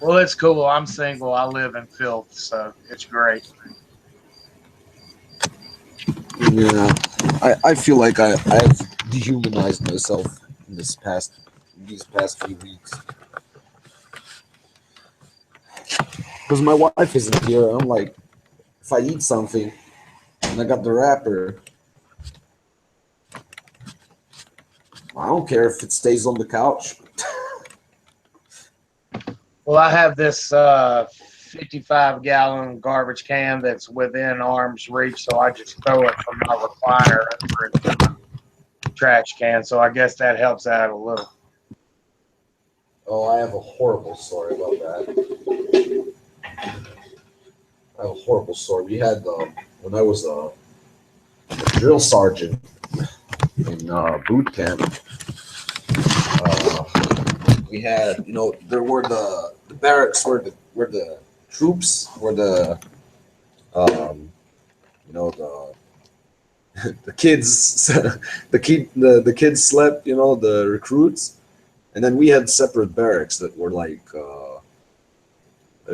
Well, it's cool. I'm single. I live in filth, so it's great. Yeah, I feel like I've dehumanized myself in these past few weeks because my wife isn't here. I'm like, if I eat something and I got the wrapper, I don't care if it stays on the couch. Well, I have this 55-gallon garbage can that's within arm's reach, so I just throw it from my recliner over into my trash can. So I guess that helps out a little. Oh, I have a horrible story about that. I have a horrible story. We had when I was a drill sergeant in boot camp. Uh, we had, there were the barracks where the troops where the um, the kids the kids slept, the recruits, and then we had separate barracks that were like a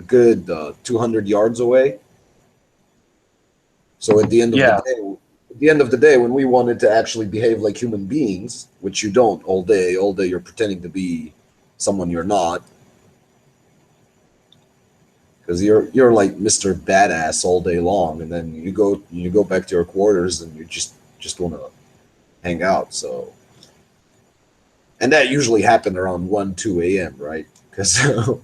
good 200 yards away. So at the end of the Yeah. day, when we wanted to actually behave like human beings, which you don't all day you're pretending to be someone you're not, because you're like Mr. Badass all day long, and then you go back to your quarters and you just want to hang out. So, and that usually happened around 1 2 a.m., right? Because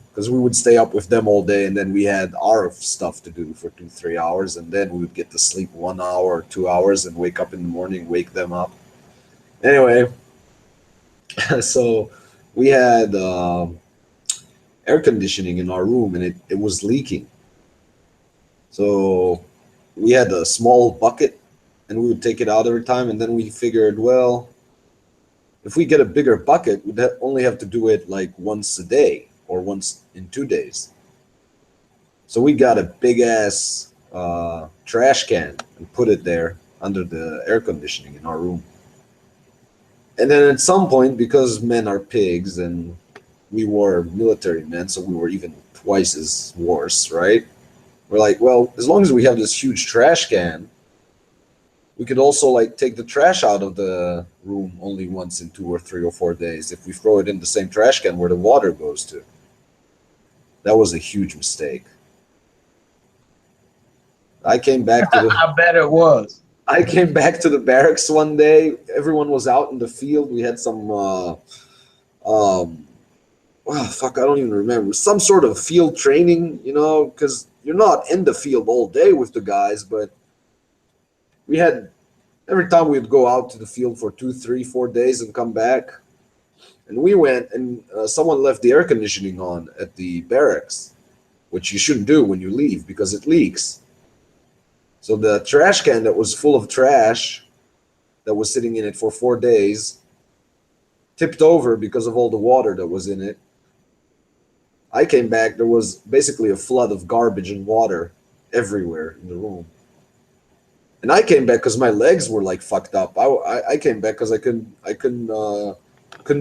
because we would stay up with them all day, and then we had our stuff to do for 2 3 hours, and then we would get to sleep 1 hour or 2 hours and wake up in the morning, wake them up. Anyway, so we had air conditioning in our room, and it was leaking. So we had a small bucket, and we would take it out every time, and then we figured, well, if we get a bigger bucket, we'd only have to do it like once a day or once in 2 days. So we got a big ass trash can and put it there under the air conditioning in our room. And then at some point, because men are pigs and we were military men, so we were even twice as worse, right? We're like, well, as long as we have this huge trash can, we could also like take the trash out of the room only once in 2 or 3 or 4 days if we throw it in the same trash can where the water goes to. That was a huge mistake. I came back to the I bet it was. I came back to the barracks one day. Everyone was out in the field. We had some um oh fuck, I don't even remember. Some sort of field training, because you're not in the field all day with the guys, but we had every time we'd go out to the field for 2 3 4 days and come back. And we went, and someone left the air conditioning on at the barracks, which you shouldn't do when you leave because it leaks. So the trash can that was full of trash that was sitting in it for 4 days tipped over because of all the water that was in it. I came back, there was basically a flood of garbage and water everywhere in the room. And I came back because my legs were like fucked up. I came back because I couldn't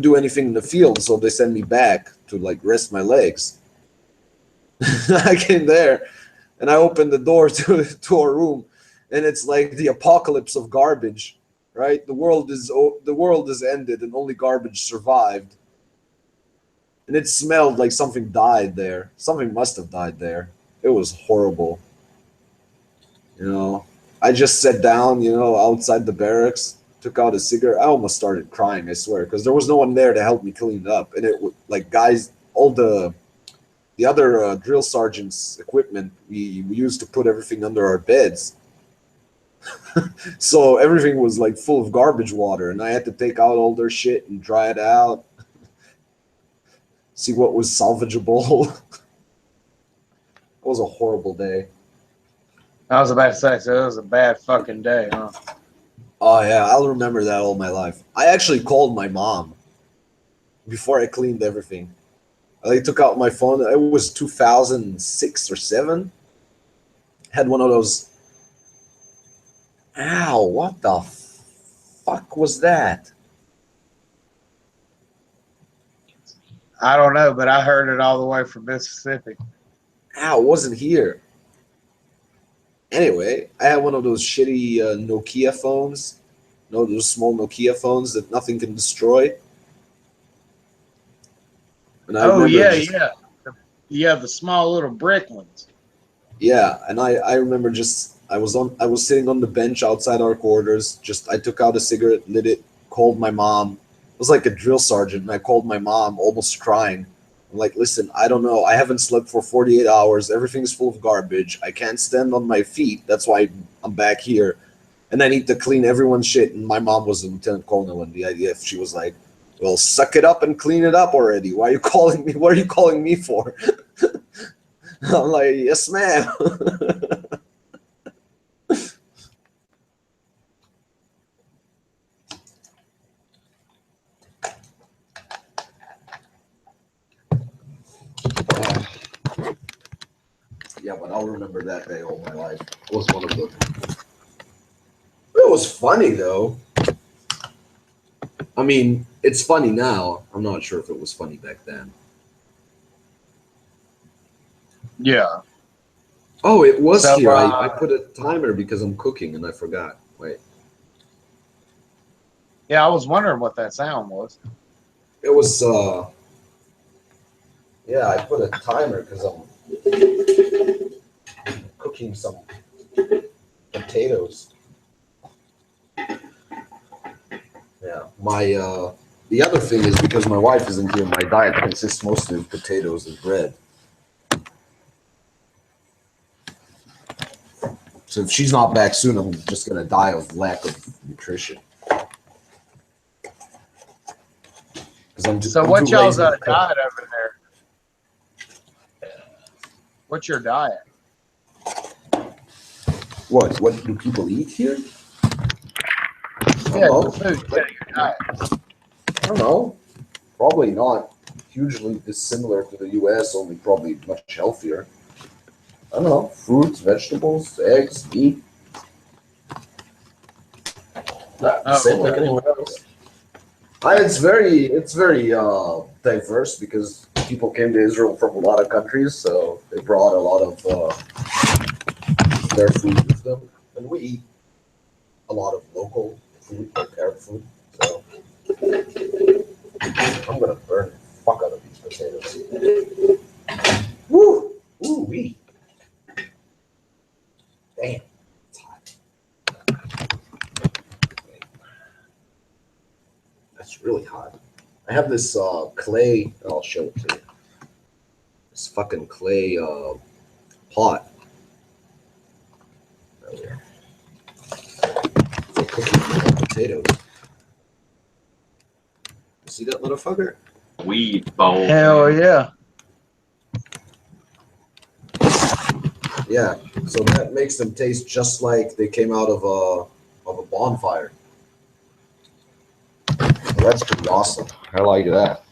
do anything in the field, so they sent me back to like rest my legs. I came there and I opened the door to our room, and it's like the apocalypse of garbage, right? The world is ended, and only garbage survived. And it smelled like something died there. Something must have died there. It was horrible. You know, I just sat down, outside the barracks, took out a cigarette. I almost started crying, I swear, because there was no one there to help me clean it up. And it was like guys, all the other drill sergeants' equipment we used to put everything under our beds. So everything was like full of garbage water, and I had to take out all their shit and dry it out, see what was salvageable. It was a horrible day. I was about to say, so it was a bad fucking day, huh? Oh yeah, I'll remember that all my life. I actually called my mom before I cleaned everything. I took out my phone. It was 2006 or seven. Had one of those. Ow! What the fuck was that? I don't know, but I heard it all the way from Mississippi. Ow, it wasn't here. Anyway, I had one of those shitty Nokia phones. You know, those small Nokia phones that nothing can destroy. And I Oh remember yeah, just yeah, the small little brick ones. yeah, and I remember just I was sitting on the bench outside our quarters. Just I took out a cigarette, lit it, called my mom. It was like a drill sergeant, and I called my mom, almost crying. I'm like, listen, I don't know. I haven't slept for 48 hours. Everything's full of garbage. I can't stand on my feet. That's why I'm back here, and I need to clean everyone's shit. And my mom was a lieutenant colonel, and the idea she was like, well, suck it up and clean it up already. Why are you calling me? What are you calling me for? I'm like, yes, ma'am. Yeah, but I'll remember that day all my life. It was one of the. It was funny though. I mean, it's funny now. I'm not sure if it was funny back then. Yeah. Oh, it was So, here. I put a timer because I'm cooking and I forgot. Wait. yeah, I was wondering what that sound was. It was yeah, I put a timer because I'm cooking some potatoes. Yeah. My the other thing is because my wife isn't here, my diet consists mostly of potatoes and bread. So if she's not back soon, I'm just gonna die of lack of nutrition. So what's y'all's diet over there? What's your diet? What do people eat here? Yeah, the food. Yeah, your diet. I don't know. Probably not hugely dissimilar to the U.S., only probably much healthier. I don't know. Fruits, vegetables, eggs, meat. Same like anyone else. It's very diverse because people came to Israel from a lot of countries, so they brought a lot of their food with them, and we eat a lot of local food, like Arab food. So I'm gonna burn the fuck out of these potatoes. Woo! Ooh wee! Damn, it's hot. That's really hot. I have this clay. I'll show it to you. This fucking clay pot. There we are. For cooking potatoes. You see that motherfucker? Weed bowl. Hell yeah. Yeah. So that makes them taste just like they came out of a bonfire. Well, that's pretty awesome. I like that.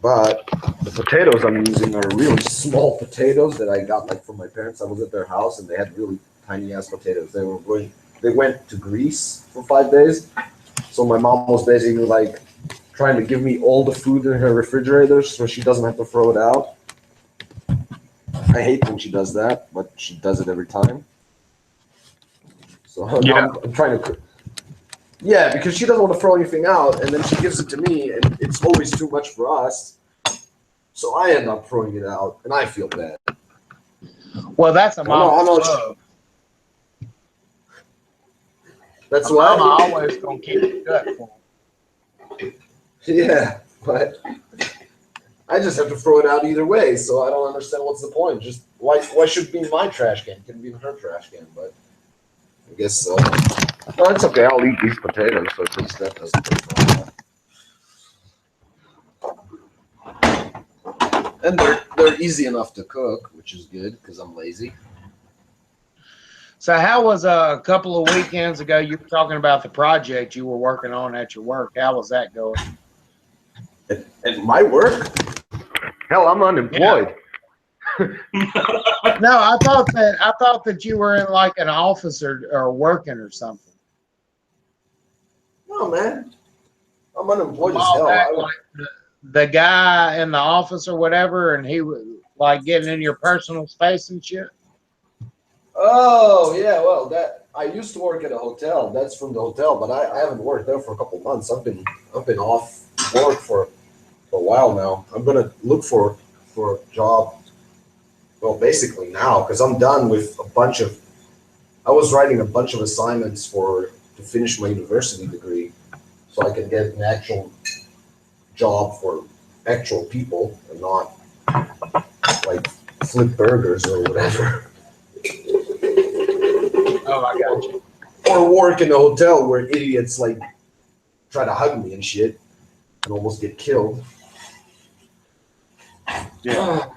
But the potatoes I'm using are really small potatoes that I got like from my parents. I was at their house and they had really tiny ass potatoes. They went to Greece for 5 days. So my mom was basically like trying to give me all the food in her refrigerator so she doesn't have to throw it out. I hate when she does that, but she does it every time. So Yeah. I'm trying to cook. Yeah, because she doesn't want to throw anything out, and then she gives it to me, and it's always too much for us. So I end up throwing it out, and I feel bad. Well, that's a mama's love. That's why why. I'm always gonna keep it gut full. Yeah, but I just have to throw it out either way, so I don't understand what's the point. Just why should it be my trash can? It can be her trash can, but I guess so. No, it's okay. I'll eat these potatoes, so at least that doesn't take long. And they're easy enough to cook, which is good because I'm lazy. So how was a couple of weekends ago you were talking about the project you were working on at your work? How was that going? At my work? Hell, I'm unemployed. Yeah. No, I thought that you were in like an office or working or something. No, man. I'm unemployed as hell. the guy in the office or whatever, and he was like getting in your personal space and shit? Oh yeah, well that I used to work at a hotel. That's from the hotel, but I haven't worked there for a couple months. I've been off work for a while now. I'm gonna look for a job. Well, basically now because I'm done with a bunch of. I was writing a bunch of assignments to finish my university degree, so I can get an actual job for actual people and not like flip burgers or whatever. Oh, I got you. Or work in a hotel where idiots like try to hug me and shit and almost get killed. Yeah.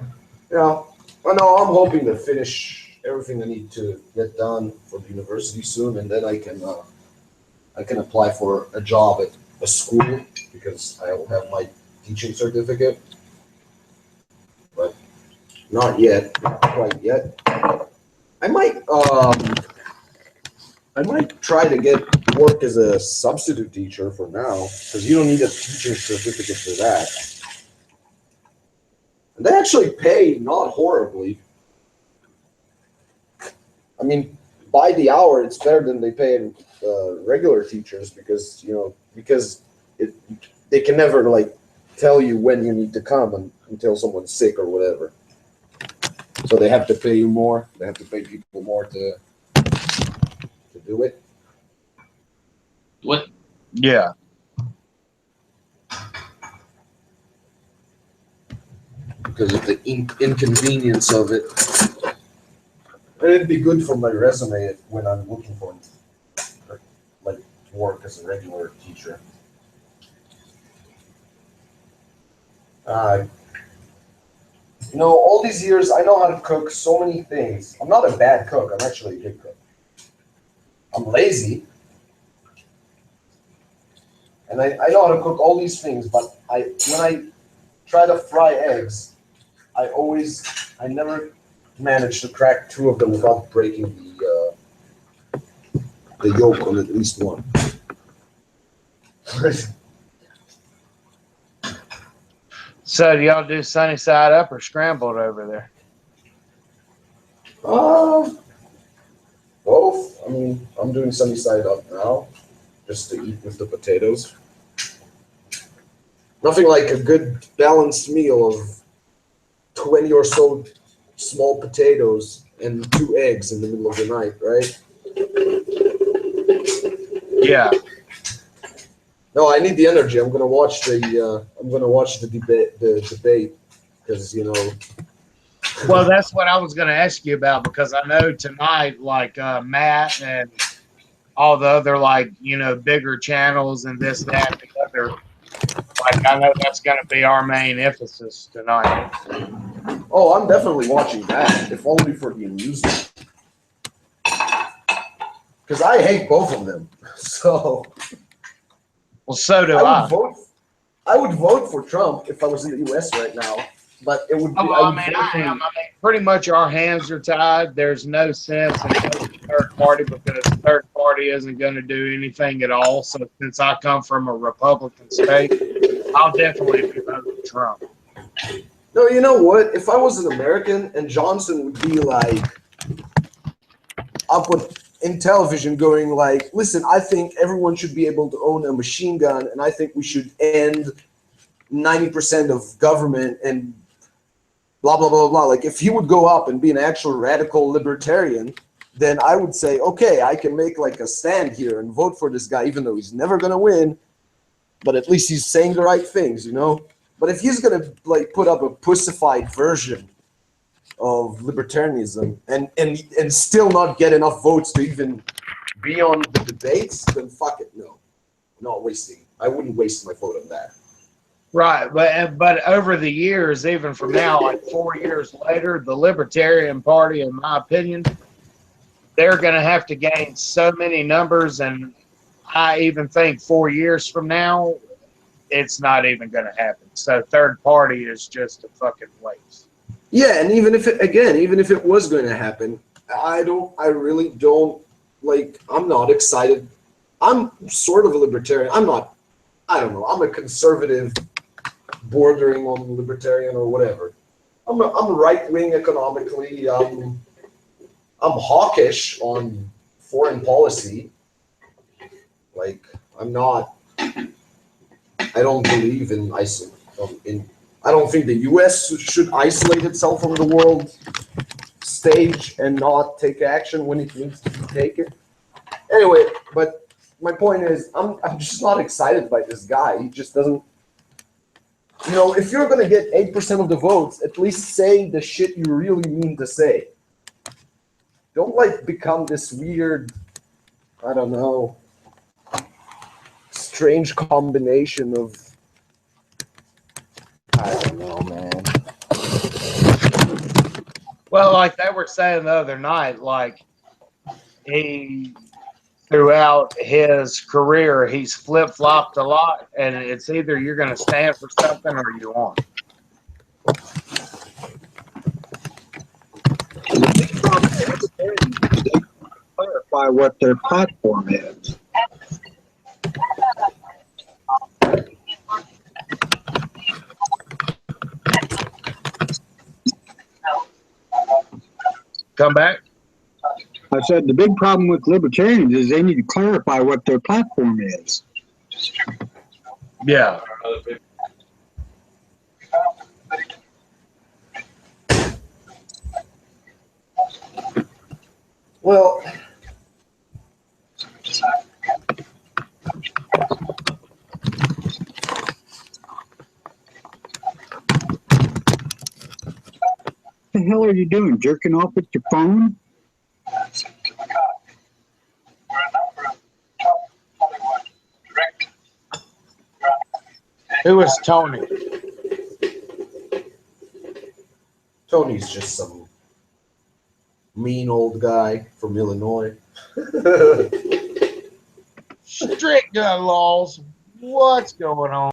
Yeah. I know I'm hoping to finish everything I need to get done for the university soon, and then I can apply for a job at a school because I will have my teaching certificate. But not yet, not quite yet. I might try to get work as a substitute teacher for now, because you don't need a teaching certificate for that. And they actually pay not horribly. I mean, by the hour, it's better than they pay regular teachers because they can never like tell you when you need to come until someone's sick or whatever. So they have to pay you more. They have to pay people more to do it. What? Yeah. Because of the inconvenience of it. And it'd be good for my resume when I'm looking for like work as a regular teacher. All these years I know how to cook so many things. I'm not a bad cook. I'm actually a good cook. I'm lazy. And I know how to cook all these things, but when I try to fry eggs, I never manage to crack two of them without breaking the yolk on at least one. So do y'all do sunny side up or scrambled over there? Both. I mean, I'm doing sunny side up now, just to eat with the potatoes. Nothing like a good balanced meal of 20 or so small potatoes and 2 eggs in the middle of the night, right? Yeah. No, I need the energy. I'm gonna watch the debate because Well, that's what I was going to ask you about because I know tonight, like Matt and all the other bigger channels and this, that, and the other. Like I know that's going to be our main emphasis tonight. Oh, I'm definitely watching that, if only for the amusement. Because I hate both of them. So. Well, so do I. I would vote for Trump if I was in the U.S. right now, but it would be. I am. Pretty much our hands are tied. There's no sense in voting third party because third party isn't going to do anything at all. So since I come from a Republican state, I'll definitely be voting for Trump. No, you know what? If I was an American and Johnson would be like up in television going like, listen, I think everyone should be able to own a machine gun, and I think we should end 90% of government and blah, blah, blah, blah. Like, if he would go up and be an actual radical libertarian, then I would say, okay, I can make like a stand here and vote for this guy, even though he's never going to win, but at least he's saying the right things, But if he's going to like put up a pussified version of libertarianism and still not get enough votes to even be on the debates, then fuck it, no. I'm not wasting. I wouldn't waste my vote on that. Right, but over the years, even from now, like 4 years later, the Libertarian Party, in my opinion, they're going to have to gain so many numbers, and I even think 4 years from now, it's not even going to happen. So third party is just a fucking waste. Yeah, and even if it was going to happen, I really don't like. I'm not excited. I'm sort of a libertarian. I don't know. I'm a conservative bordering on libertarian or whatever. I'm right-wing economically. I'm hawkish on foreign policy. Like, I'm not. I don't believe in I don't think the U.S. should isolate itself from the world stage and not take action when it needs to be taken. Anyway, but my point is, I'm just not excited by this guy. He just doesn't. You know, if you're gonna get 8% of the votes, at least say the shit you really mean to say. Don't like become this weird, I don't know, strange combination of, I don't know, man. Well, like they were saying the other night, like he throughout his career he's flip-flopped a lot, and it's either you're going to stand for something or you aren't. The big problem is they clarify what their platform is. Come back. I said the big problem with libertarians is they need to clarify what their platform is. Yeah. Well, What the hell are you doing? Jerking off with your phone? Who is Tony? Tony's just some mean old guy from Illinois. Strict gun laws. What's going on?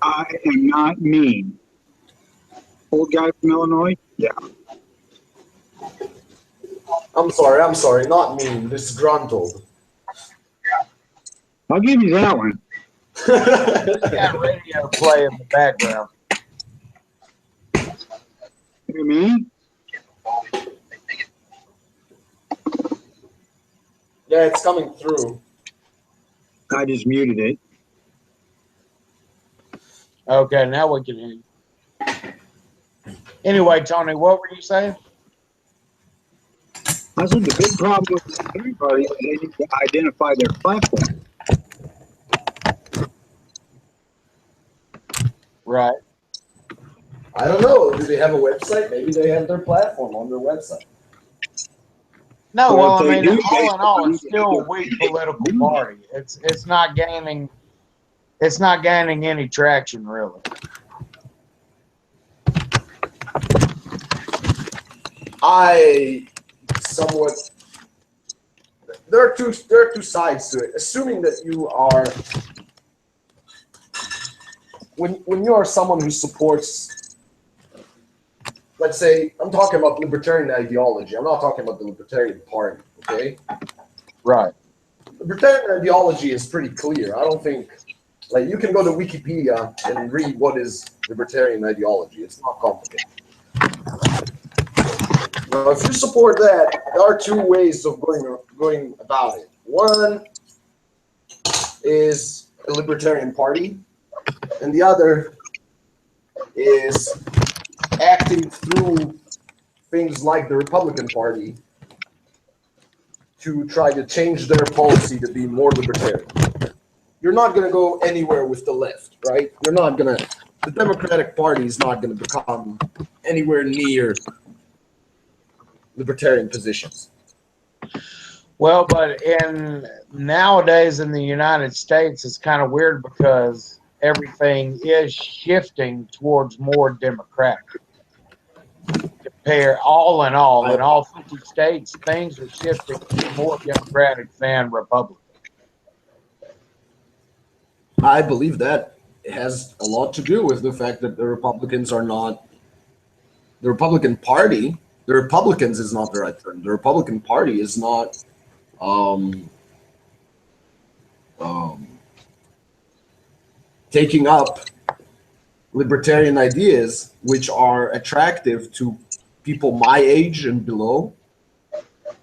I am not mean. Old guy from Illinois? Yeah. I'm sorry, not mean, disgruntled. I'll give you that one. Got radio play in the background. You mean? Yeah, it's coming through. I just muted it. Okay, now we can hear you. Anyway, Tony, what were you saying? I said the big problem with everybody is they need to identify their platform. Right. I don't know. Do they have a website? Maybe they have their platform on their website. No, Well, well, I if they mean, do, all in all, it's they still a do. weak political party. It's not gaining any traction really. I somewhat. There are two sides to it. Assuming that you are, when you are someone who supports, let's say, I'm talking about libertarian ideology. I'm not talking about the Libertarian Party. Okay. Right. Libertarian ideology is pretty clear. I don't think, like, you can go to Wikipedia and read what is libertarian ideology. It's not complicated. Now, if you support that, there are two ways of going about it. One is a libertarian party, and the other is acting through things like the Republican Party to try to change their policy to be more libertarian. You're not going to go anywhere with the left, right? You're not going to, the Democratic Party is not going to become anywhere near libertarian positions. Well, but nowadays in the United States, it's kind of weird because everything is shifting towards more democratic. Compare all in all 50 states, things are shifting to more democratic than Republican. I believe that it has a lot to do with the fact that the Republicans are not, the Republican Party, the Republicans is not the right term. The Republican Party is not taking up libertarian ideas, which are attractive to people my age and below,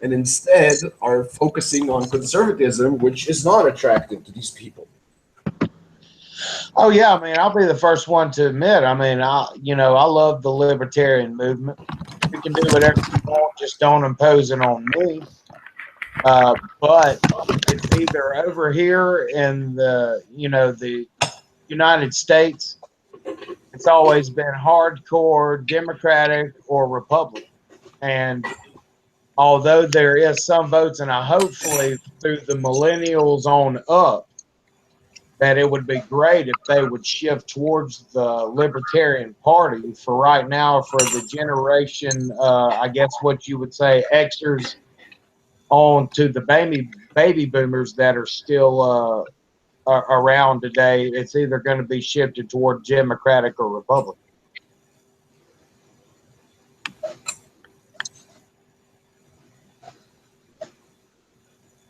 and instead are focusing on conservatism, which is not attractive to these people. Oh yeah, I mean, I'll be the first one to admit. I mean, I love the libertarian movement. You can do whatever you want, just don't impose it on me. But it's either over here in the United States. It's always been hardcore Democratic or Republican, and although there is some votes, and I hopefully through the millennials on up, that it would be great if they would shift towards the Libertarian Party. For right now, for the generation, I guess what you would say, Xers on to the baby boomers that are still around today, it's either going to be shifted toward Democratic or Republican.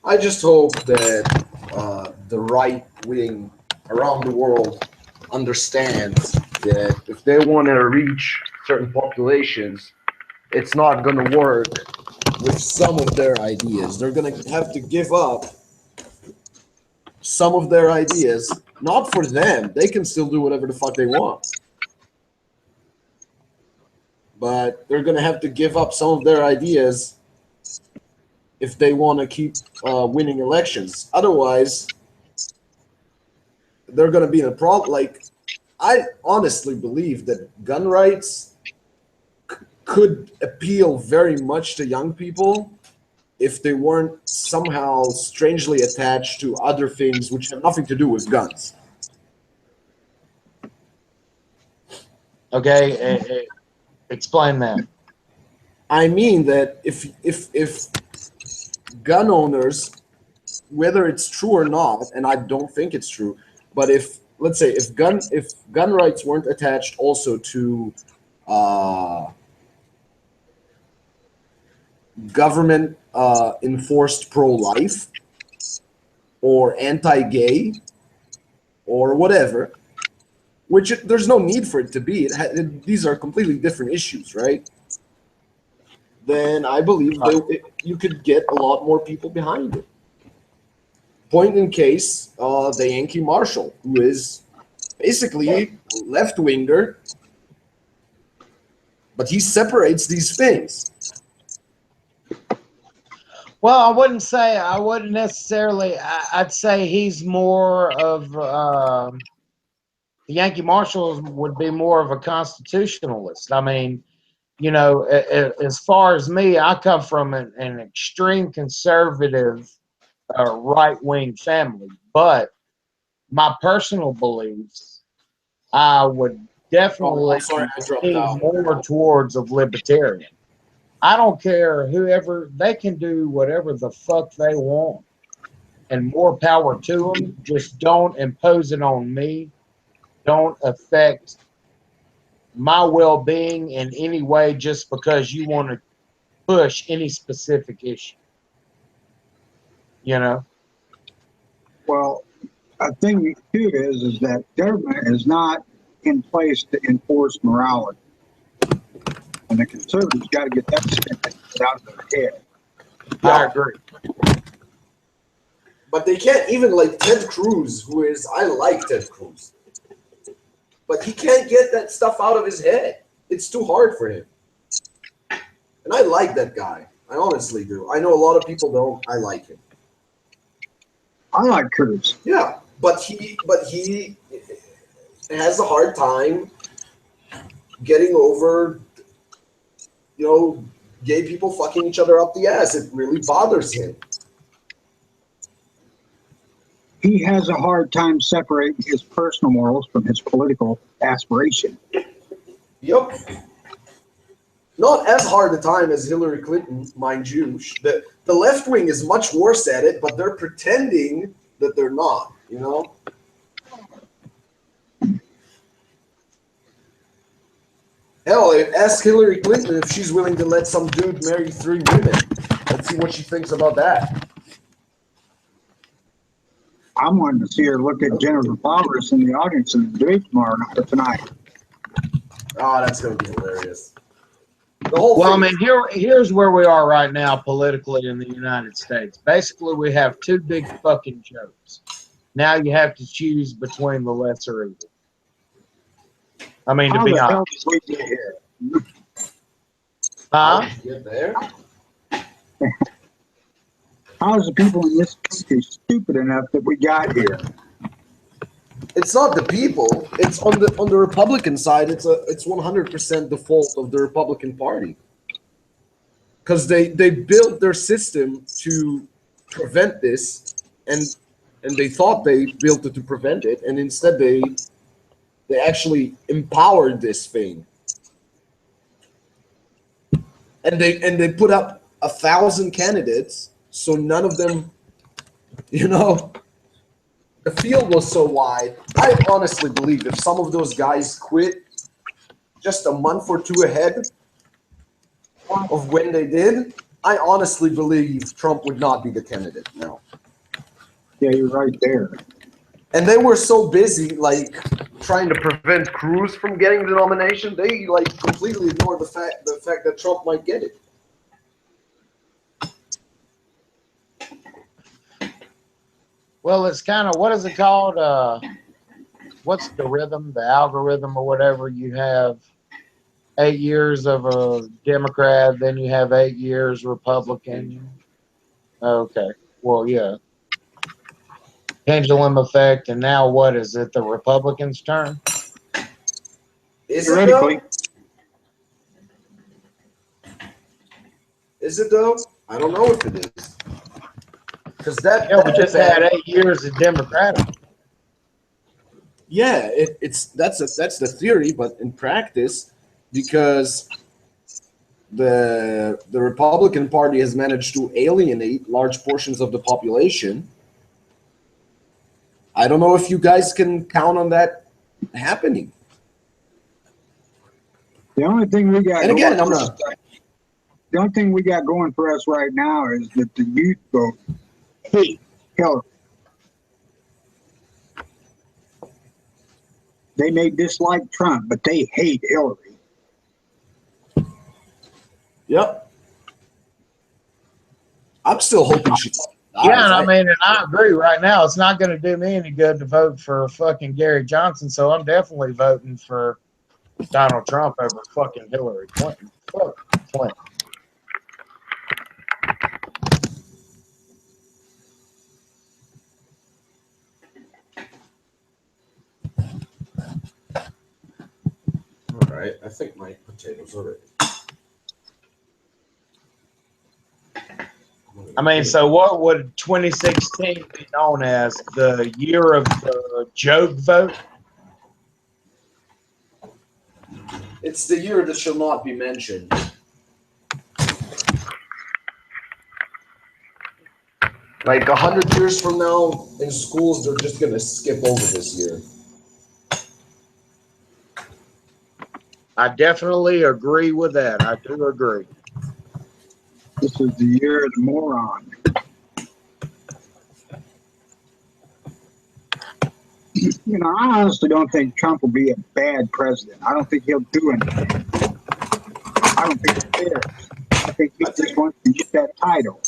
I just hope that the right wing around the world understands that if they want to reach certain populations, it's not going to work with some of their ideas. They're going to have to give up some of their ideas, not for them. They can still do whatever the fuck they want. But they're going to have to give up some of their ideas if they want to keep winning elections. Otherwise, they're going to be in a problem. Like, I honestly believe that gun rights could appeal very much to young people if they weren't somehow strangely attached to other things which have nothing to do with guns. Okay, explain that. I mean that if gun owners, whether it's true or not, and I don't think it's true, but if, let's say, if gun rights weren't attached also to government enforced pro-life or anti-gay or whatever, which there's no need for it to be. These are completely different issues, right? Then I believe you could get a lot more people behind it. Point in case, the Yankee Marshal, who is basically left-winger, but he separates these things. Well, I wouldn't necessarily. I'd say he's more of the Yankee Marshals would be more of a constitutionalist. I mean, as far as me, I come from an extreme conservative right-wing family, but my personal beliefs, I would definitely lean more towards of libertarian. I don't care whoever, they can do whatever the fuck they want, and more power to them. Just don't impose it on me. Don't affect my well-being in any way just because you want to push any specific issue. Well, a thing too is that government is not in place to enforce morality, and the conservatives got to get that shit out of their head. Yeah. I agree. But they can't even, like Ted Cruz, I like Ted Cruz, but he can't get that stuff out of his head. It's too hard for him. And I like that guy. I honestly do. I know a lot of people don't. I like him. I like Cruz. Yeah, but he has a hard time getting over, gay people fucking each other up the ass. It really bothers him. He has a hard time separating his personal morals from his political aspiration. Yep. Not as hard a time as Hillary Clinton, mind you. The left wing is much worse at it, but they're pretending that they're not, Hell, ask Hillary Clinton if she's willing to let some dude marry 3 women. Let's see what she thinks about that. I'm wanting to see her look at Jennifer Flowers in the audience in the debate tomorrow night or tonight. Oh, that's gonna be hilarious. The whole Well, I thing. mean, here's where we are right now politically in the United States. Basically, we have two big fucking jokes. Now you have to choose between the lesser evil. I mean, to How be the hell honest. did we get here? How Huh? did you get there? How is the people in this country stupid enough that we got here? It's not the people. It's on the Republican side. It's 100% the fault of the Republican Party, because they built their system to prevent this, and they thought they built it to prevent it, and instead they actually empowered this thing, and they put up 1,000 candidates, so none of them, you know. The field was so wide. I honestly believe if some of those guys quit just a month or two ahead of when they did, I honestly believe Trump would not be the candidate now. Yeah, you're right there. And they were so busy, like, trying to prevent Cruz from getting the nomination, they like completely ignored the fact that Trump might get it. Well, it's kind of, what is it called? What's the rhythm, the algorithm or whatever? You have 8 years of a Democrat, then you have 8 years Republican. Okay. Well, yeah. Pendulum effect, and now what is it? The Republicans' turn? Is it Theoretically. though? Is it though? I don't know if it is. Because Yeah, we just had 8 years of Democratic. Yeah, that's the theory, but in practice, because the Republican Party has managed to alienate large portions of the population, I don't know if you guys can count on that happening. The only thing we got And again, going the only thing we got going for us right now is that the youth vote hate Hillary. They may dislike Trump, but they hate Hillary. Yep. I'm still hoping she dies. Yeah, and I mean, and I agree right now. It's not going to do me any good to vote for fucking Gary Johnson, so I'm definitely voting for Donald Trump over fucking Hillary Clinton. Fuck Clinton. All right, I think my potatoes are ready. I mean, so what would 2016 be known as? The year of the joke vote? It's the year that shall not be mentioned. Like 100 years from now, in schools, they're just gonna skip over this year. I definitely agree with that. I do agree. This is the year of the moron. You know, I honestly don't think Trump will be a bad president. I don't think he'll do anything. I don't think he cares. I think he just wants to get that title.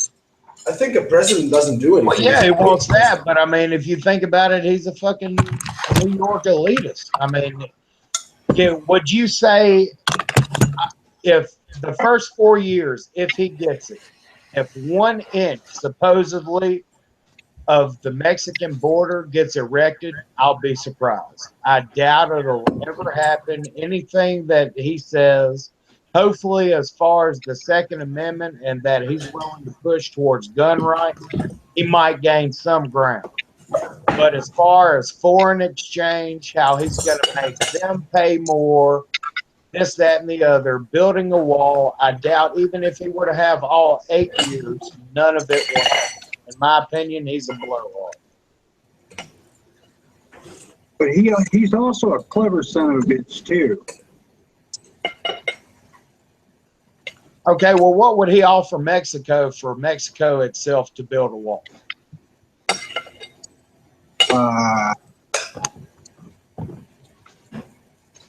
I think a president doesn't do anything. Well, yeah, he wants that, but I mean, if you think about it, he's a fucking New York elitist. I mean, would you say if the first 4 years, if he gets it, if 1 inch supposedly of the Mexican border gets erected, I'll be surprised. I doubt it'll ever happen. Anything that he says, hopefully, as far as the Second Amendment and that he's willing to push towards gun rights, he might gain some ground. But as far as foreign exchange, how he's going to make them pay more, this, that, and the other, building a wall, I doubt even if he were to have all 8 years, none of it will happen. In my opinion, he's a blowhard. But he's also a clever son of a bitch, too. Okay, well, what would he offer Mexico for Mexico itself to build a wall? Uh,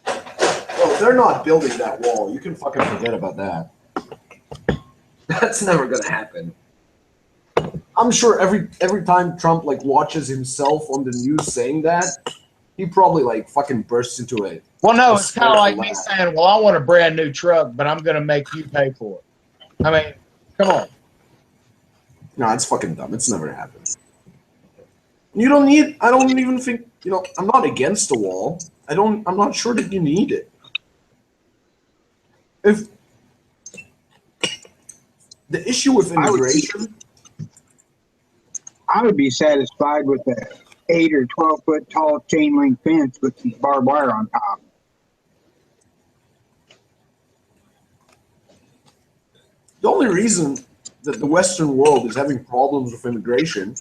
Well, they're not building that wall. You can fucking forget about that. That's never gonna happen. I'm sure every time Trump like watches himself on the news saying that, he probably like fucking bursts into it. Well, no, A it's kind of like me laugh. saying, "Well, I want a brand new truck, but I'm going to make you pay for it." I mean, come on. No, it's fucking dumb. It's never happened. You don't need. I don't even think. You know, I'm not against the wall. I'm not sure that you need it. If the issue with immigration, I would be satisfied with a 8 or 12-foot tall chain link fence with some barbed wire on top. the only reason that the Western world is having problems with immigration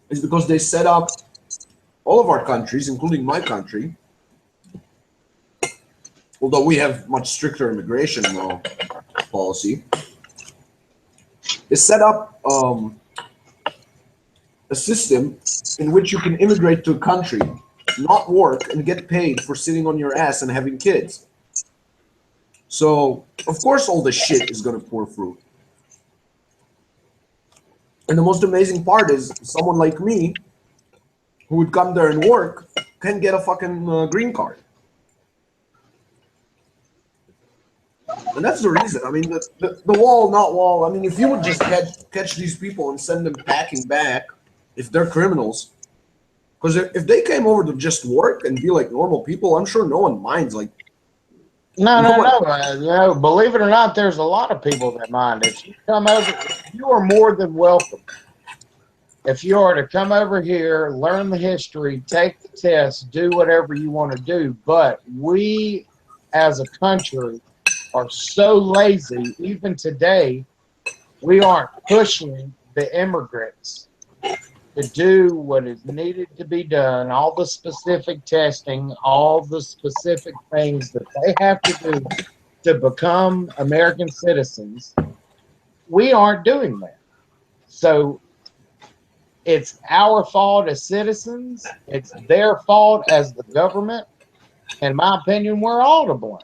is because they set up all of our countries, including my country, although we have much stricter immigration policy, they set up a system in which you can immigrate to a country, not work, and get paid for sitting on your ass and having kids. So, of course, all the shit is going to pour through. And the most amazing part is someone like me who would come there and work can get a fucking green card. And that's the reason. I mean, the wall, not wall. I mean, if you would just catch these people and send them packing back, if they're criminals, because if they came over to just work and be like normal people, I'm sure no one minds. Like, No. Believe it or not, there's a lot of people that mind. If you come over, you are more than welcome. If you are to come over here, learn the history, take the test, do whatever you want to do. But we, as a country, are so lazy. Even today, we aren't pushing the immigrants to do what is needed to be done, all the specific testing, all the specific things that they have to do to become American citizens. We aren't doing that. So it's our fault as citizens. It's their fault as the government. In my opinion, we're all to blame.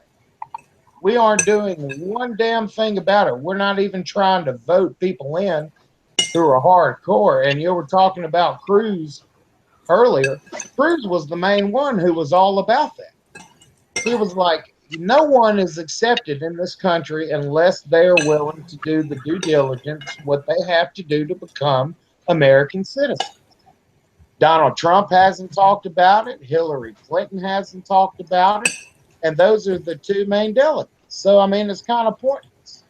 We aren't doing one damn thing about it. We're not even trying to vote people in through a hardcore. And you were talking about Cruz earlier. Cruz was the main one who was all about that. He was like, no one is accepted in this country unless they're willing to do the due diligence, what they have to do to become American citizens. Donald Trump hasn't talked about it. Hillary Clinton hasn't talked about it. And those are the two main delegates. So, I mean, it's kind of pointless.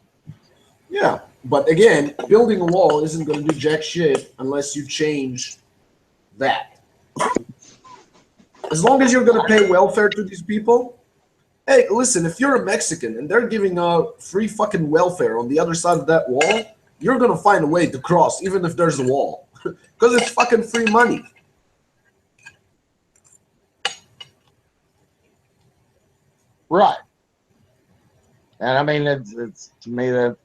yeah. But again, building a wall isn't going to do jack shit unless you change that. As long as you're going to pay welfare to these people, hey, listen, if you're a Mexican and they're giving free fucking welfare on the other side of that wall, you're going to find a way to cross, even if there's a wall. Because it's fucking free money. Right. And I mean, it's to me that,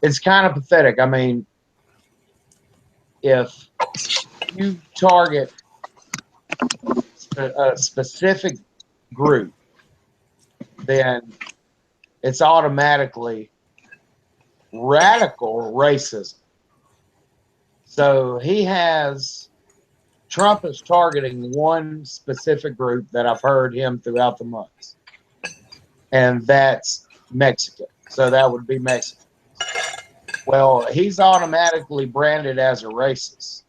it's kind of pathetic. I mean, if you target a specific group, then it's automatically radical racism. So Trump is targeting one specific group that I've heard him throughout the months, and that's Mexican. So that would be Mexican. Well, he's automatically branded as a racist.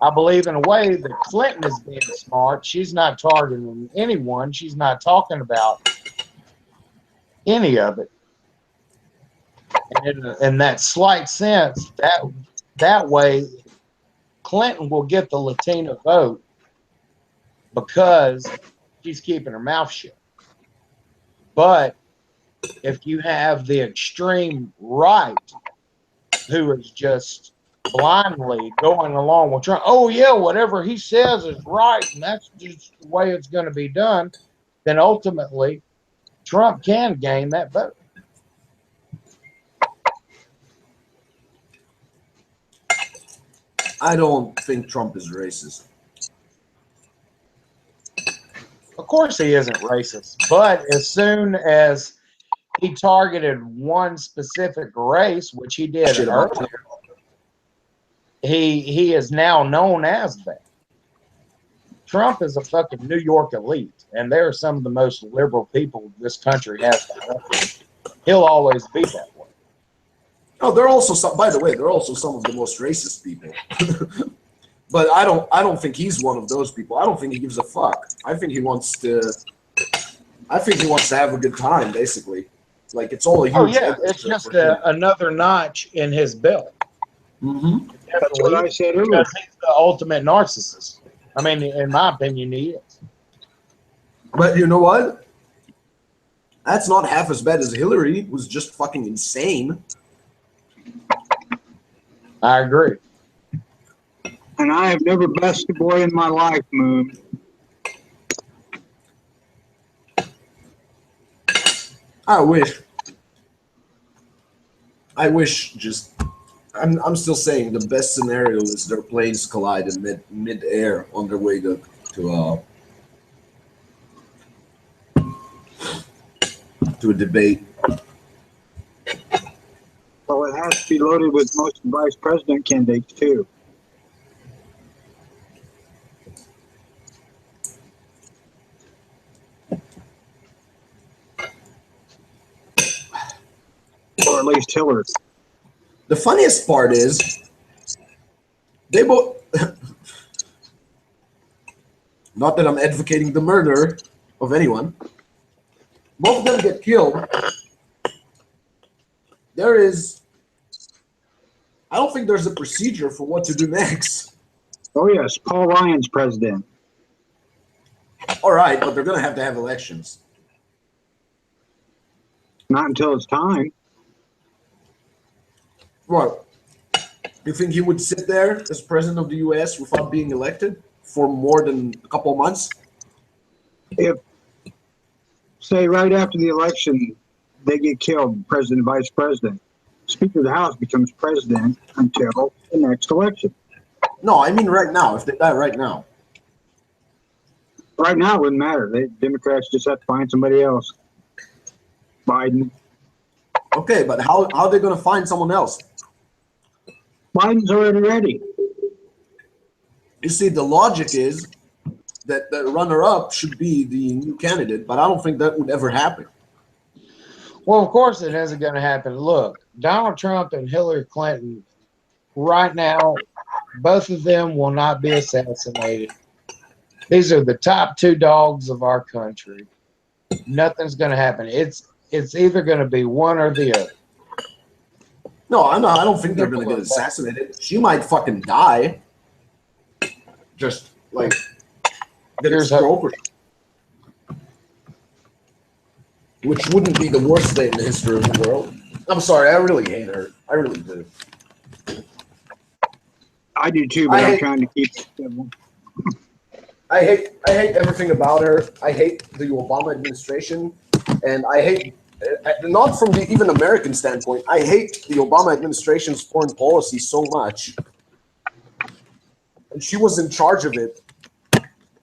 I believe in a way that Clinton is being smart. She's not targeting anyone. She's not talking about any of it. And in that slight sense, that way, Clinton will get the Latino vote because she's keeping her mouth shut. But if you have the extreme right who is just blindly going along with Trump, oh yeah, whatever he says is right, and that's just the way it's going to be done, then ultimately Trump can gain that vote. I don't think Trump is racist. Of course he isn't racist, but as soon as he targeted one specific race, which he did Shit about earlier, he is now known as that. Trump is a fucking New York elite, and they're some of the most liberal people this country has to offer. He'll always be that way. Oh, they're also some. By the way, they're also some of the most racist people. But I don't think he's one of those people. I don't think he gives a fuck. I think he wants to have a good time, basically. Like, it's all a huge. Oh yeah, it's just another notch in his belt. Mm-hmm. That's what I said earlier. Because he's the ultimate narcissist. I mean, in my opinion, he is. But you know what? That's not half as bad as Hillary, who's just fucking insane. I agree. And I have never blessed a boy in my life, Moon. I wish just. I'm still saying the best scenario is their planes collide in mid-air on their way to a debate. Well, it has to be loaded with most vice president candidates, too. Or at least Hillary. The funniest part is they both. Not that I'm advocating the murder of anyone. Both of them get killed. I don't think there's a procedure for what to do next. Oh, yes, Paul Ryan's president. All right, but they're going to have elections. Not until it's time. What? You think he would sit there as president of the U.S. without being elected for more than a couple of months? If, say, right after the election, they get killed, president and vice president, Speaker of the House becomes president until the next election. No, I mean right now, if they die right now. Right now, it wouldn't matter. Democrats just have to find somebody else. Biden. Okay, but how are they going to find someone else? Biden's already ready. You see, the logic is that the runner-up should be the new candidate, but I don't think that would ever happen. Well, of course it isn't going to happen. Look, Donald Trump and Hillary Clinton, right now, both of them will not be assassinated. These are the top two dogs of our country. Nothing's going to happen. It's either going to be one or the other. No, I don't think they're going to get assassinated. She might fucking die. Just like get a stroke, which wouldn't be the worst day in the history of the world. I'm sorry, I really hate her. I really do. I do too, but I'm trying to keep it simple. I hate everything about her. I hate the Obama administration, and I hate, not from the even American standpoint, I hate the Obama administration's foreign policy so much. And she was in charge of it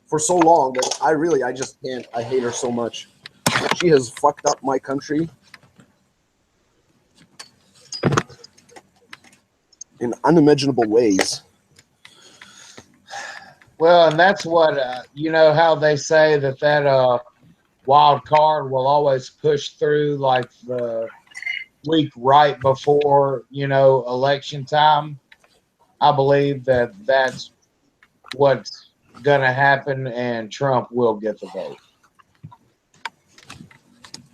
for so long that I just can't. I hate her so much. She has fucked up my country in unimaginable ways. Well, and that's what, you know, how they say that wild card will always push through like the week right before, you know, election time. I believe that that's what's going to happen, and Trump will get the vote.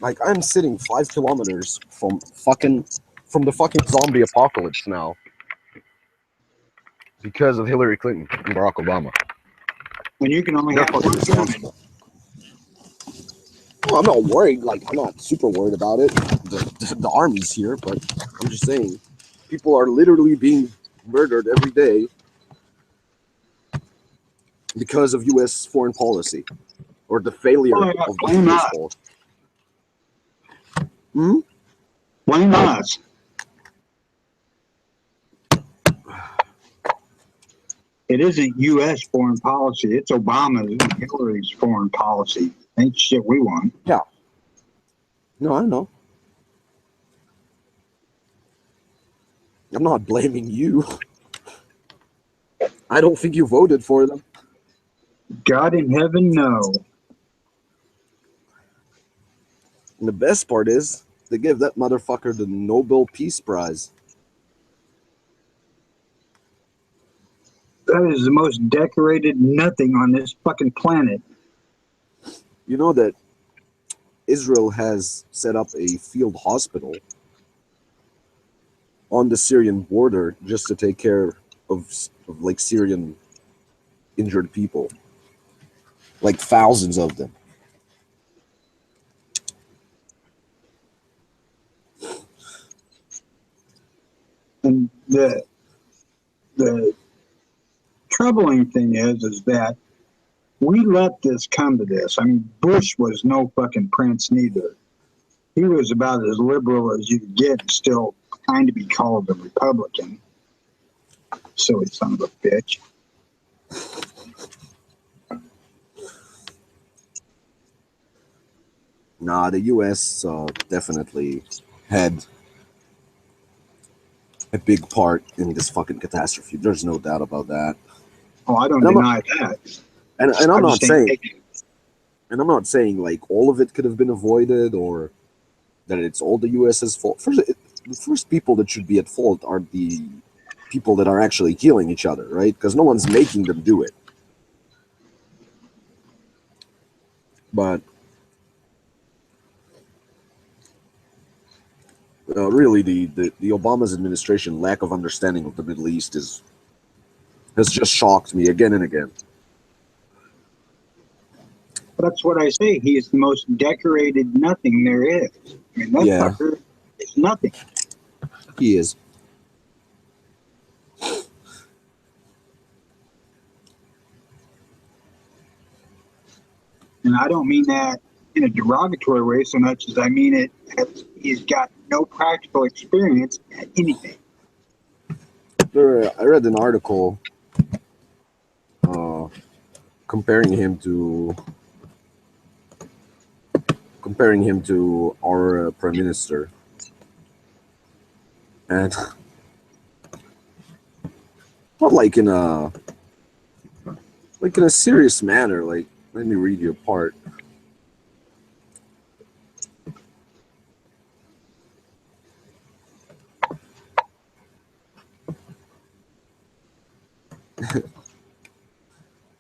Like, I'm sitting 5 kilometers from the fucking zombie apocalypse now because of Hillary Clinton and Barack Obama. When you can only have one gun. Well, I'm not worried. Like, I'm not super worried about it. The army's here, but I'm just saying, people are literally being murdered every day because of U.S. foreign policy or the failure of the U.S. policy. Blame us. it isn't U.S. foreign policy. It's Obama's and Hillary's foreign policy. Ain't shit we want. Yeah. No, I know. I'm not blaming you. I don't think you voted for them. God in heaven, no. And the best part is, they gave that motherfucker the Nobel Peace Prize. That is the most decorated nothing on this fucking planet. You know that Israel has set up a field hospital on the Syrian border just to take care of like Syrian injured people, like thousands of them. And the troubling thing is that we let this come to this. I mean, Bush was no fucking prince neither. He was about as liberal as you could get and still kind of be called a Republican. Silly son of a bitch. Nah, the U.S. Definitely had a big part in this fucking catastrophe. There's no doubt about that. Oh, I don't deny that. And I'm not saying, saying, and I'm not saying like all of it could have been avoided or that it's all the U.S.'s fault. The first people that should be at fault are the people that are actually killing each other, right? Because no one's making them do it. But really, the Obama's administration lack of understanding of the Middle East has just shocked me again and again. that's what I say. He is the most decorated nothing there is. I mean, that fucker is nothing. He is. And I don't mean that in a derogatory way so much as I mean it as he's got no practical experience at anything. I read an article comparing him to our prime minister, and not like in a serious manner. Like, let me read you a part.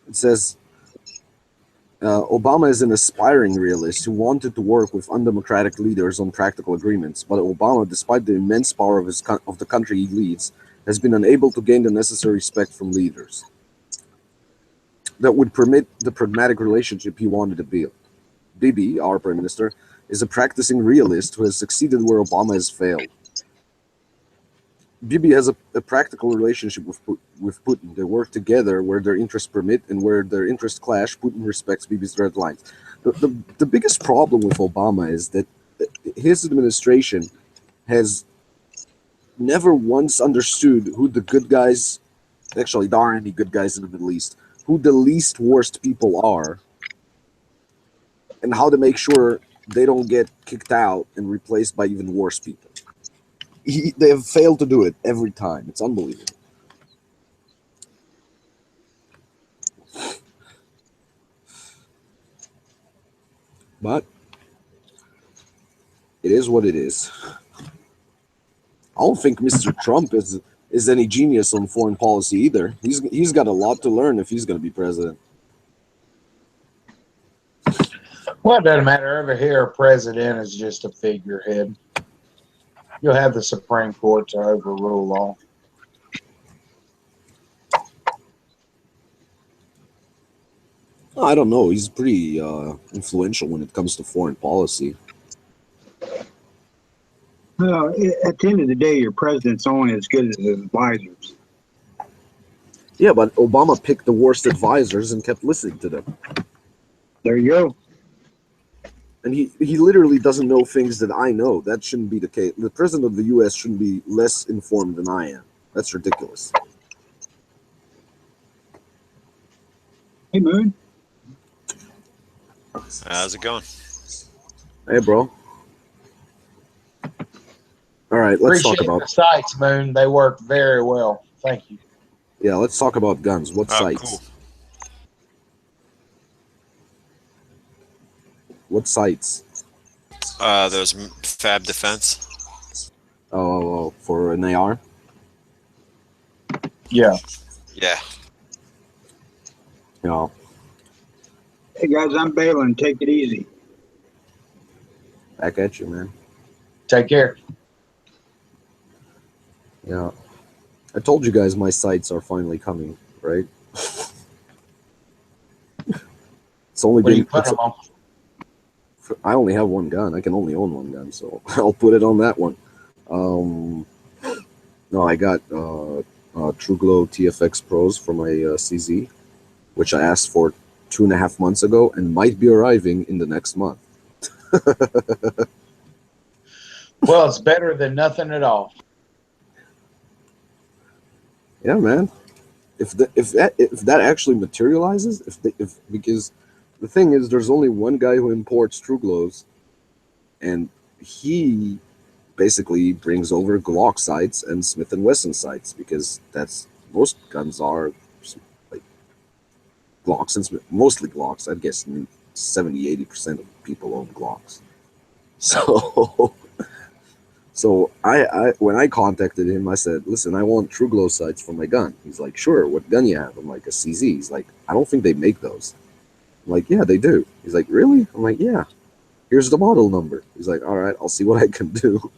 It says, Obama is an aspiring realist who wanted to work with undemocratic leaders on practical agreements, but Obama, despite the immense power of the country he leads, has been unable to gain the necessary respect from leaders that would permit the pragmatic relationship he wanted to build. Bibi, our prime minister, is a practicing realist who has succeeded where Obama has failed. Bibi has a practical relationship with Putin. They work together where their interests permit, and where their interests clash, Putin respects Bibi's red lines. The biggest problem with Obama is that his administration has never once understood who the good guys, actually there aren't any good guys in the Middle East, who the least worst people are, and how to make sure they don't get kicked out and replaced by even worse people. They have failed to do it every time. It's unbelievable. But it is what it is. I don't think Mr. Trump is any genius on foreign policy either. He's got a lot to learn if he's going to be president. Well, it doesn't matter. Over here, a president is just a figurehead. You'll have the Supreme Court to overrule law. I don't know. He's pretty influential when it comes to foreign policy. Well, at the end of the day, your president's only as good as his advisors. Yeah, but Obama picked the worst advisors and kept listening to them. There you go. And he literally doesn't know things that I know. That shouldn't be the case. The president of the U.S. shouldn't be less informed than I am. That's ridiculous. Hey, Moon. How's it going? Hey, bro. All right, let's talk Appreciate about the sites, Moon. They work very well. Thank you. let's talk about guns. What Oh, sights? cool. What sights? Those Fab Defense. Oh, for an AR. Yeah. Yeah. Yeah. Hey, guys, I'm Balin. Take it easy. Back at you, man. Take care. Yeah. I told you guys my sights are finally coming, right? It's only What do you been. put them on? I only have one gun. I can only own one gun, so I'll put it on that one. No, I got True Glow TFX Pros for my CZ, which I asked for 2.5 months ago and might be arriving in the next month. Well, it's better than nothing at all. Yeah, man. If that actually materializes, because the thing is, there's only one guy who imports True Glows, and he basically brings over Glock sights and Smith and Wesson sights, because that's most guns are like Glocks and mostly Glocks. I'd guess 70-80% of people own Glocks. So so I when I contacted him, I said, listen, I want True Glow sights for my gun. He's like, sure, what gun you have? I'm like, a CZ. He's like, I don't think they make those. I'm like, yeah, they do. He's like, really? I'm like, yeah. Here's the model number. He's like, all right, I'll see what I can do.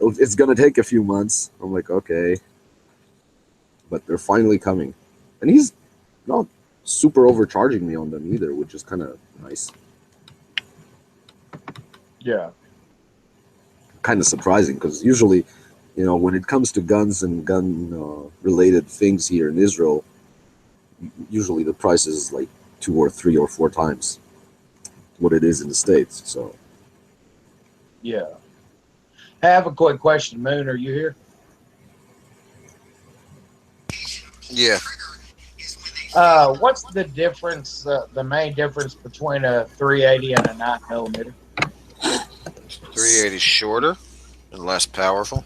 It's gonna take a few months. I'm like, okay. But they're finally coming. And he's not super overcharging me on them either, which is kind of nice. Yeah. Kind of surprising, because usually, you know, when it comes to guns and gun related things here in Israel, usually the price is like 2 or 3 or 4 times what it is in the States. So Yeah. I have a quick question, Moon. Are you here? Yeah. What's the difference, the main difference between a 380 and a 9mm? 380 shorter and less powerful.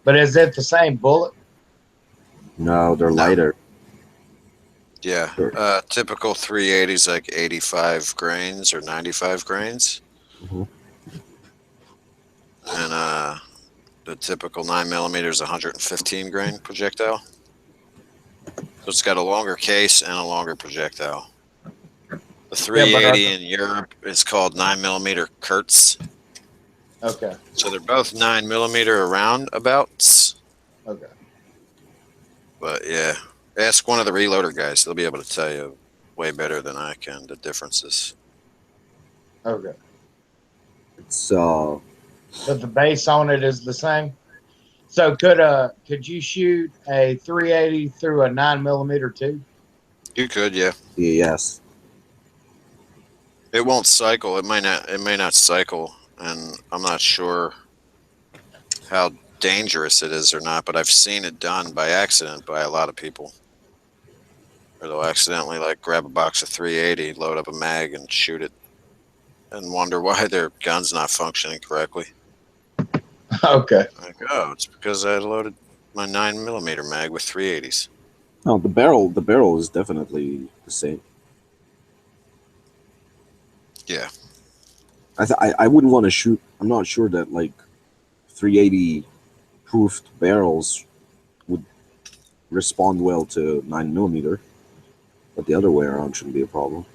But is it the same bullet? no, they're lighter. Yeah. Sure. Typical 380 is like 85 grains or 95 grains. Mhm. And the typical 9mm is 115 grain projectile. So it's got a longer case and a longer projectile. The 380 in Europe is called 9mm Kurtz. Okay. So they're both 9mm around abouts. Okay. But yeah, ask one of the reloader guys. They'll be able to tell you way better than I can the differences. Okay. It's But the base on it is the same. So could you shoot a 380 through a 9mm too? You could, yeah. yes. It won't cycle. It may not cycle, and I'm not sure how dangerous it is or not, but I've seen it done by accident by a lot of people. Or they'll accidentally like grab a box of 380, load up a mag and shoot it and wonder why their gun's not functioning correctly. Okay. Like, oh, it's because I loaded my 9mm mag with 380s. No, the barrel is definitely the same. Yeah. I wouldn't want to shoot. I'm not sure that like 380 proofed barrels would respond well to 9mm, but the other way around shouldn't be a problem.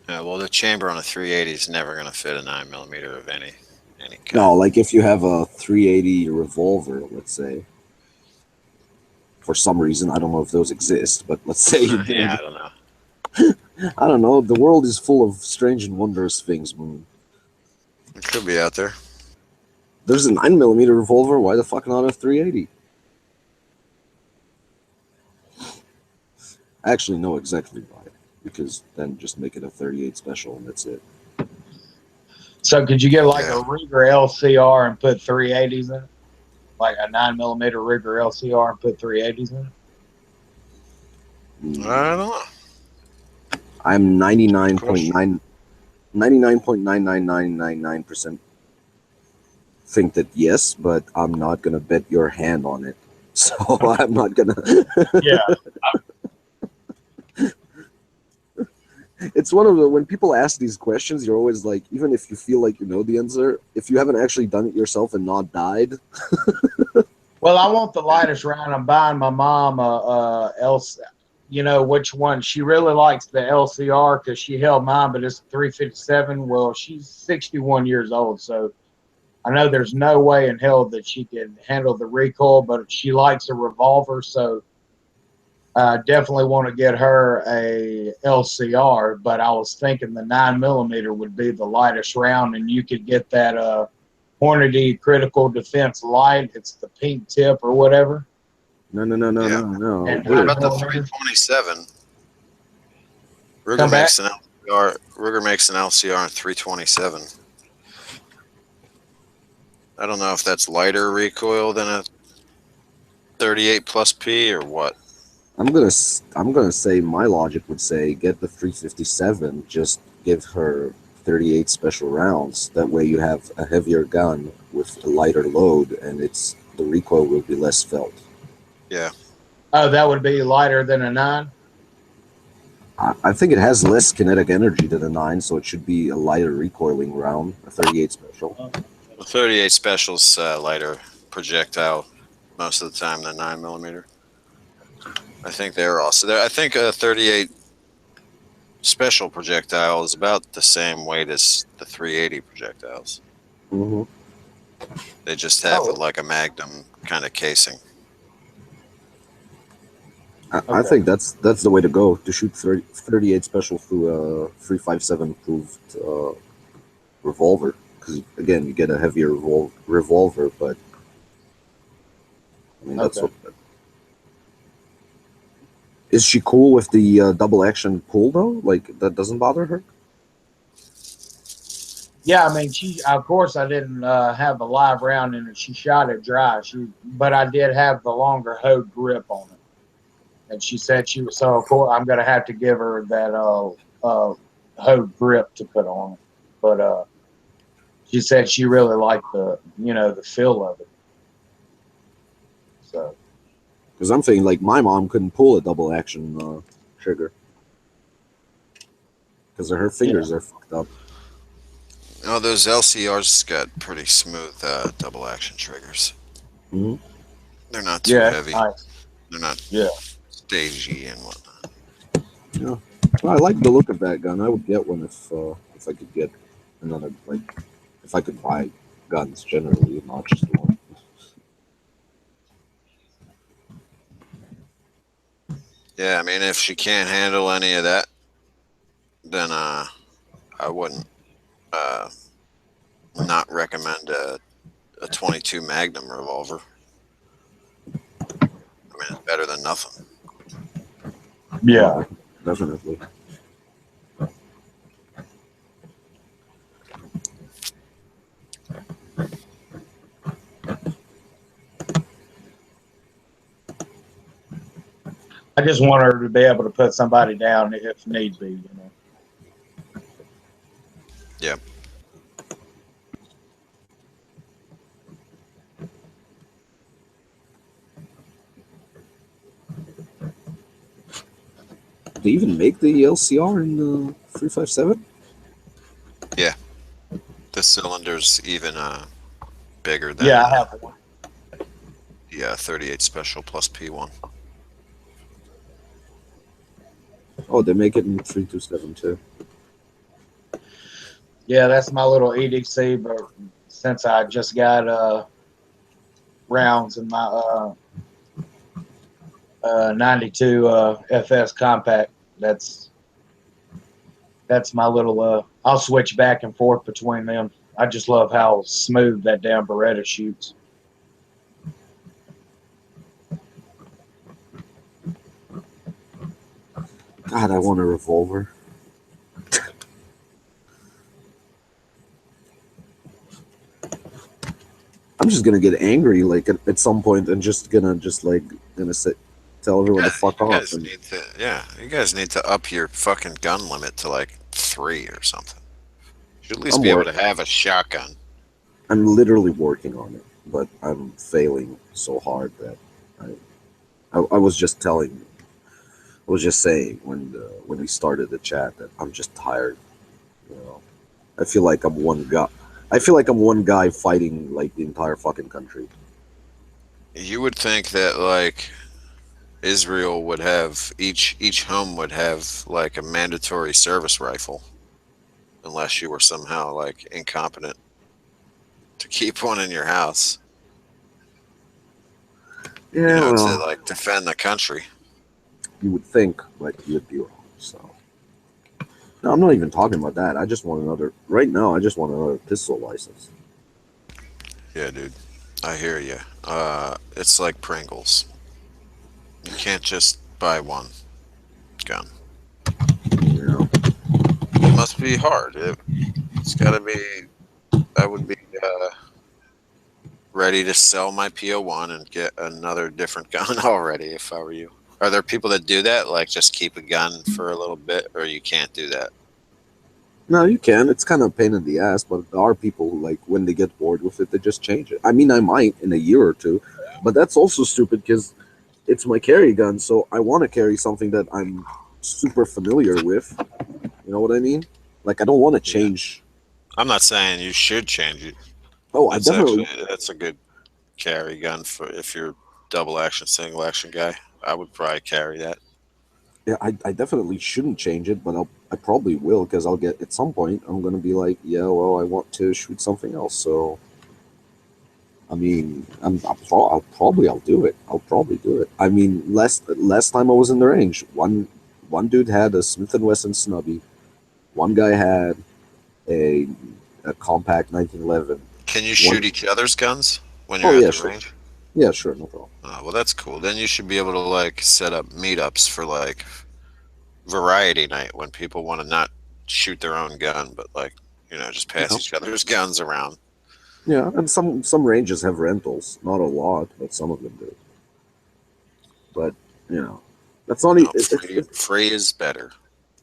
Yeah, well, the chamber on a 380 is never going to fit a 9mm of any kind. No, like if you have a 380 revolver, let's say, for some reason, I don't know if those exist, but let's say you did. Yeah, I don't know. I don't know. The world is full of strange and wondrous things, Moon. It could be out there. There's a 9mm revolver. Why the fuck not a 380? I actually know exactly why. Because then just make it a 38 special and that's it. So could you get like Yeah. a Ruger LCR and put 380s in it? Like a 9mm Ruger LCR and put 380s in it? I don't know. I'm Question. 99.99999% think that yes, but I'm not gonna bet your hand on it. So I'm not gonna. Yeah. It's one of the when people ask these questions, you're always like, even if you feel like you know the answer, if you haven't actually done it yourself and not died. Well, I want the lightest round. I'm buying my mom you know which one. She really likes the LCR because she held mine, but it's 357. Well, she's 61 years old, so I know there's no way in hell that she can handle the recoil, but she likes a revolver, so I definitely want to get her a LCR. But I was thinking the 9mm would be the lightest round, and you could get that Hornady Critical Defense Light. It's the pink tip or whatever. No, Yeah. no. And What Dude, about the 9mm. 327? Ruger Come back. makes an LCR. Ruger makes an LCR in 327. I don't know if that's lighter recoil than a 38 plus P or what. I'm gonna say my logic would say get the 357. Just give her 38 special rounds. That way you have a heavier gun with a lighter load, and the recoil will be less felt. Yeah. Oh, that would be lighter than a 9. I think it has less kinetic energy than a 9, so it should be a lighter recoiling round, a 38 special. The 38 special's lighter projectile most of the time than 9mm. I think they're also there. I think a 38 special projectile is about the same weight as the 380 projectiles. Mm-hmm. They just have Oh. like a Magnum kind of casing. I Okay. think that's the way to go, to shoot 38 special through a 357 proved revolver. Because again, you get a heavier revolver, but I mean that's Okay. what. Is she cool with the double action pull though? Like that doesn't bother her? Yeah, I mean, of course, I didn't have a live round in it. She shot it dry. But I did have the longer hoed grip on it. And she said she was, so of course, I'm going to have to give her that hoed grip to put on it. But she said she really liked the feel of it. So, Because I'm thinking like my mom couldn't pull a double action trigger because her fingers are fucked up. Oh, those LCRs got pretty smooth double action triggers. Mm-hmm. They're not too yeah, heavy. nice. They're not Yeah. stagey and whatnot. Yeah, well, I like the look of that gun. I would get one if I could get another, like if I could buy guns generally, not just one. Yeah, I mean, if she can't handle any of that, then I wouldn't not recommend a 22 Magnum revolver. I mean, it's better than nothing. Yeah. Definitely. I just want her to be able to put somebody down if need be, Yeah. Do they even make the LCR in the 357? Yeah. The cylinder's even bigger than Yeah, I have one. the 38 Special plus P1. Oh, they make it in 327 too. Yeah, that's my little EDC, but since I just got rounds in my 92 FS compact, that's my little I'll switch back and forth between them. I just love how smooth that damn Beretta shoots. God, I want a revolver. I'm just gonna get angry like at some point and just gonna say tell everyone to fuck you off. guys need to, yeah, you guys need to up your fucking gun limit to like 3 or something. You should at least I'm be able wor- to have a shotgun. I'm literally working on it, but I'm failing so hard that I was just telling, I was just saying when we started the chat that I'm just tired. You know, I feel like I'm one guy. I feel like I'm one guy fighting like the entire fucking country. You would think that like Israel would have each home would have like a mandatory service rifle, unless you were somehow like incompetent to keep one in your house. You Yeah, know, to well, like defend the country. you would think, but you'd be wrong. So, no, I'm not even talking about that. I just want another. Right now, I just want another pistol license. Yeah, dude. I hear you. It's like Pringles. You can't just buy one gun. You know, It must be hard. It's got to be. I would be ready to sell my PO1 and get another different gun already if I were you. Are there people that do that? Like just keep a gun for a little bit, or you can't do that? no, you can. It's kind of a pain in the ass, but there are people who, like, when they get bored with it, they just change it. I mean, I might in a year or two, but that's also stupid because it's my carry gun, so I want to carry something that I'm super familiar with. You know what I mean? Like, I don't want to Yeah. change. I'm not saying you should change it. Oh, I That's actually definitely, that's a good carry gun for if you're double action, single action guy. I would probably carry that. yeah, I definitely shouldn't change it, but I probably will because I'll get at some point. I'm gonna be like, yeah, well, I want to shoot something else, so I mean, I'll do it. I'll probably do it. I mean, last time I was in the range, one dude had a Smith and Wesson snubby. One guy had a a compact 1911. Can you One, shoot each other's guns when oh you're at yeah, the sure, range? yeah, sure, no problem. Oh, well, that's cool. Then you should be able to like set up meetups for like variety night when people want to not shoot their own gun, but like just You pass know, each other's guns around. yeah, and some ranges have rentals, not a lot, but some of them do. But you know, that's not No, it, free is better.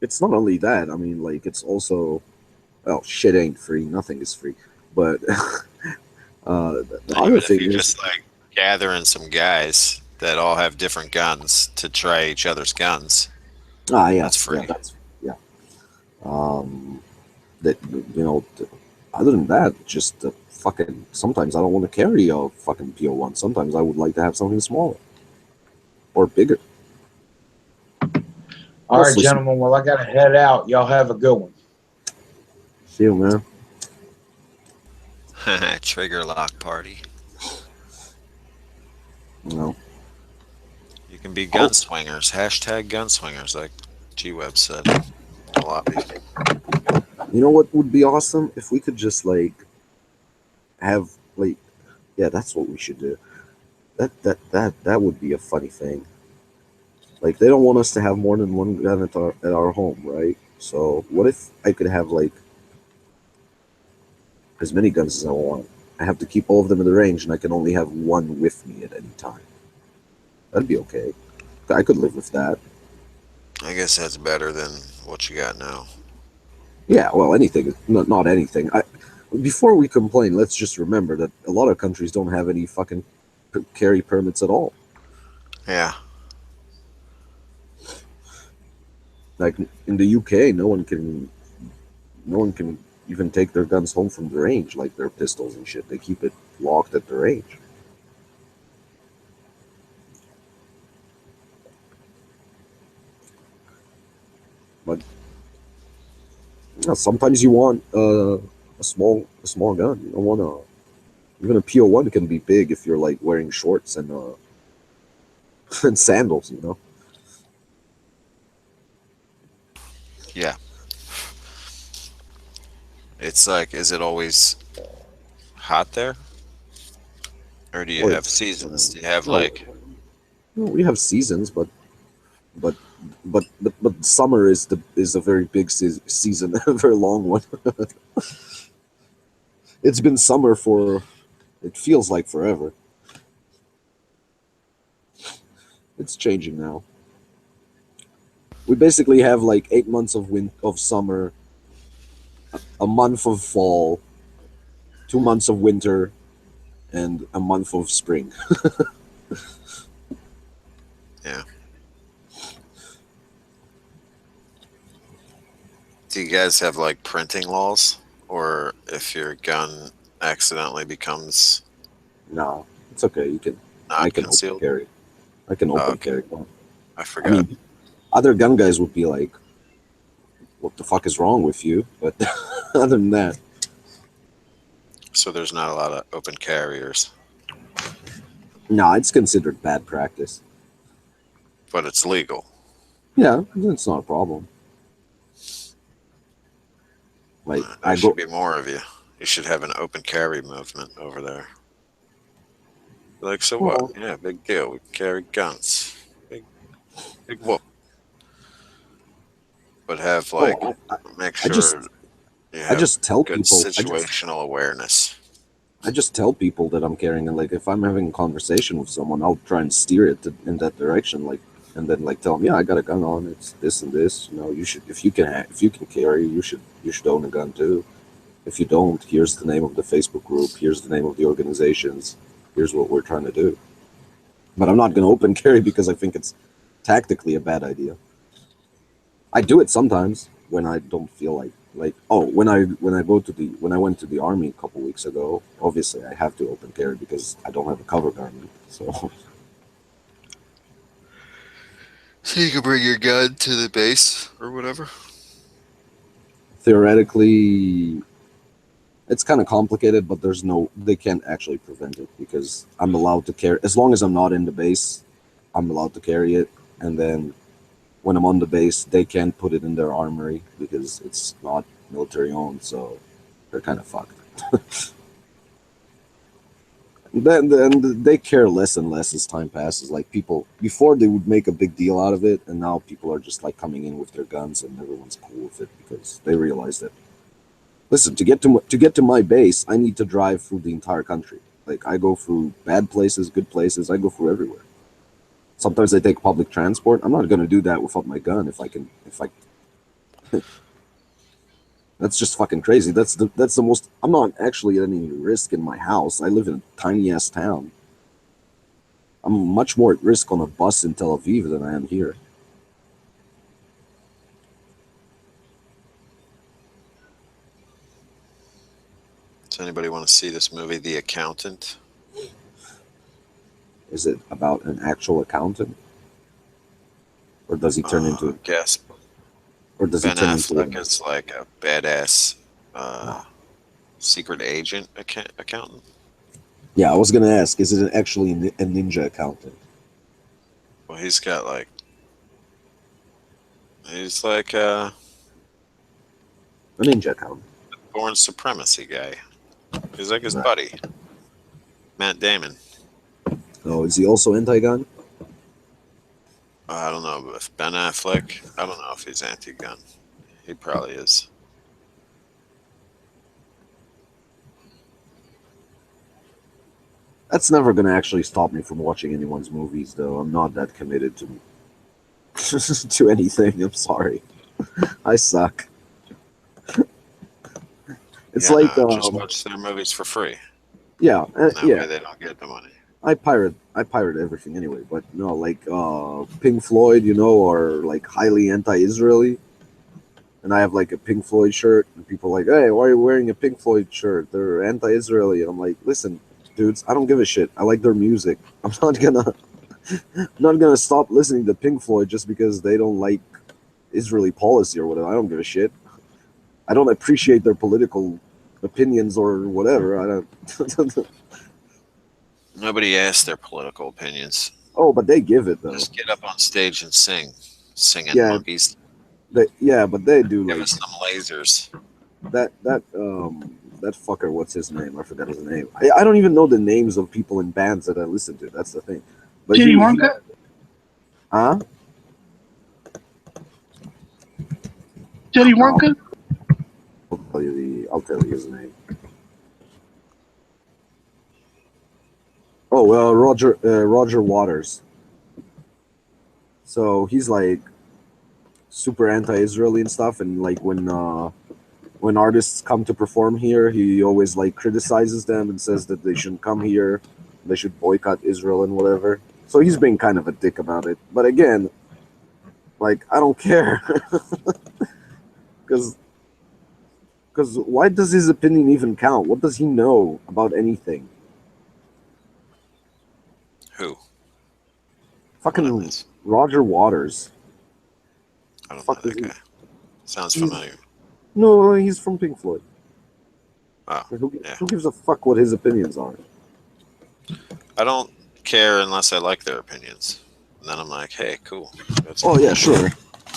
it's not only that. I mean, like it's also well, shit ain't free. Nothing is free. But the Yeah, other but if thing you is, just like gathering some guys that all have different guns to try each other's guns, yeah, that's yeah, free. that's yeah. Um, that you know, other than that, just fucking. Sometimes I don't want to carry a fucking PO1. Sometimes I would like to have something smaller or bigger. All right, Mostly, gentlemen. Well, I got to head out. Y'all have a good one. see you, man. Trigger lock party. You know. You can be Oh, gunswingers. Hashtag gunswingers, like G-Web said. A lobby. you know what would be awesome if we could just like have like, yeah, that's what we should do. That would be a funny thing. Like they don't want us to have more than one gun at our home, right? So what if I could have like as many guns as I want? I have to keep all of them in the range, and I can only have one with me at any time. That'd be okay. I could live with that. I guess that's better than what you got now. Yeah, well, anything, not anything. Before we complain, let's just remember that a lot of countries don't have any fucking carry permits at all. Yeah. Like in the UK, no one can even take their guns home from the range, like their pistols and shit. They keep it locked at the range. But sometimes you want a small gun. You don't want even a PO1 can be big if you're like wearing shorts and and sandals. You know. Yeah. It's like, is it always hot there? Or do you Or have seasons? Do you have no, like, no, we have seasons, but but summer is a very big season, a very long one. It's been summer for it feels like forever. It's changing now. We basically have like 8 months of summer, a month of fall, 2 months of winter, and a month of spring. Yeah. Do you guys have like printing laws, or if your gun accidentally becomes No, it's okay. You can. I not can open concealed? carry. I can Oh, open okay. carry one. I I forgot. mean, other gun guys would be like, "What the fuck is wrong with you?" But other than that, So there's not a lot of open carriers, no, it's considered bad practice. but it's legal. Yeah, it's not a problem. Like There I should go, be more of you. You should have an open carry movement over there. Like, so what? well, Yeah, big deal. We carry guns. Big whoop. But have like, oh, make I just, sure you I have just tell good people, situational awareness. I just tell people that I'm carrying, and like if I'm having a conversation with someone, I'll try and steer it in that direction, like, and then like tell them, yeah, I got a gun on. It's this and this. You know, you should if you can carry, you should own a gun too. If you don't, here's the name of the Facebook group. Here's the name of the organizations. Here's what we're trying to do. But I'm not going to open carry because I think it's tactically a bad idea. I do it sometimes when I don't feel like when I went to the army a couple weeks ago. Obviously, I have to open carry because I don't have a cover garment. So So you can bring your gun to the base or whatever. theoretically, it's kind of complicated, but they can't actually prevent it because I'm allowed to carry as long as I'm not in the base. I'm allowed to carry it, and then when I'm on the base, they can't put it in their armory because it's not military owned, so they're kind of fucked. Then they care less and less as time passes. Like people before, they would make a big deal out of it, and now people are just like coming in with their guns, and everyone's cool with it because they realize that. Listen, to get to my base, I need to drive through the entire country. Like I go through bad places, good places. I go through everywhere. Sometimes I take public transport. I'm not gonna do that without my gun if I can. If I That's just fucking crazy. That's the most. I'm not actually at any risk in my house. I live in a tiny ass town. I'm much more at risk on a bus in Tel Aviv than I am here. Does anybody want to see this movie, The Accountant? Is it about an actual accountant, or does he turn into, Guess or does he Ben turn into? Affleck is like a badass secret agent accountant. Yeah, I was gonna ask. Is it actually a ninja accountant? Well, he's like A ninja accountant. born supremacy guy. He's like his Right. buddy, Matt Damon. Oh, is he also anti-gun? I don't know, but if Ben Affleck, I don't know if he's anti-gun. He probably is. That's never gonna actually stop me from watching anyone's movies, though. I'm not that committed to to anything. I'm sorry. I suck. It's Yeah, like no, just watch their movies for free. yeah, That yeah. way they don't get the money. I pirate everything anyway, but no, like Pink Floyd, or like highly anti-Israeli, and I have like a Pink Floyd shirt, and people are like, hey, why are you wearing a Pink Floyd shirt? They're anti-Israeli, and I'm like, listen, dudes, I don't give a shit. I like their music. I'm not gonna stop listening to Pink Floyd just because they don't like Israeli policy or whatever. I don't give a shit. I don't appreciate their political opinions or whatever. I don't. Nobody asked their political opinions. Oh, but they give it though. Just get up on stage and sing. Singing Yeah, monkeys. but they do Give like us some lasers. that fucker. What's his name? I forgot his name. I don't even know the names of people in bands that I listen to. That's the thing. But Jenny Wonka? Huh? Jenny Wonka? I'll tell you his name. Oh, Roger Waters. So he's like super anti-Israeli and stuff. And like when artists come to perform here, he always like criticizes them and says that they shouldn't come here, they should boycott Israel and whatever. So he's being kind of a dick about it. But again, like I don't care, because why does his opinion even count? What does he know about anything? Who? Fucking Roger Waters. I don't Fuck know is that he? guy. Sounds He's- familiar. No, he's from Pink Floyd. Oh, Who yeah. gives a fuck what his opinions are? I don't care unless I like their opinions. And then I'm like, hey, cool. That's Oh yeah, sure.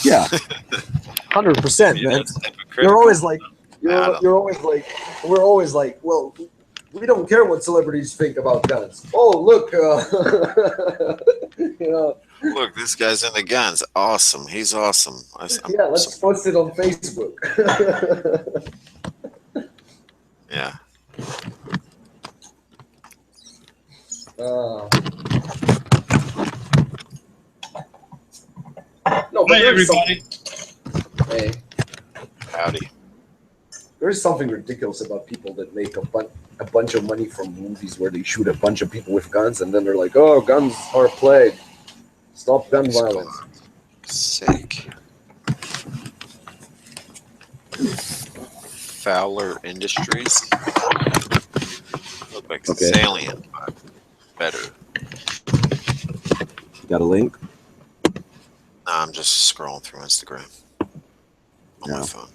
Yeah, 100%, Yeah, man. that's hypocritical. You're always like, I don't- you're always like, we're always like, well, we don't care what celebrities think about guns. Oh, look, you know, Look, this guy's into guns. Awesome. He's awesome. yeah, let's post it on Facebook. Yeah. No, but Hi, there's everybody. hey, Howdy. there's something ridiculous about people that make a bunch of money from movies where they shoot a bunch of people with guns and then they're like, oh, guns are a plague. Stop gun violence. Sick. Fowler Industries. Look like Okay. Salient, but better. Got a link? Nah, I'm just scrolling through Instagram on Yeah. my phone.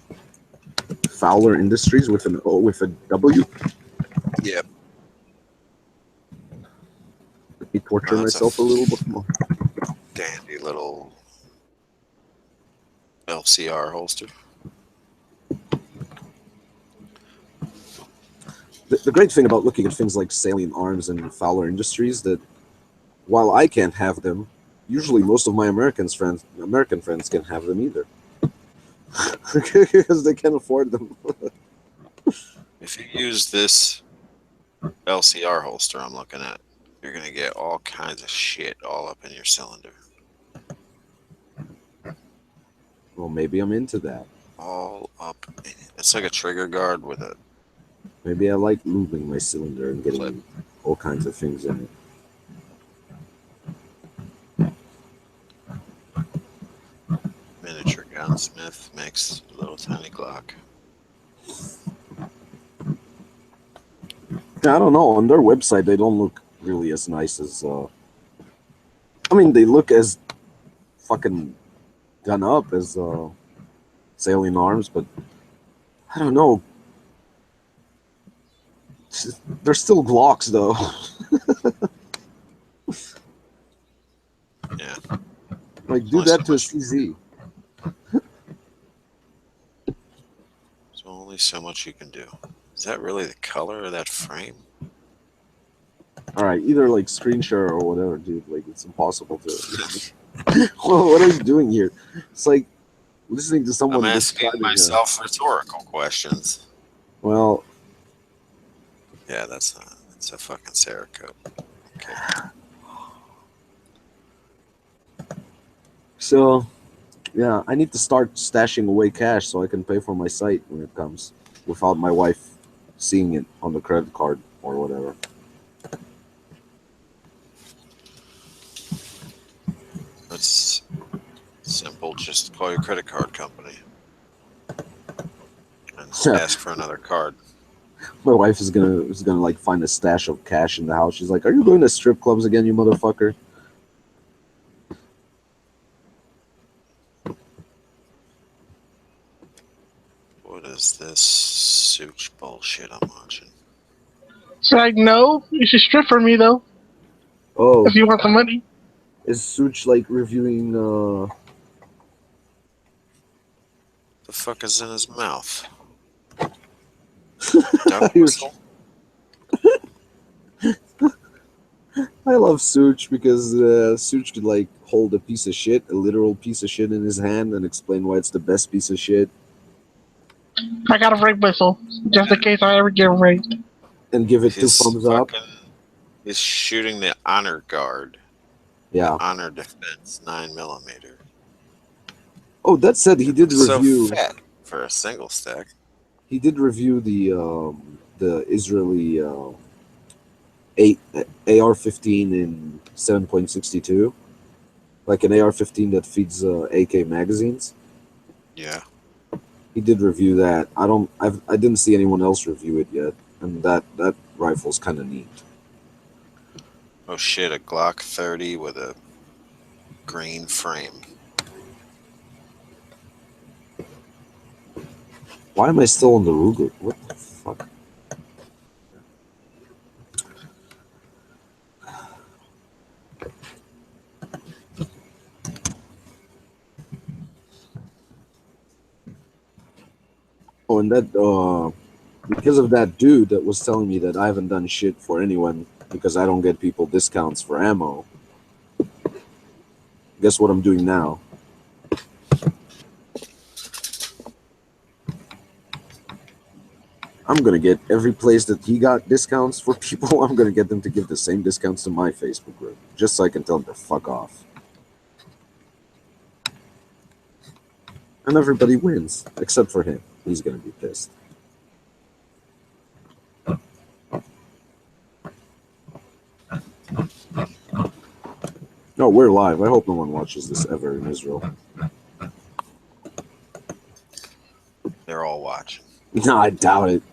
Fowler Industries with an O with a W. Yep. Let me torture Oh, that's myself a little bit more. Dandy little LCR holster. The great thing about looking at things like Salient Arms and Fowler Industries that while I can't have them, usually most of my American friends can have them either. Because they can't afford them. If you use this LCR holster I'm looking at, you're going to get all kinds of shit all up in your cylinder. Well, maybe I'm into that. All up in it. It's like a trigger guard with a Maybe I like lubing my cylinder and getting Flip. all kinds of things in it. miniature gunsmith makes a little tiny Glock. I don't know. On their website, they don't look really as nice as. I mean, they look as fucking done up as Salient Arms, but I don't know. They're still Glocks, though. Yeah. Like, do Only that to so a much. CZ. There's only so much you can do. Is that really the color of that frame? All right, either like screen share or whatever, dude. Like, it's impossible to. Well, what are you doing here? It's like listening to someone. I'm asking describing myself rhetorical questions. Well, Yeah, that's not. It's a fucking Cerakote. Okay. so yeah, I need to start stashing away cash so I can pay for my site when it comes, without my wife seeing it on the credit card or whatever. That's simple. Just call your credit card company and ask for another card. My wife is gonna like find a stash of cash in the house. She's like, "Are you going to strip clubs again, you motherfucker?" What is this Such bullshit I'm watching? It's like, no, you should strip for me, though, Oh, if you want the money. is Such like reviewing? The fuck is in his mouth? Duck He was- whistle? I love Such because Such could like hold a piece of shit, a literal piece of shit in his hand, and explain why it's the best piece of shit, I got a rape whistle, just in case I ever get raped. and give it two He's thumbs up. He's shooting the honor guard. Yeah. Honor Defense 9mm. Oh, that said, he did So review. fat for a single stack. He did review the Israeli 8 AR-15 in 7.62, like an AR-15 that feeds AK magazines. Yeah. He did review that. I didn't see anyone else review it yet, and that rifle's kind of neat. Oh shit, a Glock 30 with a green frame. Why am I still on the Ruger? What the fuck? Oh, and that because of that dude that was telling me that I haven't done shit for anyone because I don't get people discounts for ammo. Guess what I'm doing now? I'm gonna get every place that he got discounts for people. I'm gonna get them to give the same discounts to my Facebook group, just so I can tell them to fuck off. And everybody wins, except for him. He's gonna be pissed. No, we're live. I hope no one watches this ever in Israel. They're all watching. No, I doubt it.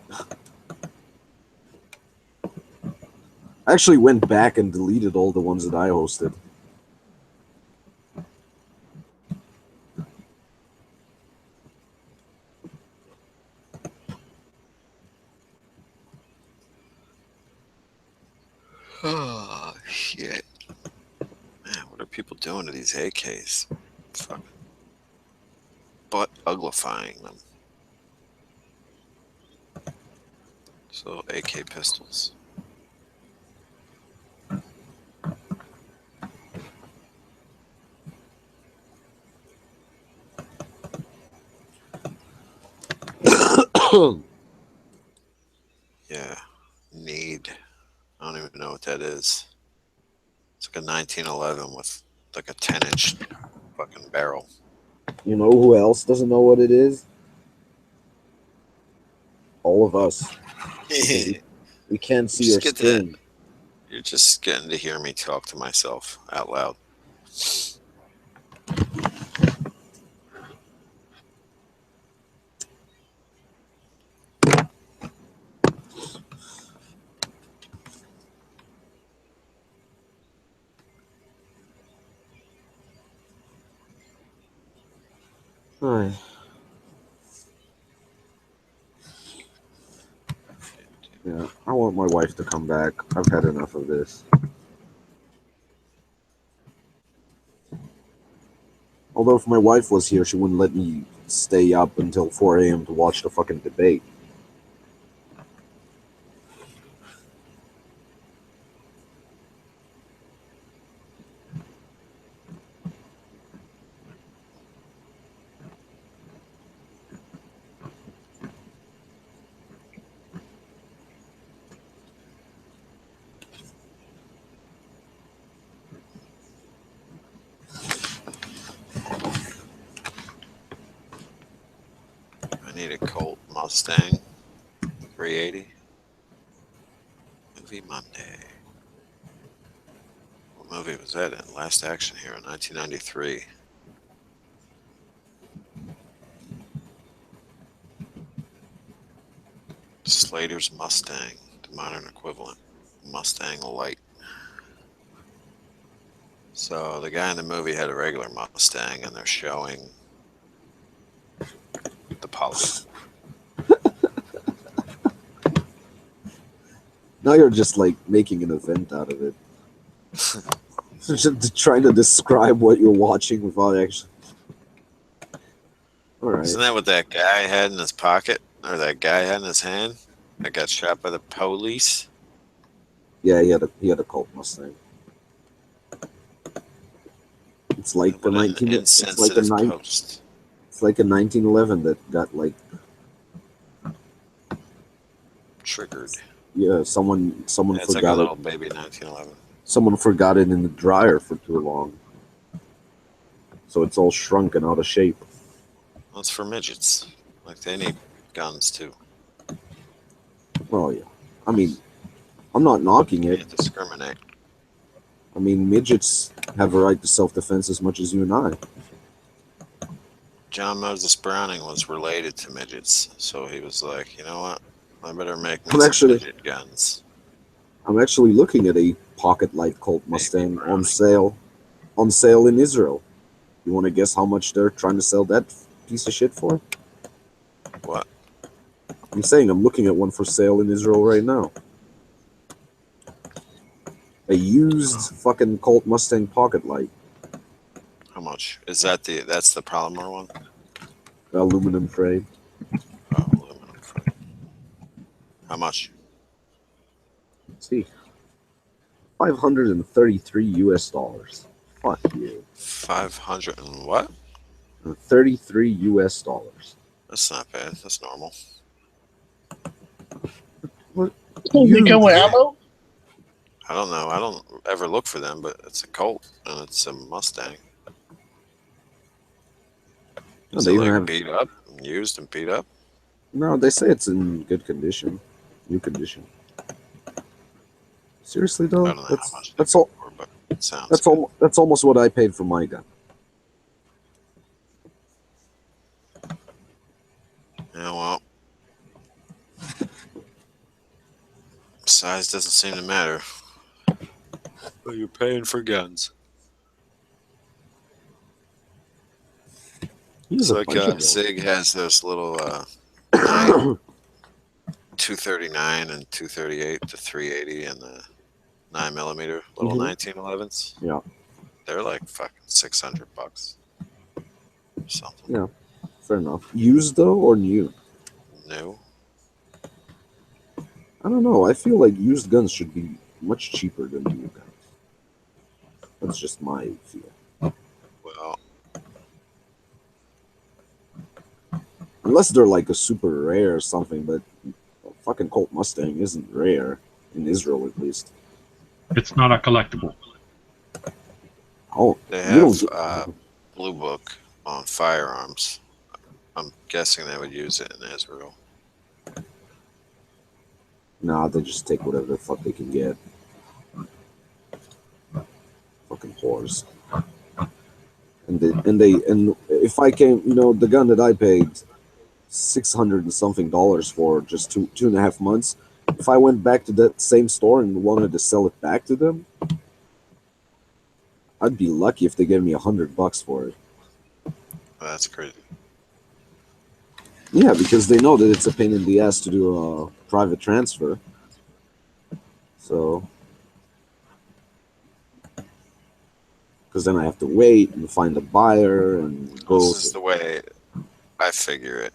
I actually went back and deleted all the ones that I hosted. Oh shit. Man, what are people doing to these AKs? Fucking butt uglifying them. So AK pistols. Yeah. Need. I don't even know what that is. It's like a 1911 with like a 10-inch fucking barrel. You know who else doesn't know what it is? All of us. We can't see Just your get screen. You're just getting to hear me talk to myself out loud. Hi. Yeah, I want my wife to come back. I've had enough of this. Although if my wife was here, she wouldn't let me stay up until 4 a.m. to watch the fucking debate. I need a Colt Mustang 380. Movie Monday. What movie was that in? Last Action Hero, 1993. Slater's Mustang, the modern equivalent. Mustang Light. So the guy in the movie had a regular Mustang, and they're showing the Poly. Now you're just like making an event out of it. Just trying to describe what you're watching without actually. All right. Isn't that what that guy had in his pocket, or that guy had in his hand that got shot by the police? Yeah, he had a Colt Mustang. It's like What the an 19. It's like a insensitive nine. post. It's like a 1911 that got like. Triggered. Yeah, someone It's like a forgot little it. baby 1911. Someone forgot it in the dryer for too long, so it's all shrunk and out of shape. That's for midgets. Like they need guns too. Well, yeah. I mean, I'm not knocking You it. can't discriminate. I mean, midgets have a right to self-defense as much as you and I. John Moses Browning was related to midgets, so he was like, you know what? I better make me I'm some actually, midget guns. I'm actually looking at a pocket light Colt Mustang on sale in Israel. You want to guess how much they're trying to sell that piece of shit for? What? I'm saying I'm looking at one for sale in Israel right now. A used fucking Colt Mustang pocket light, How much? Is that that's the polymer one? aluminum frame. Oh, aluminum frame. How much? Let's see, $533. Fuck you. 500 and what? $33. That's not bad. That's normal. What? They come with ammo? I don't know. I don't ever look for them, but it's a Colt and it's a Mustang. Is they it even like have- beat up, used and beat up? No, they say it's in good condition, new condition. Seriously I though, don't know how much that's all. for, but it sounds good. That's almost what I paid for my gun. Yeah, well, size doesn't seem to matter. But you're paying for guns. Here's It's a like bunch of Sig has those little 239 and 238 to 380 and the 9mm little 1911s. Yeah. They're like fucking $600 or something. Yeah, fair enough. Used though or new? New. I don't know. I feel like used guns should be much cheaper than new guns. That's just my feel. Well, Unless they're like a super rare or something, but a fucking Colt Mustang isn't rare in Israel at least. It's not a collectible. Oh, they you don't have get- Blue Book on firearms. I'm guessing they would use it in Israel. Nah, they just take whatever the fuck they can get. Fucking whores. And if I came, the gun that I paid $600 and something for just two and a half months, if I went back to that same store and wanted to sell it back to them, I'd be lucky if they gave me $100 for it. That's crazy. Yeah, because they know that it's a pain in the ass to do a private transfer. So, because then I have to wait and find a buyer and go. This is the way I figure it.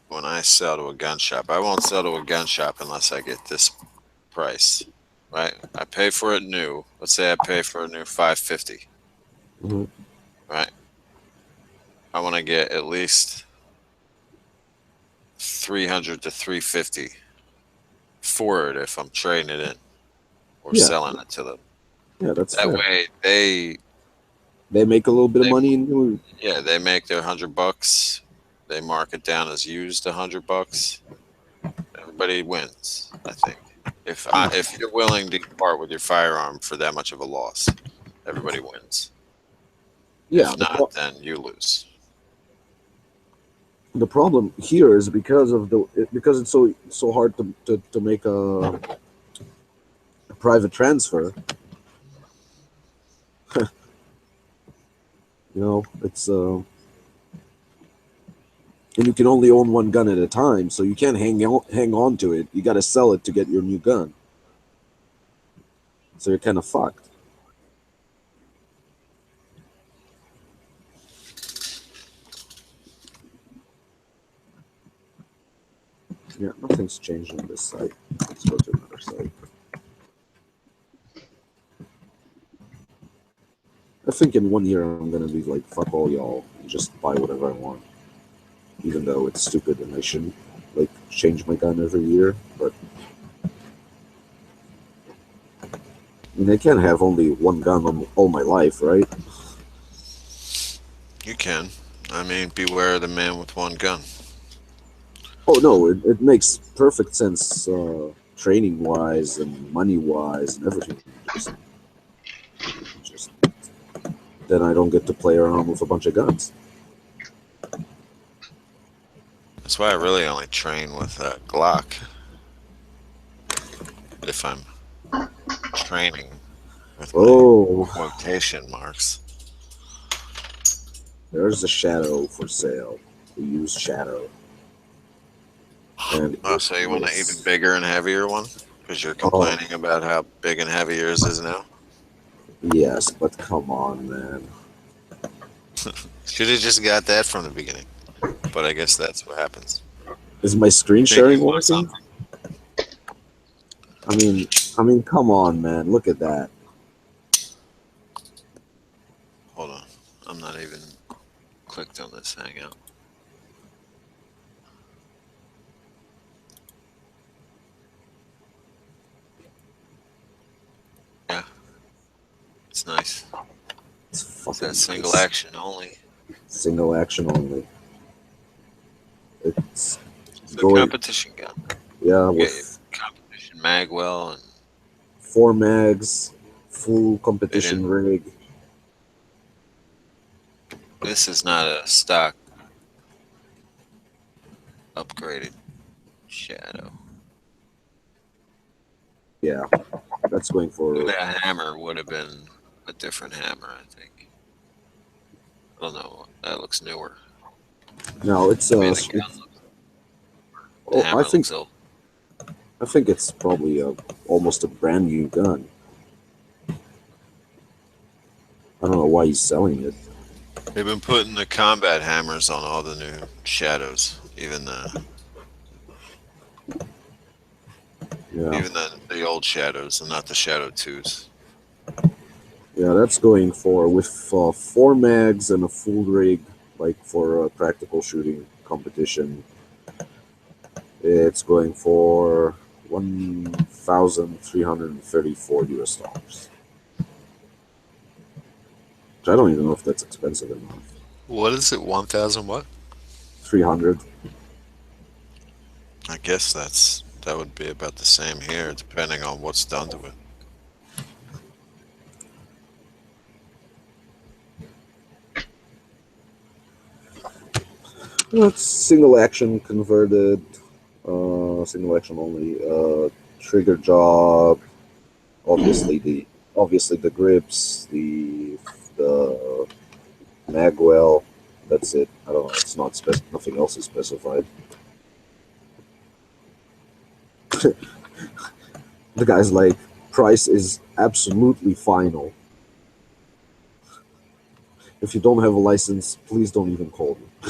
When I sell to a gun shop, I won't sell to a gun shop unless I get this price, right? I pay for it new. Let's say I pay for a new $550, Mhm. right? I want to get at least $300 to $350 for it if I'm trading it in or Yeah. selling it to them. Yeah, that's That fair. way They make a little bit of they- money and they make their $100. They mark it down as used $100. Everybody wins, I think. If you're willing to part with your firearm for that much of a loss, everybody wins. yeah. If not, then you lose. The problem here is because it's so hard to make a private transfer. It's and you can only own one gun at a time, so you can't hang on to it. You got to sell it to get your new gun. So you're kind of fucked. Yeah, nothing's changed on this site. Let's go to another site. I think in 1 year I'm gonna be like, fuck all y'all, and just buy whatever I want. Even though it's stupid and I shouldn't like change my gun every year, but I mean, I can't have only one gun all my life, right? You can. I mean, beware the man with one gun. Oh no, it makes perfect sense, training wise and money wise and everything. Just then I don't get to play around with a bunch of guns. That's why I really only train with a Glock. If I'm training with my Oh, quotation marks. there's a shadow for sale. We use shadow. And Oh, so you want an even bigger and heavier one? Because you're Oh, complaining about how big and heavy yours is now? yes, but come on, man. Should have just got that from the beginning. But I guess that's what happens. Is my screen Think you sharing want working? something? I mean, come on, man. Look at that. Hold on. I'm not even clicked on this hangout. Yeah. It's nice. It's It's fucking that single nice. action only. Single action only. It's It's a going, competition gun. yeah, You get your with competition magwell and 4 mags, full it competition in. rig. This is not a stock upgraded shadow. Yeah, that's going for. That hammer would have been a different hammer, I think. I don't know. That looks newer. No, it's I mean, the gun looks. The oh, hammer looks old. I think it's probably almost a brand new gun. I don't know why he's selling it. They've been putting the combat hammers on all the new shadows, even Yeah, the old shadows, and not the shadow twos. yeah, that's going for with 4 mags and a full rig, like for a practical shooting competition. It's going for $1,334. Which I don't even know if that's expensive enough. What is it? 1,000 what? 300. I guess that would be about the same here, depending on what's done to it. Well, it's single action converted, single action only, trigger job, obviously the grips, the magwell. That's it. I don't know. It's not nothing else is specified. The guy's like, price is absolutely final. If you don't have a license, please don't even call me.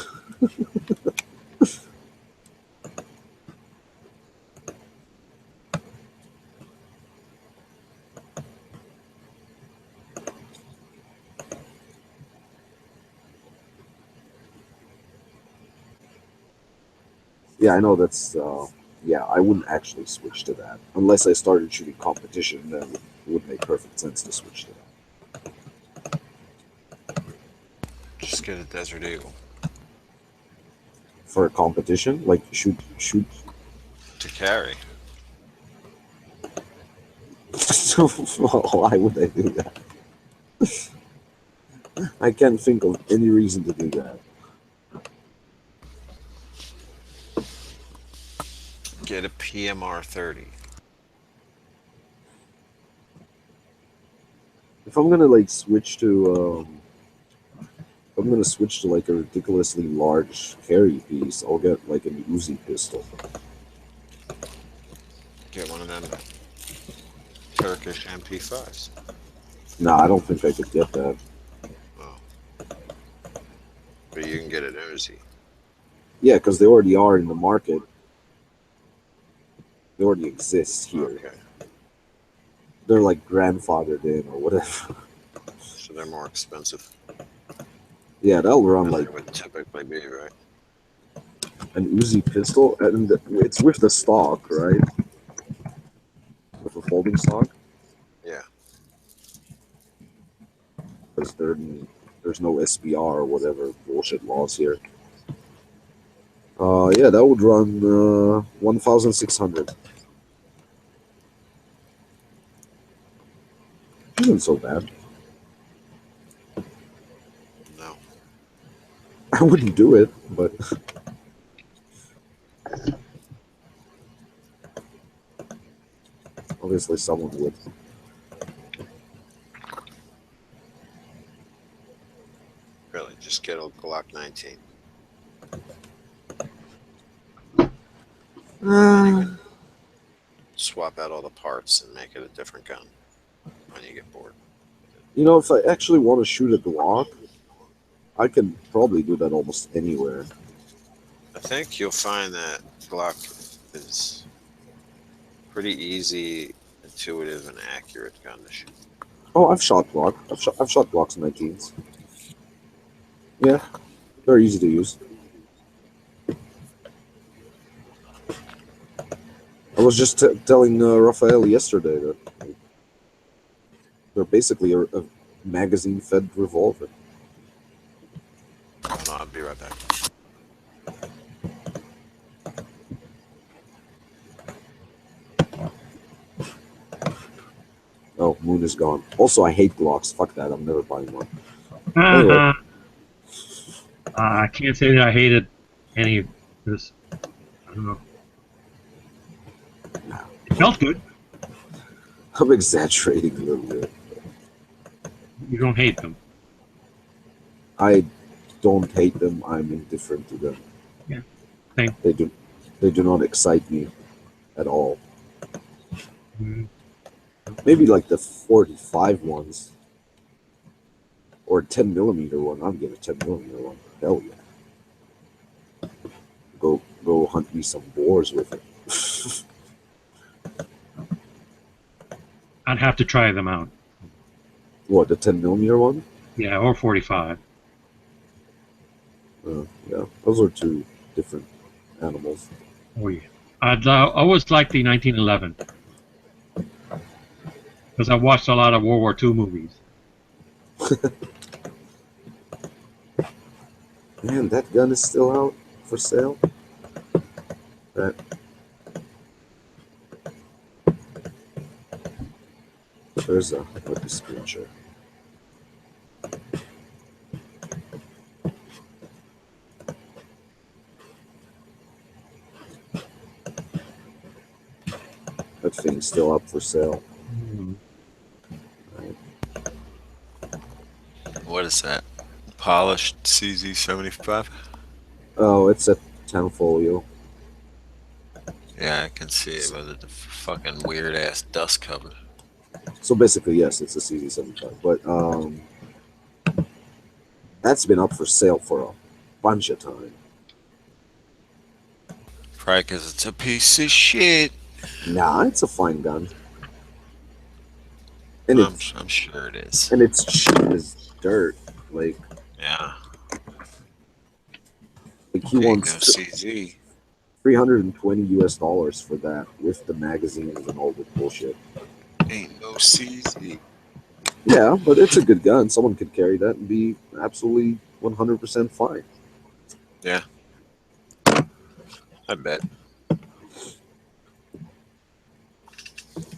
Yeah, I know that's. Yeah, I wouldn't actually switch to that unless I started shooting competition. Then it would make perfect sense to switch to that. Just get a Desert Eagle For a competition, like shoot. to carry. Why would I do that? I can't think of any reason to do that. Get a PMR 30. If I'm gonna like switch to, I'm gonna switch to like a ridiculously large carry piece, I'll get like an Uzi pistol. Get one of them Turkish MP5s. Nah, I don't think I could get that. Oh. But you can get an Uzi. Yeah, because they already are in the market. They already exist here. Okay. They're like grandfathered in or whatever. So they're more expensive. Yeah, that'll run Than like they would typically be, right? an Uzi pistol, and it's with the stock, right? With a folding stock. Yeah. because there's no SBR or whatever bullshit laws here. Yeah, that would run 1,600. Isn't so bad. No. I wouldn't do it, but obviously someone would. Really, just get a Glock 19. Swap out all the parts and make it a different gun when you get bored. You know, if I actually want to shoot a Glock, I can probably do that almost anywhere. I think you'll find that Glock is pretty easy, intuitive, and accurate gun to shoot. Oh, I've shot Glock. I've shot Glocks 19s. Yeah, very easy to use. I was just telling Raphael yesterday that they're basically a magazine-fed revolver. Hold on, I'll be right back. Oh, Moon is gone. Also, I hate Glocks. Fuck that. I'm never buying one. Anyway. I can't say that I hated any of this. I don't know. It felt good. I'm exaggerating a little bit. You don't hate them. I don't hate them. I'm indifferent to them. Yeah, same. They do not excite me at all. Mm. Maybe like the 45 ones or 10 millimeter one. I'm getting a 10 millimeter one. Hell yeah. Go hunt me some boars with it. I'd have to try them out. What, the 10 millimeter one? Yeah, or 45. Yeah, those are two different animals. Oh yeah. I'd always liked the 1911 because I watched a lot of World War II movies. Man, that gun is still out for sale. There's a screenshot. That thing's still up for sale. Right. What is that? Polished CZ75? Oh, it's a 10 folio. Yeah, I can see it, but the fucking weird ass dust cover. So basically, yes, it's a CZ75, but that's been up for sale for a bunch of time. Probably because it's a piece of shit. Nah, it's a fine gun. And I'm sure it is. And it's cheap as dirt. Like Yeah. he wants no CZ. $320 for that with the magazines and all the bullshit. Ain't no CZ. Yeah, but it's a good gun. Someone could carry that and be absolutely 100% fine. Yeah. I bet.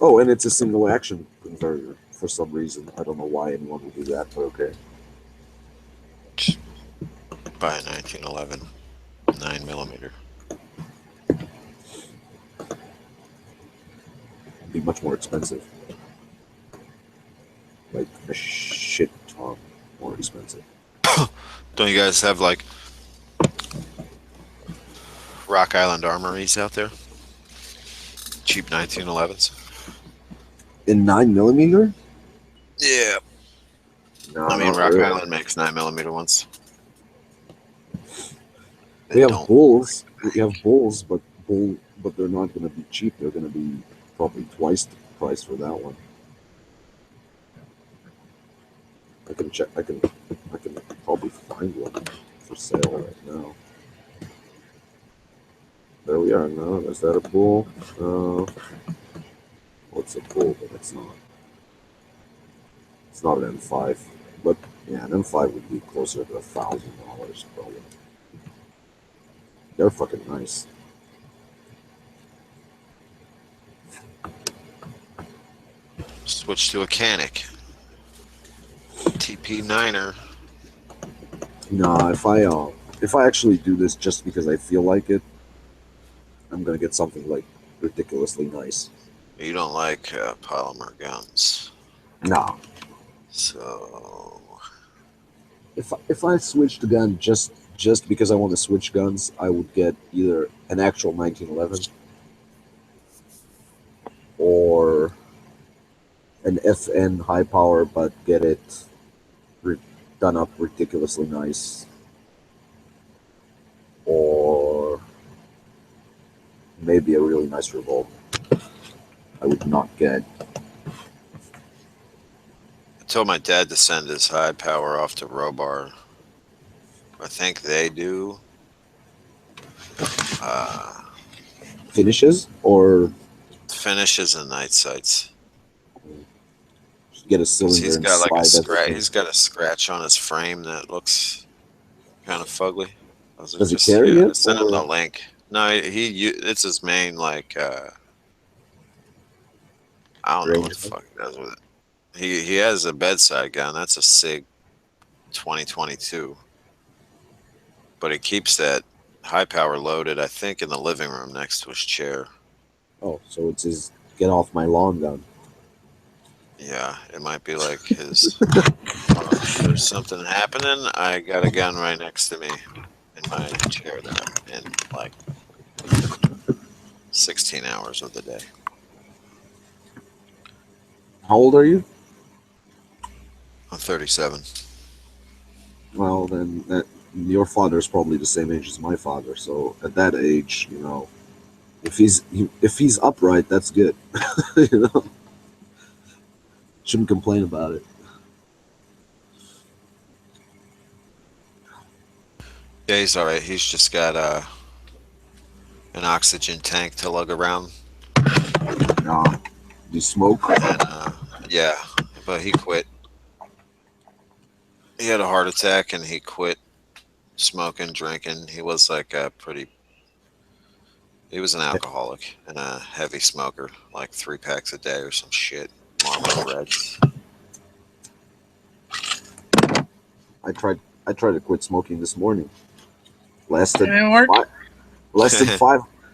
Oh, and it's a single action converter for some reason. I don't know why anyone would do that, but okay. Buy a 1911 9mm. Be much more expensive. Like a shit ton more expensive. Don't you guys have like Rock Island armories out there? Cheap 1911s. In 9mm? Yeah. No, I mean, not Rock really. Island makes 9mm ones. We have bulls. We have bulls, but they're not going to be cheap. They're going to be probably twice the price for that one. I can check. I can probably find one for sale right now. There we are. No, is that a bull? What's a bull? But it's not. It's not an M5. But yeah, an M5 would be closer to $1,000 probably. They're fucking nice. Switch to a Canic. TP9er. No, if I actually do this just because I feel like it, I'm gonna get something like ridiculously nice. You don't like polymer guns. No, So if I switched the gun just because I want to switch guns, I would get either an actual 1911 or an FN high power, but get it done up ridiculously nice, or maybe a really nice revolver. I would not get. I told my dad to send his high power off to Robar. I think they do. Finishes or Finishes and night sights. get a 'Cause cylinder he's got like a inside scratch. everything. He's got a scratch on his frame that looks kind of fugly. I was Does he carry it, Send him the or- link. No, it's his main like. I don't know what the fuck he does with it. He has a bedside gun. That's a Sig 2022. But he keeps that high power loaded, I think, in the living room next to his chair. Oh, so it's his get off my lawn gun. Yeah, it might be like his. There's something happening. I got a gun right next to me in my chair that I'm in like 16 hours of the day. How old are you? I'm 37. Well, then your father is probably the same age as my father. So at that age, if he's upright, that's good. you know, shouldn't complain about it. Yeah, he's all right. He's just got an oxygen tank to lug around. Nah, you smoke. And yeah, but he quit. He had a heart attack and he quit smoking, drinking. He was like he was an alcoholic and a heavy smoker, like 3 packs a day or some shit. Marlboro Reds. I tried to quit smoking this morning. Lasted Didn't work?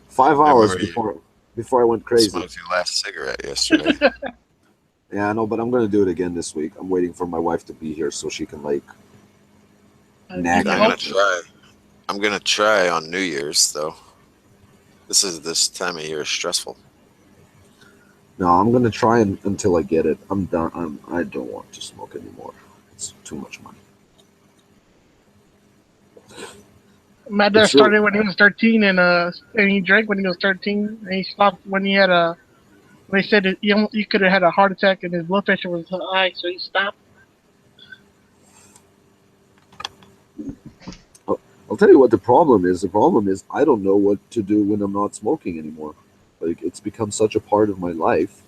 five hours remember you before I went crazy. Smoked your last cigarette yesterday. Yeah, I know, but I'm gonna do it again this week. I'm waiting for my wife to be here so she can like nag I'm me. gonna try. I'm gonna try on New Year's though. This time of year is stressful. No, I'm gonna try until I get it. I'm done. I don't want to smoke anymore. It's too much money. My dad It's really- started when he was 13, and he drank when he was 13, and he stopped when he had a. They said that he could have had a heart attack and his blood pressure was high, so he stopped. I'll tell you what the problem is. The problem is I don't know what to do when I'm not smoking anymore. Like it's become such a part of my life.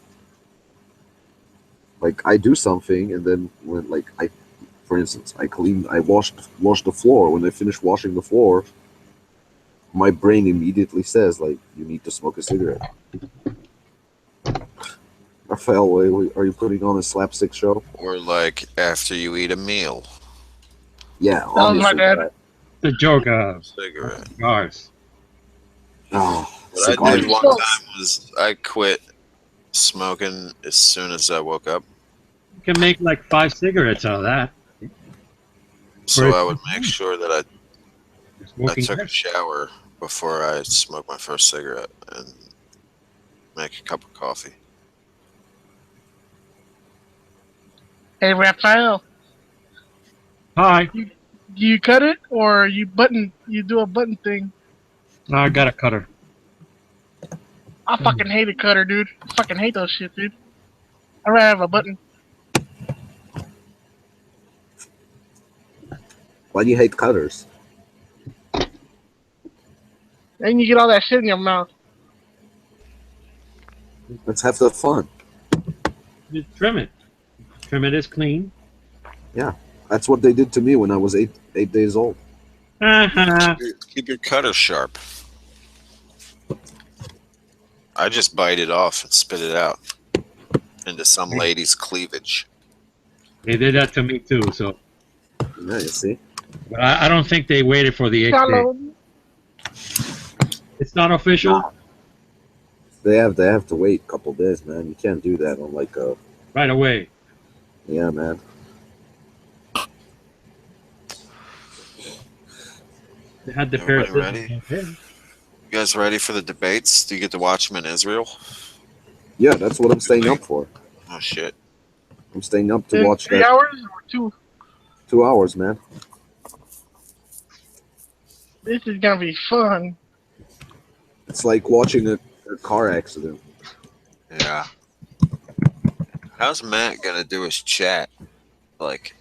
Like I do something, and then when for instance, I washed the floor. When I finish washing the floor, my brain immediately says like, you need to smoke a cigarette. Raphael, are you putting on a slapstick show? Or like after you eat a meal. Yeah, was my obviously. dad. that. The joke, Cigarette. cigars. Oh, What I cigars. did one time was I quit smoking as soon as I woke up. You can make like 5 cigarettes out of that. So I would make sure that I Smoking took a cigars. shower before I smoked my first cigarette and make a cup of coffee. Hey, Raphael, Hi, do you cut it or you do a button thing? I got a cutter. I fucking hate a cutter, dude. I fucking hate those shit, dude. I'd rather have a button. Why do you hate cutters? Then you get all that shit in your mouth. Let's have the fun. You trim it. Trim it as clean. Yeah. That's what they did to me when I was eight days old. Uh-huh. Keep your cutter sharp. I just bite it off and spit it out into some lady's cleavage. They did that to me too. So, Yeah, you see. but I don't think they waited for the 8th day. Shallow. It's not official. Nah. They have to wait a couple days, man. You can't do that on like a. Right away. Yeah, man. They had the Everybody parasitic. ready? You guys ready for the debates? Do you get to watch them in Israel? Yeah, that's what I'm staying up for. Oh shit! I'm staying up to In watch 3 that. hours or 2? 2 hours, man. This is gonna be fun. It's like watching a car accident. Yeah. How's Matt gonna do his chat? Like,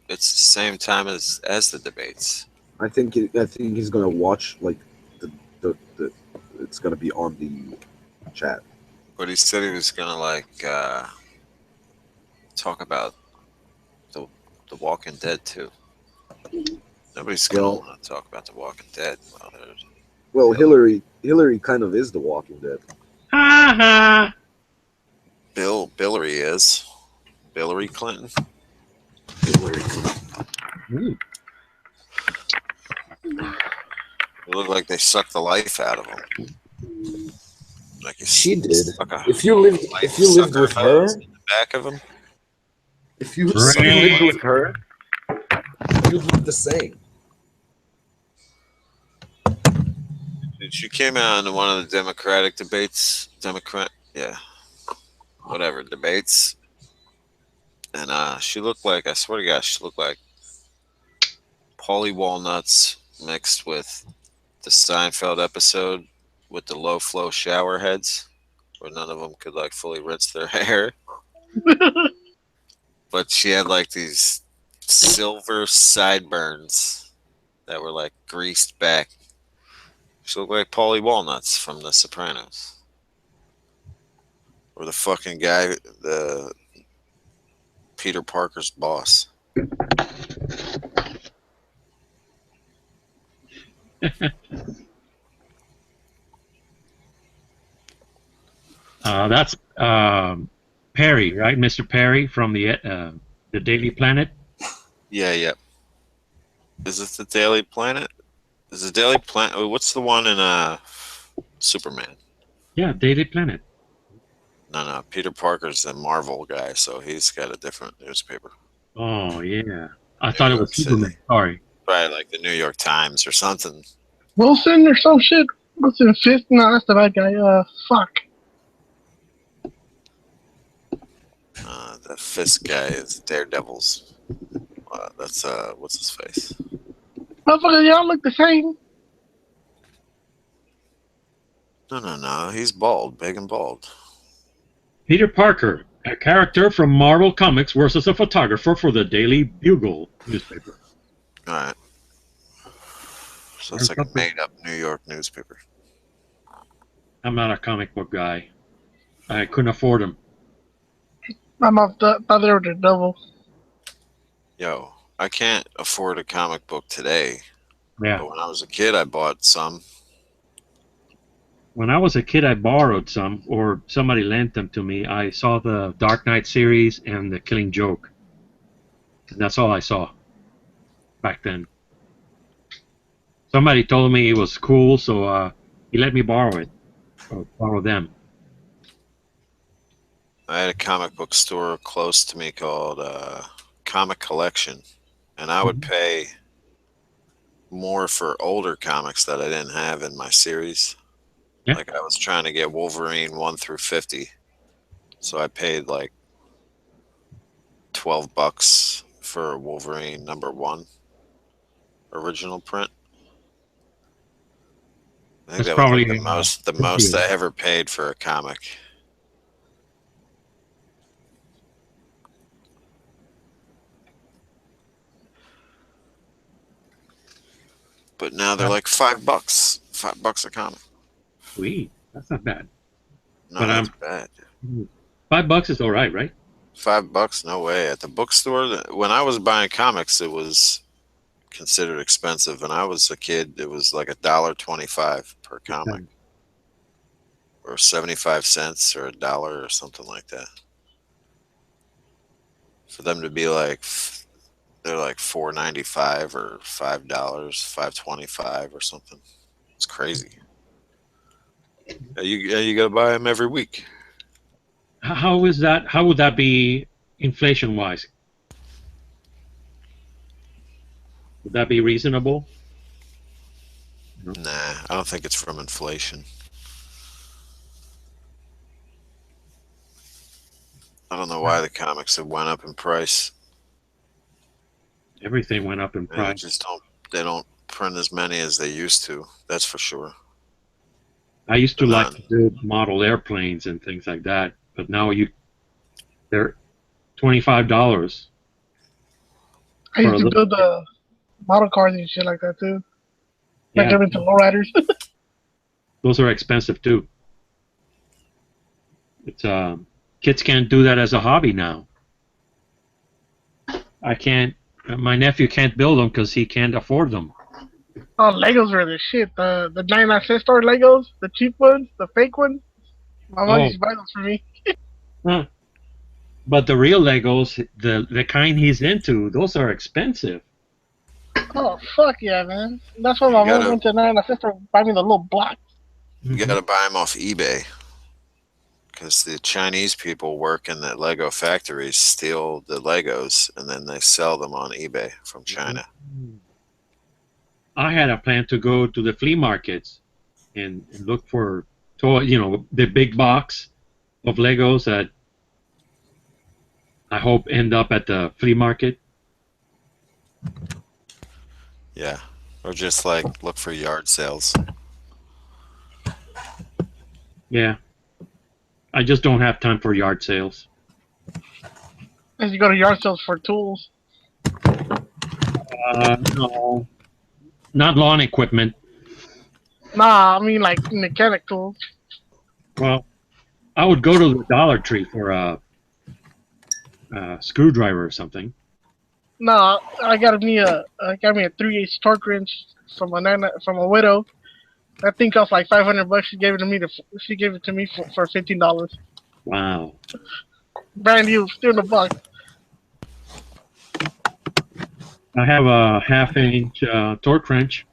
it's the same time as the debates. I think he's gonna watch like the it's gonna be on the chat. But he said he was gonna like talk about the Walking Dead too. Nobody's gonna Well- want to talk about the Walking Dead. Well, Hillary kind of is the Walking Dead. Ha Hillary is Hillary Clinton. Ooh. It looked like they sucked the life out of him. Like She did. stuck a If you lived sucker with her, hose in the back of him. if you Right. lived with her, you'd look the same. She came out in one of the Democratic debates. Debates. And she looked like, I swear to God, she looked like Paulie Walnuts mixed with the Seinfeld episode with the low flow shower heads, where none of them could like fully rinse their hair. But she had like these silver sideburns that were like greased back. She looked like Paulie Walnuts from The Sopranos. Or the fucking guy, the Peter Parker's boss. That's Perry, right? Mr. Perry from the Daily Planet. Yeah. Is it the Daily Planet? Is the Daily Planet? What's the one in Superman? Yeah, Daily Planet. No. Peter Parker's the Marvel guy, so he's got a different newspaper. Oh yeah, I thought it was City. Superman. Sorry. Probably like the New York Times or something. Wilson or some shit. Wilson Fisk? No, that's the bad guy. Fuck. The Fisk guy is Daredevil's. That's what's his face? Motherfucker, y'all look the same. No. He's bald, big and bald. Peter Parker, a character from Marvel Comics versus a photographer for the Daily Bugle newspaper. All right. So it's like a made-up New York newspaper. I'm not a comic book guy. I couldn't afford them. I'm off the other the devil. Yo, I can't afford a comic book today. Yeah. But when I was a kid, I bought some. When I was a kid, I borrowed some, or somebody lent them to me. I saw the Dark Knight series and the Killing Joke. And that's all I saw back then. Somebody told me it was cool, so he let me borrow it, or borrow them. I had a comic book store close to me called Comic Collection, and I would pay more for older comics that I didn't have in my series. Yeah. Like I was trying to get Wolverine 1 through 50, so I paid like $12 for Wolverine #1 original print. I think That's that probably was like the most I ever paid for a comic. But now they're like $5. $5 a comic. Sweet. That's not bad. No, But, that's bad. $5 is all right, right? $5? No way. At the bookstore, when I was buying comics, it was considered expensive. When I was a kid, it was like $1.25 per comic, or 75 cents, or $1 or something like that. For them to be like, they're like $4.95 or $5, $5.25 or something. It's crazy. You gotta buy them every week. How is that? How would that be inflation wise? Would that be reasonable? Nah, I don't think it's from inflation. I don't know why the comics have went up in price. Everything went up in They price. just don't. They don't print as many as they used to. That's for sure. I used to They're like not. to build model airplanes and things like that, but now they're $25 I for used a to little. build model cars and shit like that too. Make Yeah, them into lowriders. those are expensive too. It's kids can't do that as a hobby now. I can't. My nephew can't build them because he can't afford them. Oh, Legos were the shit. The 99-cent store Legos, the cheap ones, the fake ones. My mom Oh, used to buy those for me. huh. But the real Legos, the kind he's into, those are expensive. Oh fuck yeah, man! That's why You my mom gotta. went to 99-cent store to buy me the little block. You gotta buy them off eBay, because the Chinese people work in the Lego factories steal the Legos and then they sell them on eBay from China. I had a plan to go to the flea markets and look for toy, the big box of Legos that I hope end up at the flea market. Yeah, or just like look for yard sales. Yeah, I just don't have time for yard sales. As you go to yard sales for tools. No, not lawn equipment. Nah, I mean like mechanic tools. Well, I would go to the Dollar Tree for a screwdriver or something. Nah, I got me a 3/8 torque wrench from a widow. That thing cost like $500. She gave it to me for $15. Wow. Brand new, still in the box. I have a half-inch torque wrench,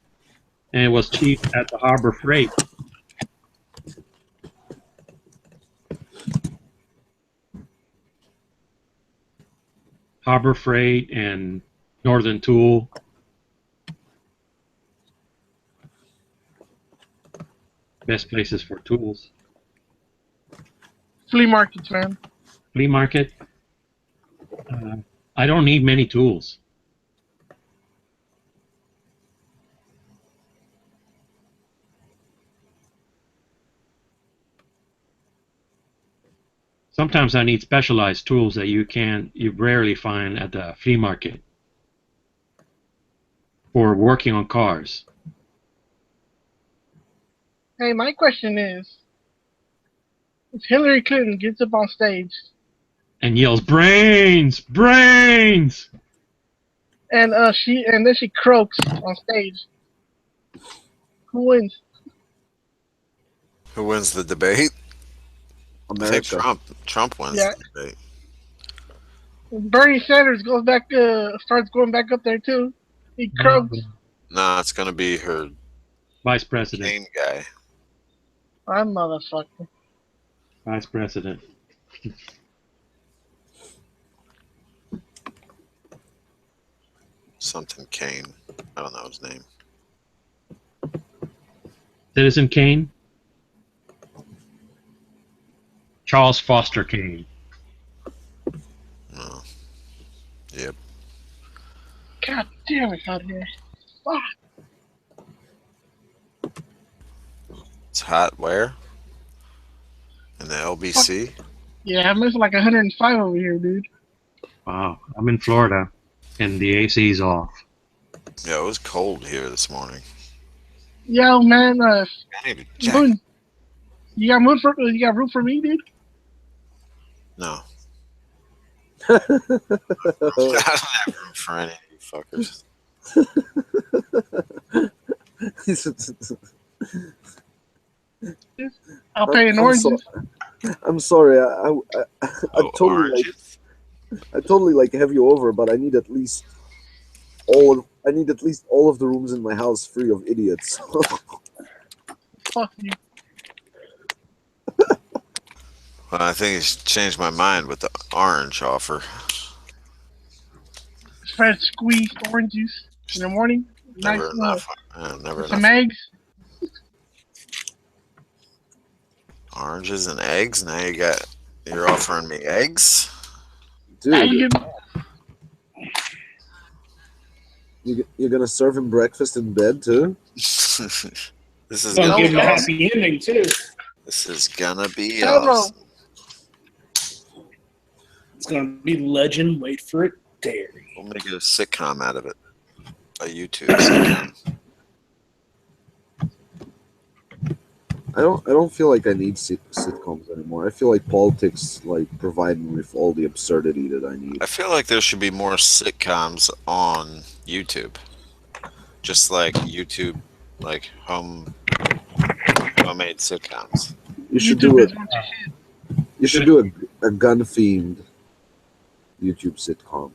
and it was cheap at the Harbor Freight. Harbor Freight and Northern Tool. Best places for tools. Flea markets, man. Flea market. I don't need many tools. Sometimes I need specialized tools that you rarely find at the flea market for working on cars. Hey, my question is, if Hillary Clinton gets up on stage And yells, brains, brains! and then she croaks on stage, who wins? Who wins the debate? I think America. Trump wins Yeah. the debate. Bernie Sanders starts going back up there too. He croaks. Nah, it's gonna be her Vice President. Kane guy. I'm motherfucker. Vice President. Something Kane. I don't know his name. Citizen Kane. Charles Foster Kane. No. Yep. God damn it out here. Fuck. It's hot where? In the LBC? Yeah, I'm missing like 105 over here, dude. Wow, I'm in Florida, and the AC's off. Yeah, it was cold here this morning. Yo, man, I need a jacket. Moon, you got room for me, dude? No. I don't have room for any of you fuckers. I'll pay in oranges. I'm sorry. I Oh, oranges? I totally like have you over, but I need at least all of the rooms in my house free of idiots. Fuck you. Well, I think he's changed my mind with the orange offer. Fresh squeezed orange juice in the morning. Nice Never enough. Never some enough. eggs. Oranges and eggs. Now you're offering me eggs. Dude, you're gonna serve him breakfast in bed too? This is Gonna gonna give be him a awesome. happy ending too. This is gonna be Hell no. awesome. It's gonna be legend. Wait for it, dairy. We'll make a sitcom out of it. A YouTube sitcom. I don't feel like I need sitcoms anymore. I feel like politics provide me with all the absurdity that I need. I feel like there should be more sitcoms on YouTube. Just like YouTube, like homemade sitcoms. You should YouTube do is it. what you should. You should do a gun themed YouTube sitcom.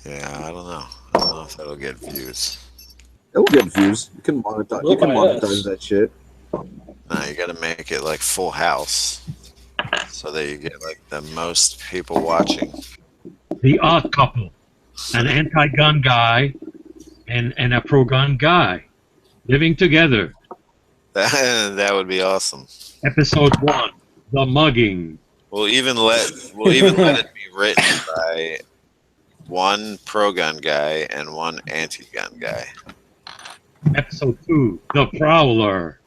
Yeah, I don't know. I don't know if that'll get views. It'll get views. You can monetize. Well, You can by monetize us. that shit. Now you got to make it like Full House, so that you get like the most people watching. The Odd Couple, an anti-gun guy and a pro-gun guy living together. That would be awesome. Episode 1, The Mugging. We'll even let it be written by one pro-gun guy and one anti-gun guy. Episode 2, The Prowler.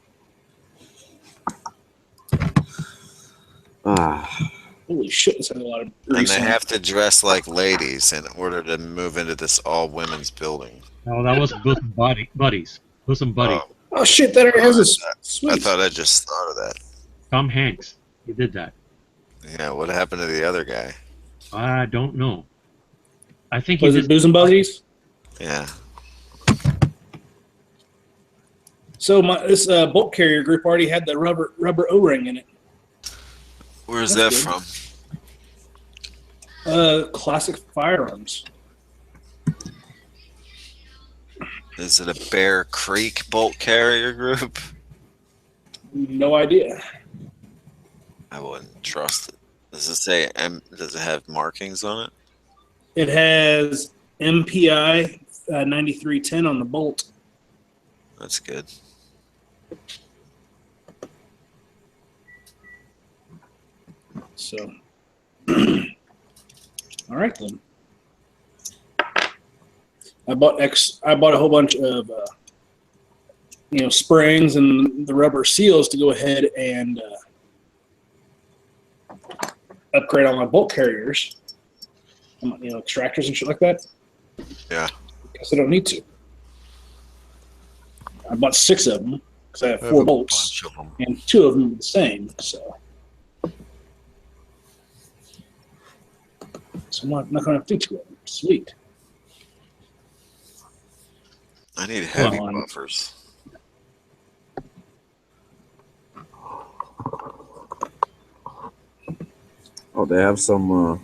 Holy shit! This has a lot of And grease they on it. have to dress like ladies in order to move into this all-women's building. No, that was Bosom Buddies. Bosom Buddy. Oh, Oh shit! That already has a I sweet. thought I just thought of that. Tom Hanks. He did that. Yeah, what happened to the other guy? I don't know. I think he Was it did. Booze and Buddies? Yeah. So this bolt carrier group already had the rubber O-ring in it. Where's That's that good. from? Classic firearms. Is it a Bear Creek bolt carrier group? No idea. I wouldn't trust it. Does it say does it have markings on it? It has MPI 9310 on the bolt. That's good. So, all right then. I bought a whole bunch of springs and the rubber seals to go ahead and upgrade all my bolt carriers. Extractors and shit like that. Yeah. Guess I don't need to. I bought 6 of them because I have I 4 a bolts, bunch of them. and 2 of them are the same. So I'm not going to have to do 2 of them. Sweet. I need heavy Come on. buffers. Oh, they have some.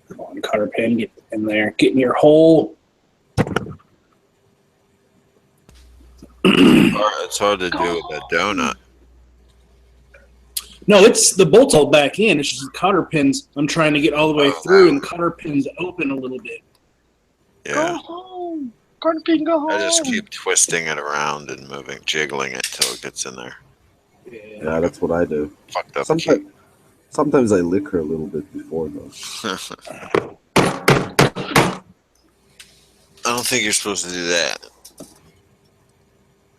Come on, cutter pin, get in there. Get in your hole. It's hard to do with a donut. No, it's the bolt's all back in. It's just the cotter pins. I'm trying to get all the way Oh, through, wow. and the cotter pins open a little bit. Go Yeah. home. Carter Pin, go home. I just keep twisting it around and jiggling it till it gets in there. Yeah, that's what I do. Fucked up. Sometimes I lick her a little bit before though. I don't think you're supposed to do that.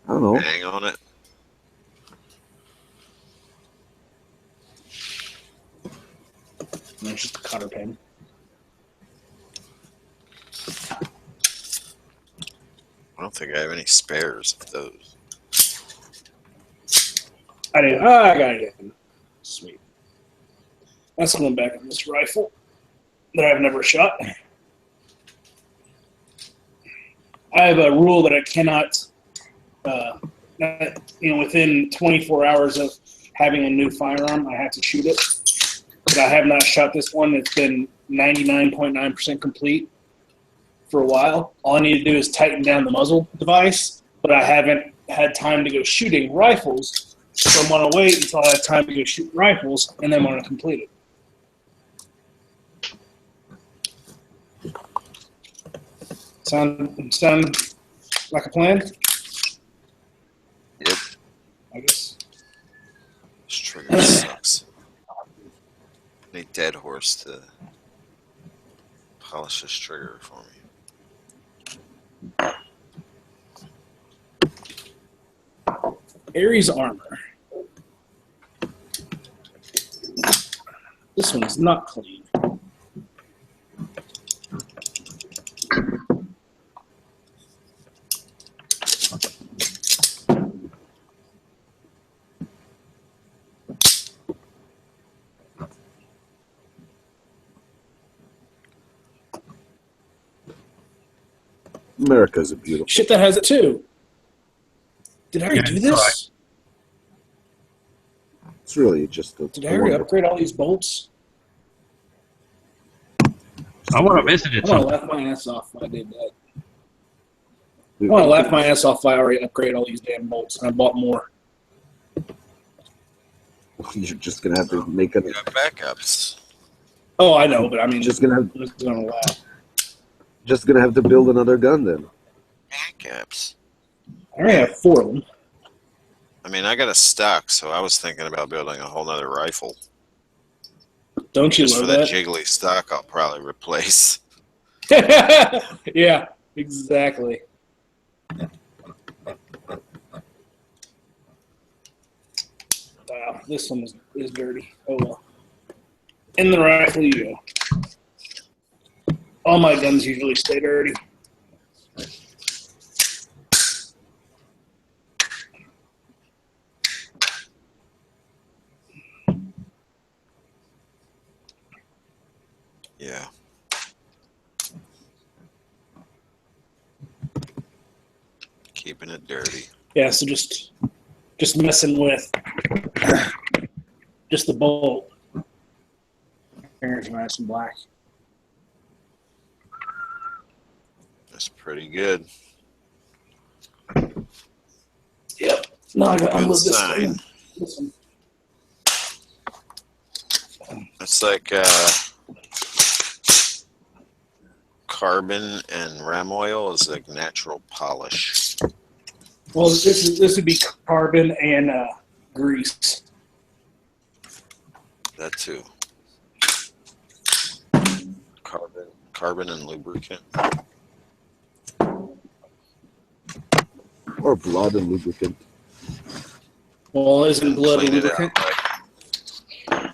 I don't know. Hang on it. No, it's just a cotter pin. I don't think I have any spares of those. I do. Oh, I got it in. Sweet. That's going back on this rifle that I've never shot. I have a rule that I cannot, within 24 hours of having a new firearm, I have to shoot it. But I have not shot this one. It's been 99.9% complete for a while. All I need to do is tighten down the muzzle device, but I haven't had time to go shooting rifles, so I'm going to wait until I have time to go shoot rifles, and then I'm going to complete it. Sound like a plan? Yep. I guess. This trigger sucks. Need Dead Horse to polish this trigger for me. Aries armor. This one's not clean. America's a beautiful. Shit, that has it too. Did I already do this? Right. It's really just a. Did I already upgrade all these bolts? I want to visit it. I want to sometime. laugh my ass off if I did that. I want to laugh my ass off if I already upgraded all these damn bolts and I bought more. You're just gonna have to make a. You have backups. Oh, I know, but I mean, Just gonna have. I'm just gonna laugh. Just gonna have to build another gun then. Backups. I already have 4 of them. I mean, I got a stock, so I was thinking about building a whole nother rifle. Don't you Just for love that that? jiggly stock, I'll probably replace. Yeah, exactly. Wow, this one is dirty. Oh well. In the rifle you go. All my guns usually stay dirty. Yeah. Keeping it dirty. Yeah, so just messing with just the bolt. Here's nice and black. That's pretty good. Yep. No, I got Good unload this sign. one. This one. It's like carbon and ram oil is like natural polish. Well, this would be carbon and grease. That too. Carbon and lubricant. Or blood and lubricant. Well, isn't blood a Clean it out, lubricant? like,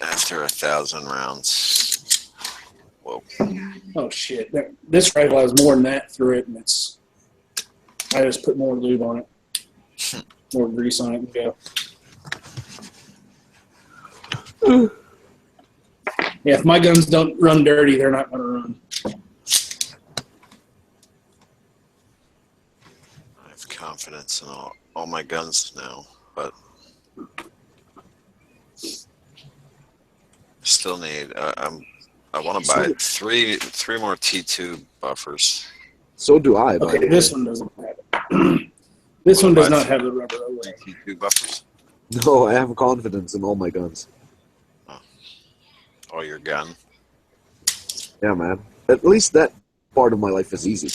after 1,000 rounds. Whoa. Oh shit! This rifle has more than that through it, and I just put more lube on it, more grease on it, and go. Yeah, if my guns don't run dirty, they're not going to run. I have confidence in all my guns now, but still need. I want to buy three more T2 buffers. So do I. By Okay, the this way. one doesn't have it. This one does not have the rubber overlay. T2 buffers. No, I have confidence in all my guns. All your gun. Yeah, man. At least that part of my life is easy.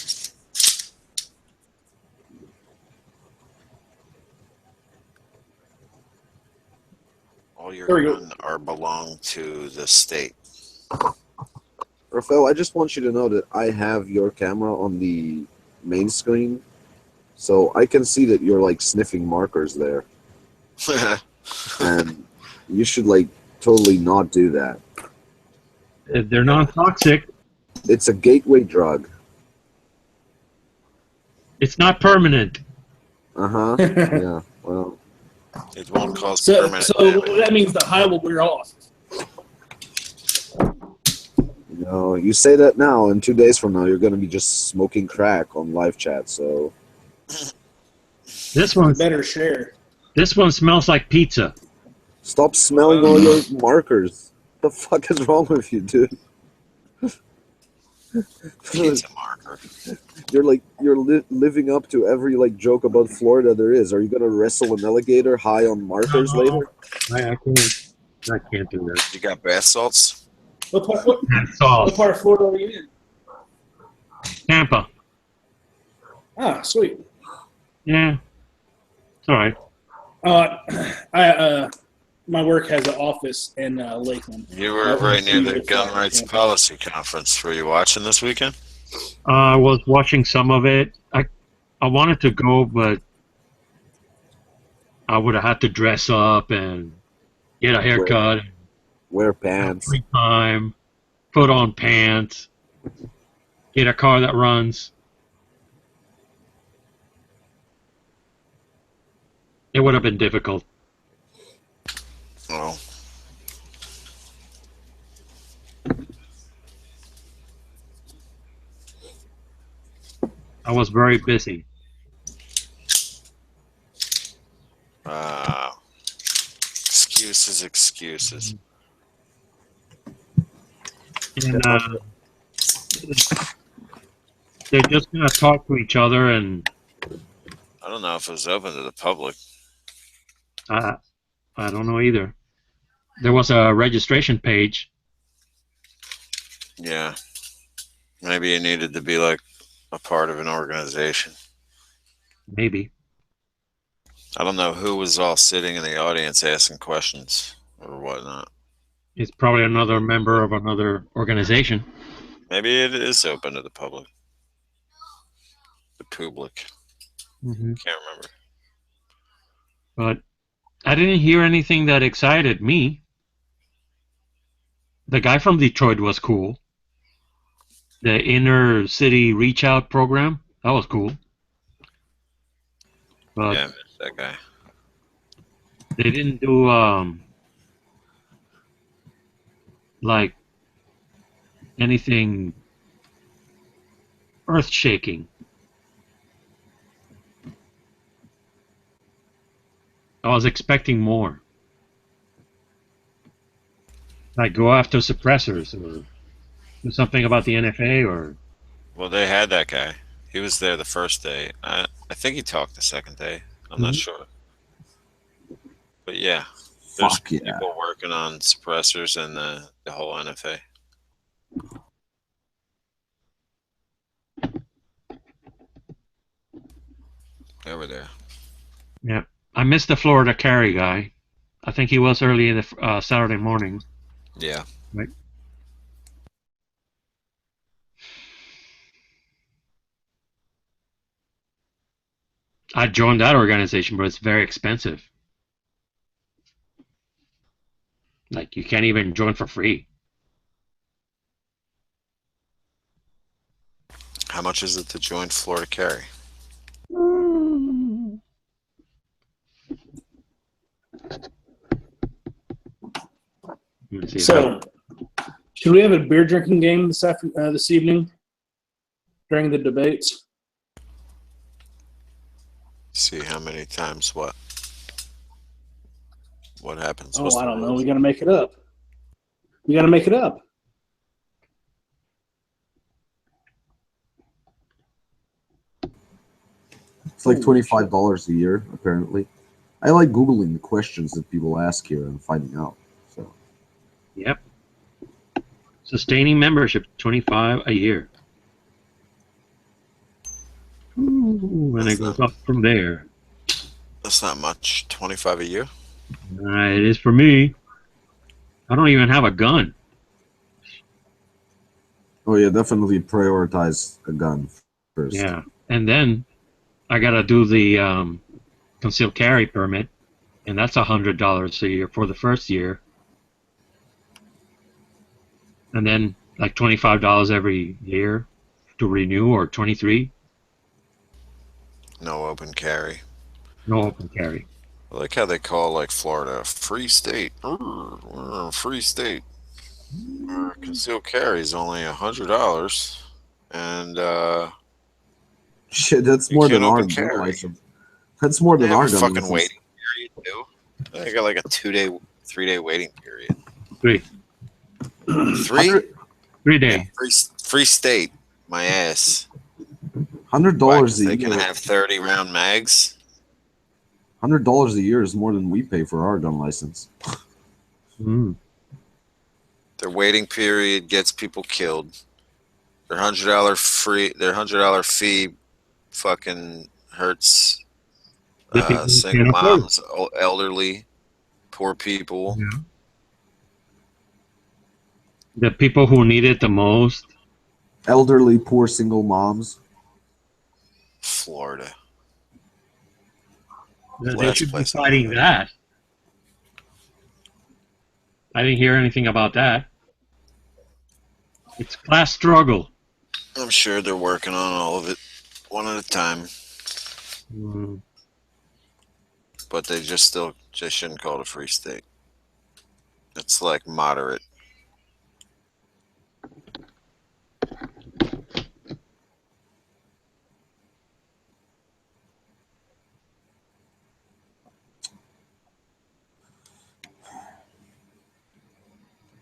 All your There we go. gun are belong to the state. Rafael, I just want you to know that I have your camera on the main screen. So I can see that you're like sniffing markers there, and you should like totally not do that. If they're non-toxic, It's a gateway drug. it's not permanent. Uh-huh. Yeah. Well, It won't cause So permanent so damage. that means the high will wear off. you know, you say that now, and 2 days from now, you're going to be just smoking crack on live chat. So This one Better share. smells like pizza. stop smelling all your markers. What the fuck is wrong with you, dude? Pizza marker. You're living up to every like joke about Florida there is. Are you gonna wrestle an alligator high on markers No. later? I can't do that. You got bath salts? What part, That's what all. part of Florida are you in? Tampa. Ah, sweet. Yeah. It's all right. My work has an office in Lakeland. You were right near the gun rights policy conference. Were you watching this weekend? I was watching some of it. I wanted to go, but I would have had to dress up and get a haircut, Wear have pants. free time, put on pants, get a car that runs. It would have been difficult. Oh, I was very busy. excuses. And they're just going to talk to each other, and I don't know if it was open to the public. I don't know either. There was a registration page. Yeah. Maybe you needed to be like a part of an organization. Maybe. I don't know who was all sitting in the audience asking questions or whatnot. It's probably another member of another organization. Maybe it is open to the public. The public. Mm-hmm. Can't remember. But I didn't hear anything that excited me. The guy from Detroit was cool. The inner city reach out program, that was cool. But Yeah, I missed that guy. they didn't do like anything earth shaking. I was expecting more. Like go after suppressors or do something about the NFA or Well, they had that guy. He was there the first day. I think he talked the second day. I'm not sure. But yeah, there's Fuck yeah. people working on suppressors and the whole NFA. They were there. yeah. I missed the Florida carry guy. I think he was early in the Saturday morning. Yeah. Right. I joined that organization, but it's very expensive. Like you can't even join for free. How much is it to join Florida Carry? Let me see. So, should we have a beer drinking game this evening during the debates? See how many times what happens. Oh, What's I the don't know. rules? We got to make it up. We got to make it up. It's like $25 a year, apparently. I like Googling the questions that people ask here and finding out. So Yep. Sustaining membership, $25 a year. Ooh, and it goes up from there. That's not much. 25 a year. It is for me. I don't even have a gun. oh yeah, definitely prioritize a gun first. Yeah, and then I gotta do the concealed carry permit, and that's $100 a year for the first year, and then like $25 every year to renew, or 23. No open carry. No open carry. I like how they call like Florida a free state. We're a free state. Our concealed carry is only $100, and Shit, that's you more can't than our open gun carry. license. That's more They than have our a gun fucking license. waiting period too. They got like a 2-day, 3-day waiting period. 3 3? 3 Yeah, days. free state. My ass. Why? $100 'Cause a they can year. have 30 round mags. $100 a year is more than we pay for our gun license. Mm. Their waiting period gets people killed. Their $100 fee fucking hurts The people who single can't afford it. moms, elderly, poor people. Yeah. The people who need it the most. Elderly, poor single moms. Florida. They Last should be place I fighting live. that. I didn't hear anything about that. It's class struggle. I'm sure they're working on all of it one at a time, Mm. but they just shouldn't call it a free state. It's like moderate.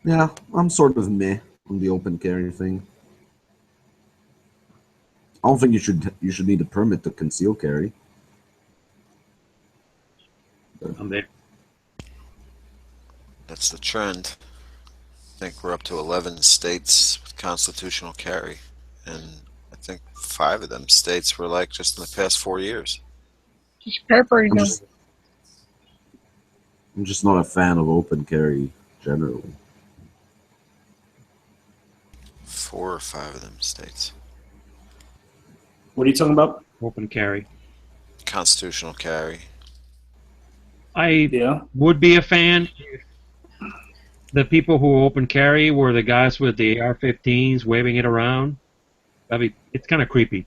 Yeah, I'm sort of meh on the open carry thing. I don't think you should need a permit to conceal carry. I'm there. That's the trend. I think we're up to 11 states with constitutional carry, and I think 5 of them states were like just in the past 4 years. Just peppering I'm them. just not a fan of open carry generally. 4 or 5 of them states. What are you talking about? Open carry. Constitutional carry. I Yeah. would be a fan if the people who open carry were the guys with the AR-15s waving it around. It's kind of creepy.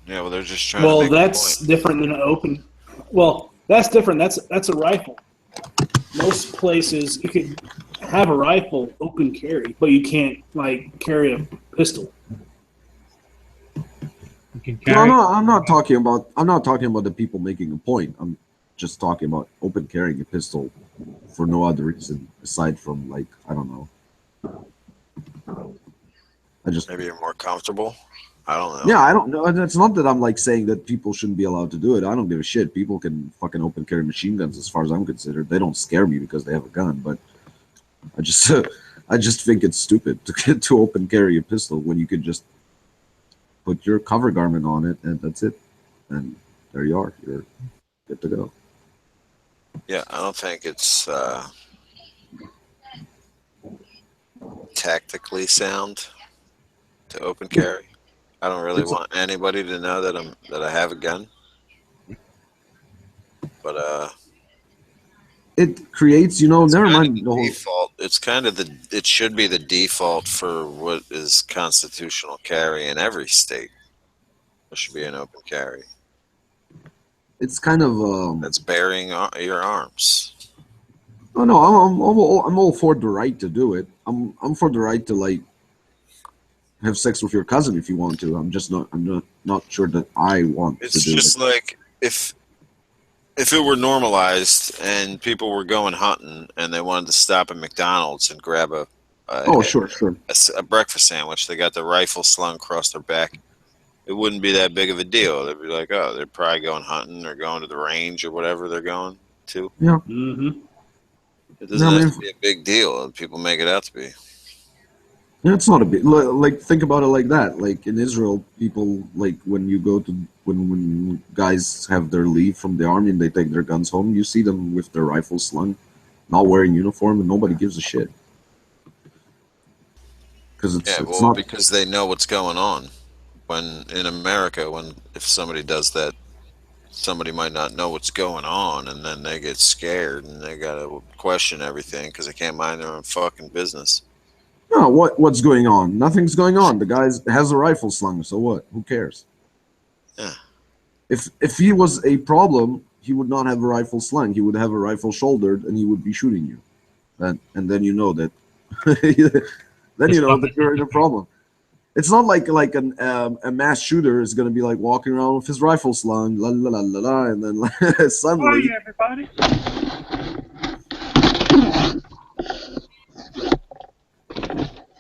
Yeah, well, they're just trying Well, to make that's a point. different than an open. Well, that's different. That's a rifle. Most places you could have a rifle open carry, but you can't like carry a pistol. You can No, carry. I'm not talking about the people making a point. I'm just talking about open carrying a pistol for no other reason aside from, like, I don't know. Maybe you're more comfortable. I don't know. Yeah, I don't know. And it's not that I'm like saying that people shouldn't be allowed to do it. I don't give a shit. People can fucking open carry machine guns as far as I'm concerned. They don't scare me because they have a gun, but I just think it's stupid to open carry a pistol when you could just put your cover garment on it and that's it. And there you are. You're good to go. Yeah, I don't think it's tactically sound to open carry. I don't really want anybody to know that I have a gun. But it creates, never mind. Default. It's kind of it should be the default for what is constitutional carry in every state. There should be an open carry. It's kind of that's bearing your arms. Oh no, I'm all for the right to do it. I'm for the right to, like, have sex with your cousin if you want to. I'm not sure that I want to do it. It's just like if it were normalized and people were going hunting and they wanted to stop at McDonald's and grab a breakfast sandwich, they got the rifle slung across their back. It wouldn't be that big of a deal. They'd be like, oh, they're probably going hunting or going to the range or whatever they're going to. Yeah. Mm-hmm. It doesn't have to be a big deal. People make it out to be. Yeah, it's not a big, like, think about it like that. Like, in Israel, people, like, when you go to, when guys have their leave from the army and they take their guns home, you see them with their rifles slung, not wearing uniform, and nobody gives a shit. Because Because they know what's going on. when in America, when if somebody does that, somebody might not know what's going on, and then they get scared and they gotta question everything because they can't mind their own fucking business. No, what's going on? Nothing's going on. The guy has a rifle slung, so what? Who cares? Yeah. If he was a problem, he would not have a rifle slung. He would have a rifle shouldered, and he would be shooting you. And then you know that. Then you know that you're in a problem. It's not like a mass shooter is going to be like walking around with his rifle slung, la la la la la, and then suddenly. Hi, everybody.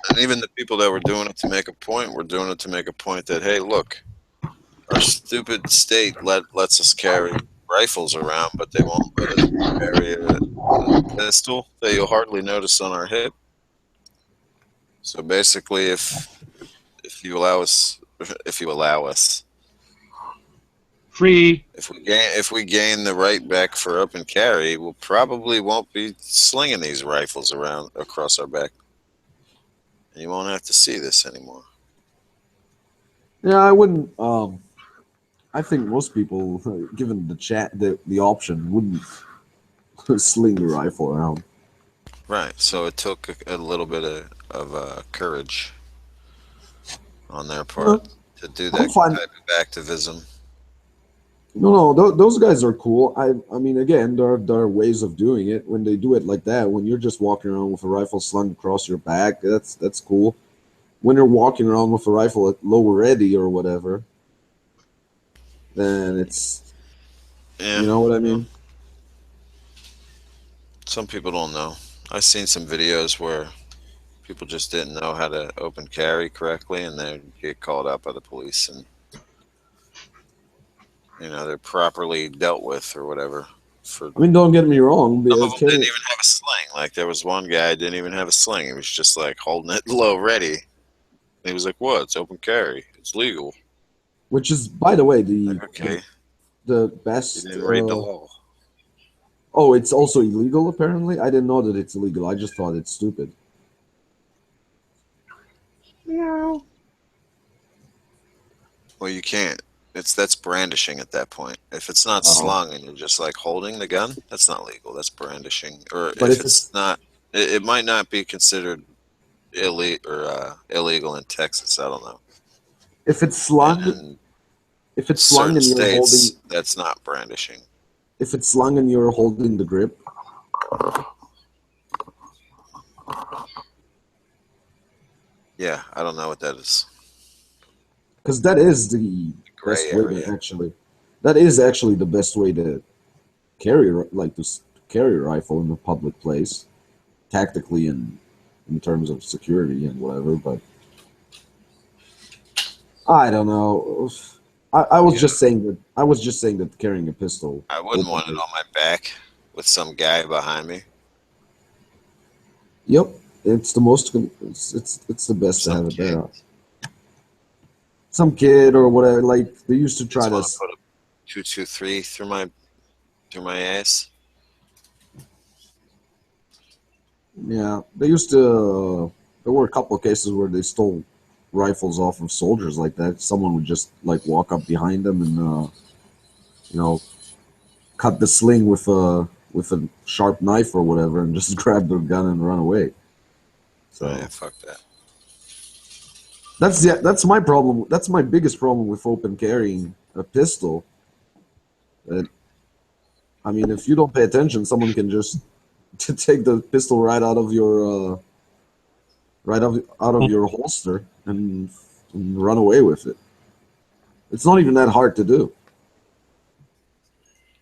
And even the people that were doing it to make a point were doing it to make a point that, hey, look, our stupid state lets us carry rifles around, but they won't let us carry a pistol that you'll hardly notice on our hip. So basically, if you allow us, Free. if we gain the right back for open carry, we'll probably won't be slinging these rifles around across our back, and you won't have to see this anymore. Yeah, I wouldn't. I think most people, given the option, wouldn't sling the rifle around. Right. So it took a little bit of courage on their part to do that type of activism. No, those guys are cool. I mean, again, there are ways of doing it. When they do it like that, when you're just walking around with a rifle slung across your back, that's cool. When you're walking around with a rifle at low ready or whatever, then it's, you know what I mean? Some people don't know. I've seen some videos where people just didn't know how to open carry correctly, and they get called out by the police, and they're properly dealt with or whatever. I mean, don't get me wrong. Some of them didn't even have a sling. Like there was one guy didn't even have a sling. He was just like holding it low ready. And he was like, "What? It's open carry. It's legal." Which is, by the way, the best. You didn't read the law. Oh, it's also illegal, apparently? I didn't know that it's illegal. I just thought it's stupid. Meow. Well, you can't. That's brandishing at that point. If it's not slung and you're just like holding the gun, that's not legal. That's brandishing. Or if it's not, it might not be considered illegal in Texas. I don't know. If it's slung, and you're holding, that's not brandishing. If it's slung and you're holding the grip, yeah, I don't know what that is. Because that is the best way to actually. That is actually the best way to carry a rifle in a public place, tactically and in terms of security and whatever. But I don't know. I was just saying that carrying a pistol. I wouldn't want it on my back with some guy behind me. Yep, it's the most. It's the best to have it there. Some kid or whatever. Like they used to try to put a 223 through my ass. Yeah, they used to. There were a couple of cases where they stole rifles off of soldiers like that. Someone would just like walk up behind them and cut the sling with a sharp knife or whatever, and just grab their gun and run away. So yeah, fuck that. That's my problem. That's my biggest problem with open carrying a pistol. I mean, if you don't pay attention, someone can just take the pistol right out of your holster and run away with it. It's not even that hard to do.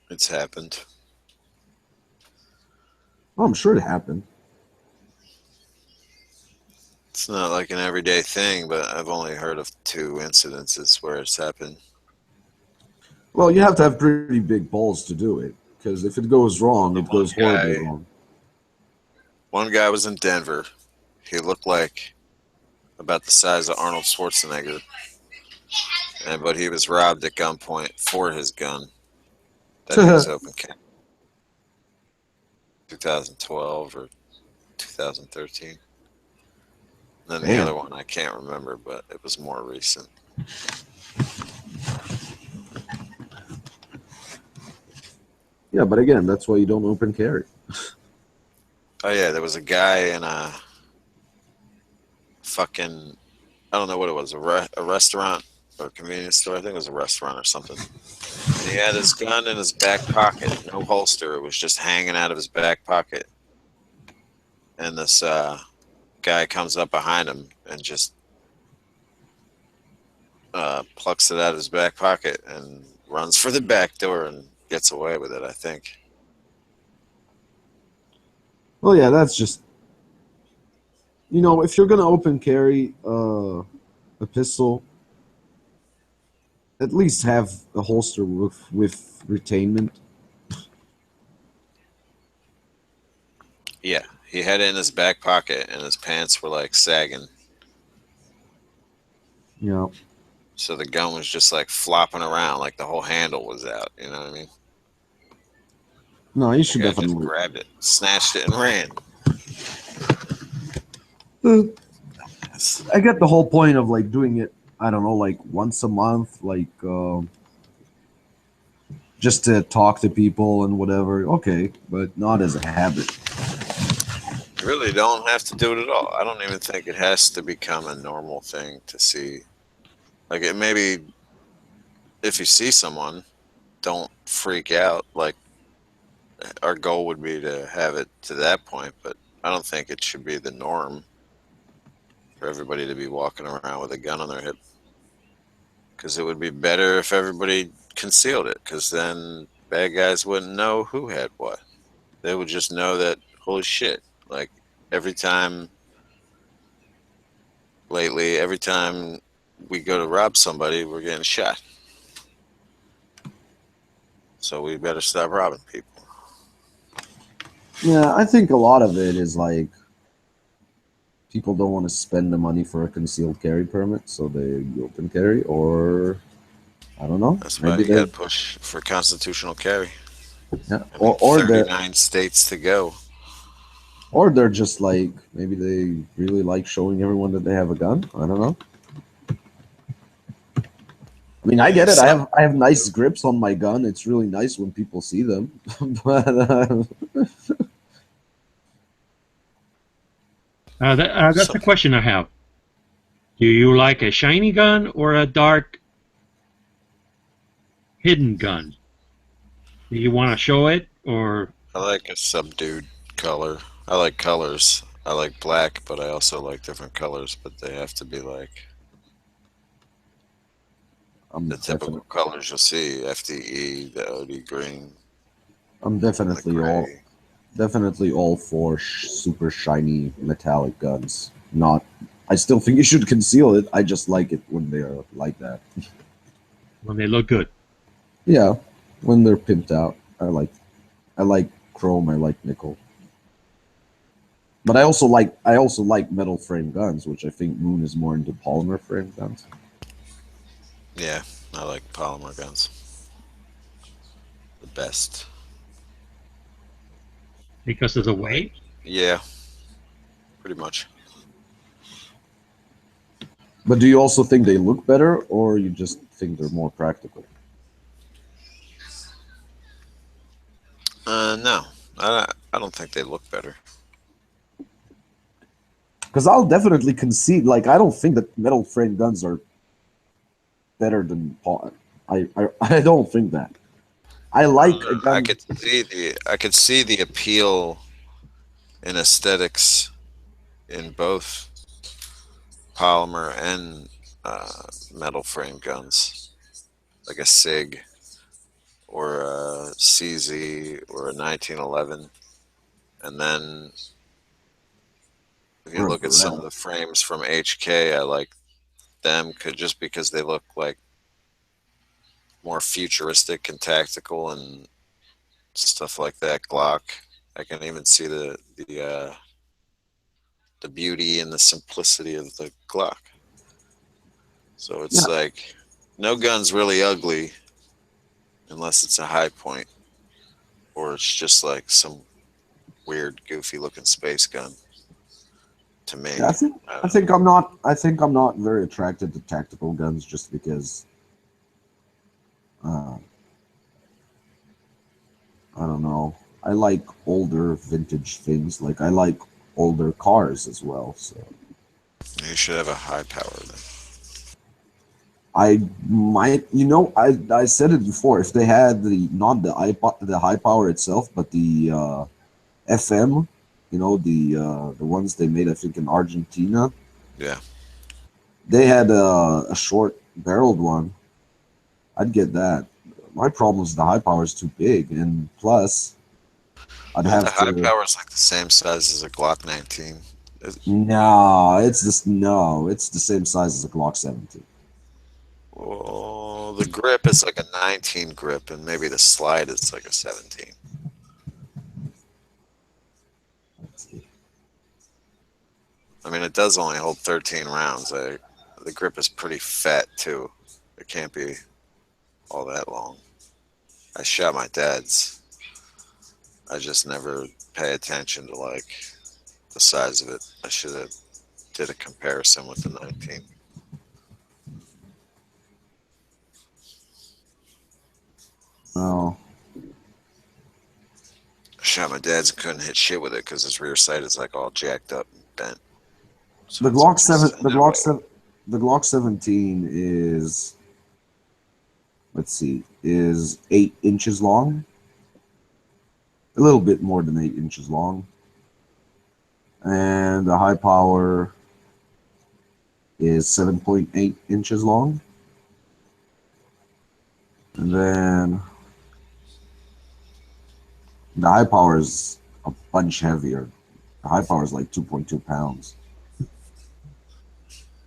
It's happened. Oh, I'm sure it happened. It's not like an everyday thing, but I've only heard of 2 incidences where it's happened. Well, you have to have pretty big balls to do it, because if it goes wrong, it goes horribly wrong. One guy was in Denver. He looked like about the size of Arnold Schwarzenegger, but he was robbed at gunpoint for his gun that he was open carry. 2012 or 2013. Then the Damn. other one I can't remember, but it was more recent. Yeah, but again, that's why you don't open carry. Oh yeah, there was a guy in a fucking, I don't know what it was, a restaurant or a convenience store. I think it was a restaurant or something. And he had his gun in his back pocket, no holster. It was just hanging out of his back pocket. And this guy comes up behind him and just plucks it out of his back pocket and runs for the back door and gets away with it, I think. Well, yeah, that's just, if you're gonna open carry a pistol, at least have a holster with retainment. Yeah, he had it in his back pocket and his pants were like sagging. So the gun was just like flopping around, like the whole handle was out. You know what I mean? No, you should The guy just definitely. grabbed it, snatched it, and ran. I get the whole point of like doing it. I don't know, like once a month, like just to talk to people and whatever. Okay, but not as a habit. You really don't have to do it at all. I don't even think it has to become a normal thing to see. Like it maybe if you see someone, don't freak out. Like our goal would be to have it to that point, but I don't think it should be the norm for everybody to be walking around with a gun on their hip. Because it would be better if everybody concealed it, because then bad guys wouldn't know who had what. They would just know that, holy shit, like every time lately, every time we go to rob somebody, we're getting shot. So we better stop robbing people. Yeah, I think a lot of it is like people don't want to spend the money for a concealed carry permit, so they open carry, or I don't know. That's why Maybe you got they, to push for constitutional carry. yeah, I mean, or they're 39 states to go. or they're just like maybe they really like showing everyone that they have a gun. I don't know. I mean, I get it. I have nice grips on my gun. It's really nice when people see them, but That's the question I have. Do you like a shiny gun or a dark hidden gun? Do you want to show it or? I like a subdued color. I like colors. I like black, but I also like different colors, but they have to be like the typical colors you'll see, FDE, the OD green. I'm definitely all for super shiny metallic guns. Not, I still think you should conceal it. I just like it when they're like that. When they look good. Yeah, when they're pimped out. I like chrome. I like nickel. But I also like metal frame guns, which I think Moon is more into polymer frame guns. Yeah, I like polymer guns. The best. Because of the weight? Yeah, pretty much. But do you also think they look better, or you just think they're more practical? No, I don't think they look better. Because I'll definitely concede. Like, I don't think that metal frame guns are better than I don't think that. I like a gun. I could see the appeal in aesthetics in both polymer and metal frame guns, like a SIG or a CZ or a 1911. And then if you look at some of the frames from HK, I like them just because they look like more futuristic and tactical and stuff like that. Glock, I can even see the beauty and the simplicity of the Glock. So it's like no gun's really ugly unless it's a high point or it's just like some weird goofy looking space gun. To me, Yeah, I think I'm not very attracted to tactical guns just because I don't know. I like older vintage things. Like I like older cars as well. So you should have a high power then. I might, I said it before. If they had the high power itself, but the FM, the ones they made, I think in Argentina. Yeah. They had a short barreled one. I'd get that. My problem is the high power is too big, and plus, I'd And the have high to. power is like the same size as a Glock 19. No, it's the same size as a Glock 17. Well, the grip is like a 19 grip, and maybe the slide is like a 17. Let's see. I mean, it does only hold 13 rounds. The grip is pretty fat too. It can't be all that long. I shot my dad's. I just never pay attention to like the size of it. I should have did a comparison with the 19. Oh, I shot my dad's and couldn't hit shit with it because his rear sight is like all jacked up and bent. So the it's Glock 7, almost the that Glock way. 7, the Glock 17 is, let's see, is 8 inches long. A little bit more than 8 inches long. And the high power is 7.8 inches long. And then the high power is a bunch heavier. The high power is like 2.2 pounds.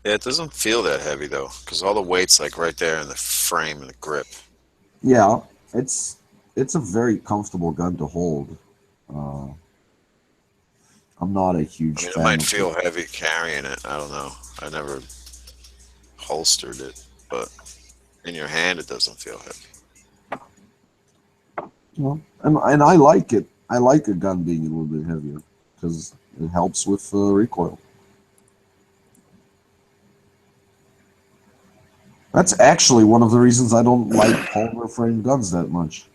Yeah, it doesn't feel that heavy though, because all the weight's like right there in the frame and the grip. Yeah, it's a very comfortable gun to hold. Uh, I'm not a I huge mean, it fan might of feel heavy carrying it. I don't know. I never holstered it, but in your hand, it doesn't feel heavy. and I like it. I like a gun being a little bit heavier because it helps with recoil. That's actually one of the reasons I don't like polymer frame guns that much.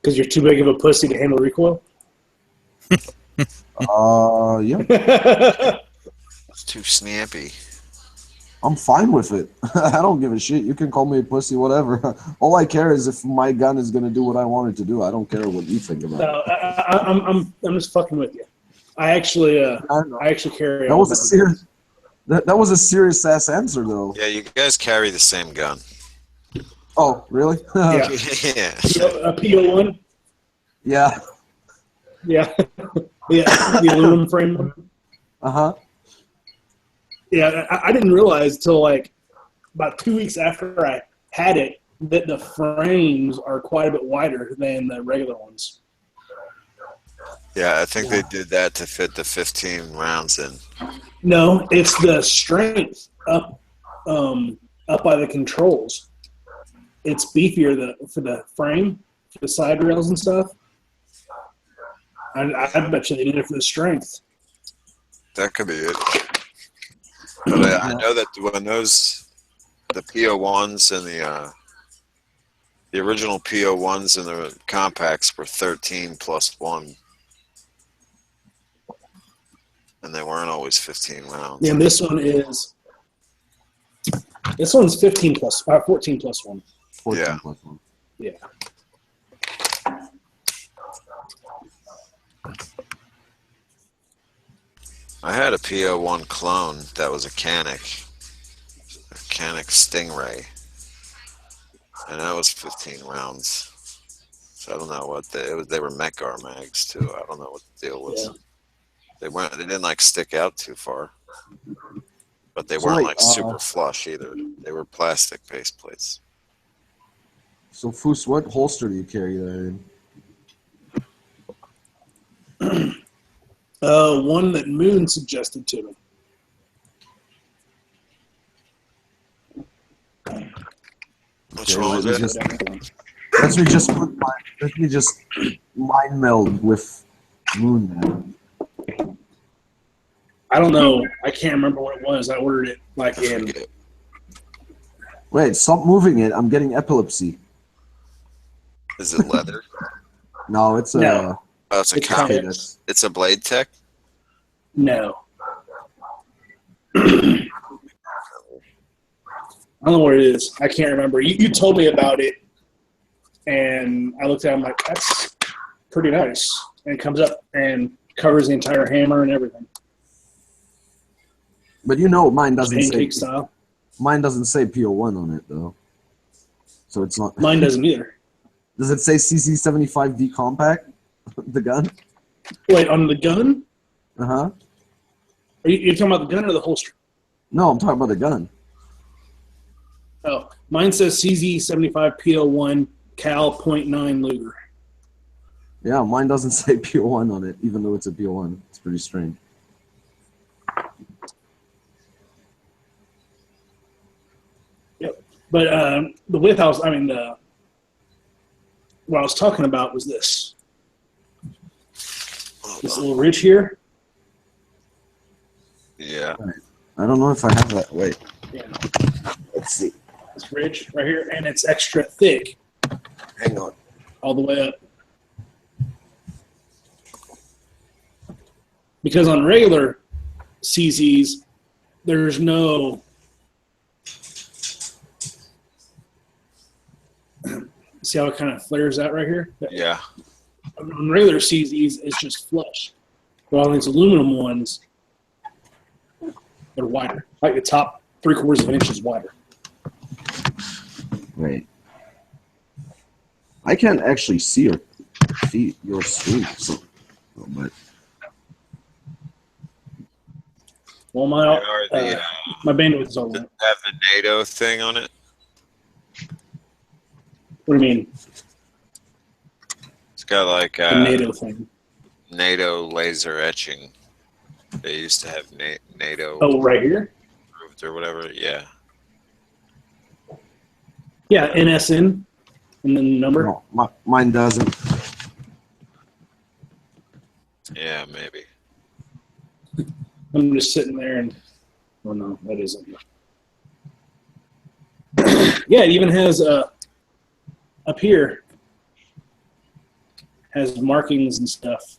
Because you're too big of a pussy to handle recoil? Yeah, It's too snappy. I'm fine with it. I don't give a shit. You can call me a pussy, whatever. All I care is if my gun is gonna do what I want it to do. I don't care what you think about No, it. I'm just fucking with you. I actually carry That all was a different serious. guns. That was a serious ass answer, though. Yeah, you guys carry the same gun. Oh, really? Yeah. Yeah. A PO1? Yeah. Yeah. Yeah, the aluminum frame one. Uh-huh. Yeah, I didn't realize till like about 2 weeks after I had it that the frames are quite a bit wider than the regular ones. Yeah, I think they did that to fit the 15 rounds in. No, it's the strength up by the controls. It's beefier for the frame, for the side rails and stuff. I bet you they did it for the strength. That could be it. But I know that when the PO1s and the original PO1s and the compacts were 13 plus 1. And they weren't always 15 rounds. Yeah, and this one's 14 plus 1. 14 Yeah. plus 1. Yeah. I had a PO1 clone that was a Canik Stingray, and that was 15 rounds. So I don't know what they were Mechar mags too. I don't know what the deal was. Yeah. They didn't like stick out too far, but they So weren't wait, like super flush either. They were plastic base plates. So, Foos, what holster do you carry there in? One that Moon suggested to me. Which one was it? Let me just mind meld with Moon now. I don't know. I can't remember what it was. I ordered it like in. Wait, stop moving it. I'm getting epilepsy. Is it leather? No, it's a. No. Oh, it's a It's cop. kind It's a Blade Tech. No. I don't know what it is. I can't remember. You told me about it, and I looked at it. I'm like, that's pretty nice. And it comes up and covers the entire hammer and everything. But you know, mine doesn't Pancake say. style. Mine doesn't say PO1 on it though, so it's not. Mine doesn't either. Does it say CC75V compact? The gun? Wait, on the gun? Uh huh. Are you talking about the gun or the holster? No, I'm talking about the gun. Oh, mine says CZ75 PO1 Cal .9 Luger. Yeah, mine doesn't say PO1 on it, even though it's a PO1. It's pretty strange. Yep. But the width what I was talking about was this. This little ridge here. Yeah. I don't know if I have that. Wait, Yeah. let's see. This ridge right here, and it's extra thick Hang on. all the way up. Because on regular CZs, there's no. See how it kind of flares out right here? Yeah. On regular CZs, it's just flush. But on these aluminum ones, they're wider. Like the top 3/4 of an inch is wider. Wait. I can't actually see your screen, so, but Well, Are the, my bandwidth is all does right. it have the NATO thing on it? What do you mean? It's got like The NATO thing. NATO laser etching. They used to have NATO Oh, right here? approved or whatever. Yeah. Yeah, NSN. And then the number. no, mine doesn't. Yeah, maybe. I'm just sitting there and. Oh, no, that isn't. Yeah, it even has up here has markings and stuff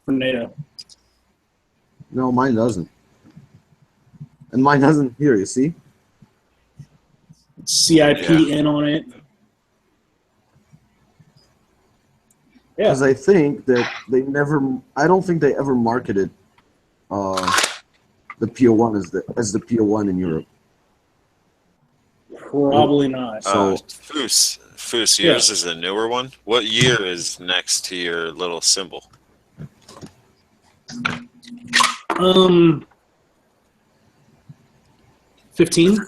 for NATO. No, mine doesn't. And mine doesn't here, you see? CIPN on it. Yeah. Because I think that I don't think they ever marketed the PO1 as the PO1 in Europe. Probably not. So- Foos, yours is a newer one. What year is next to your little symbol? 15?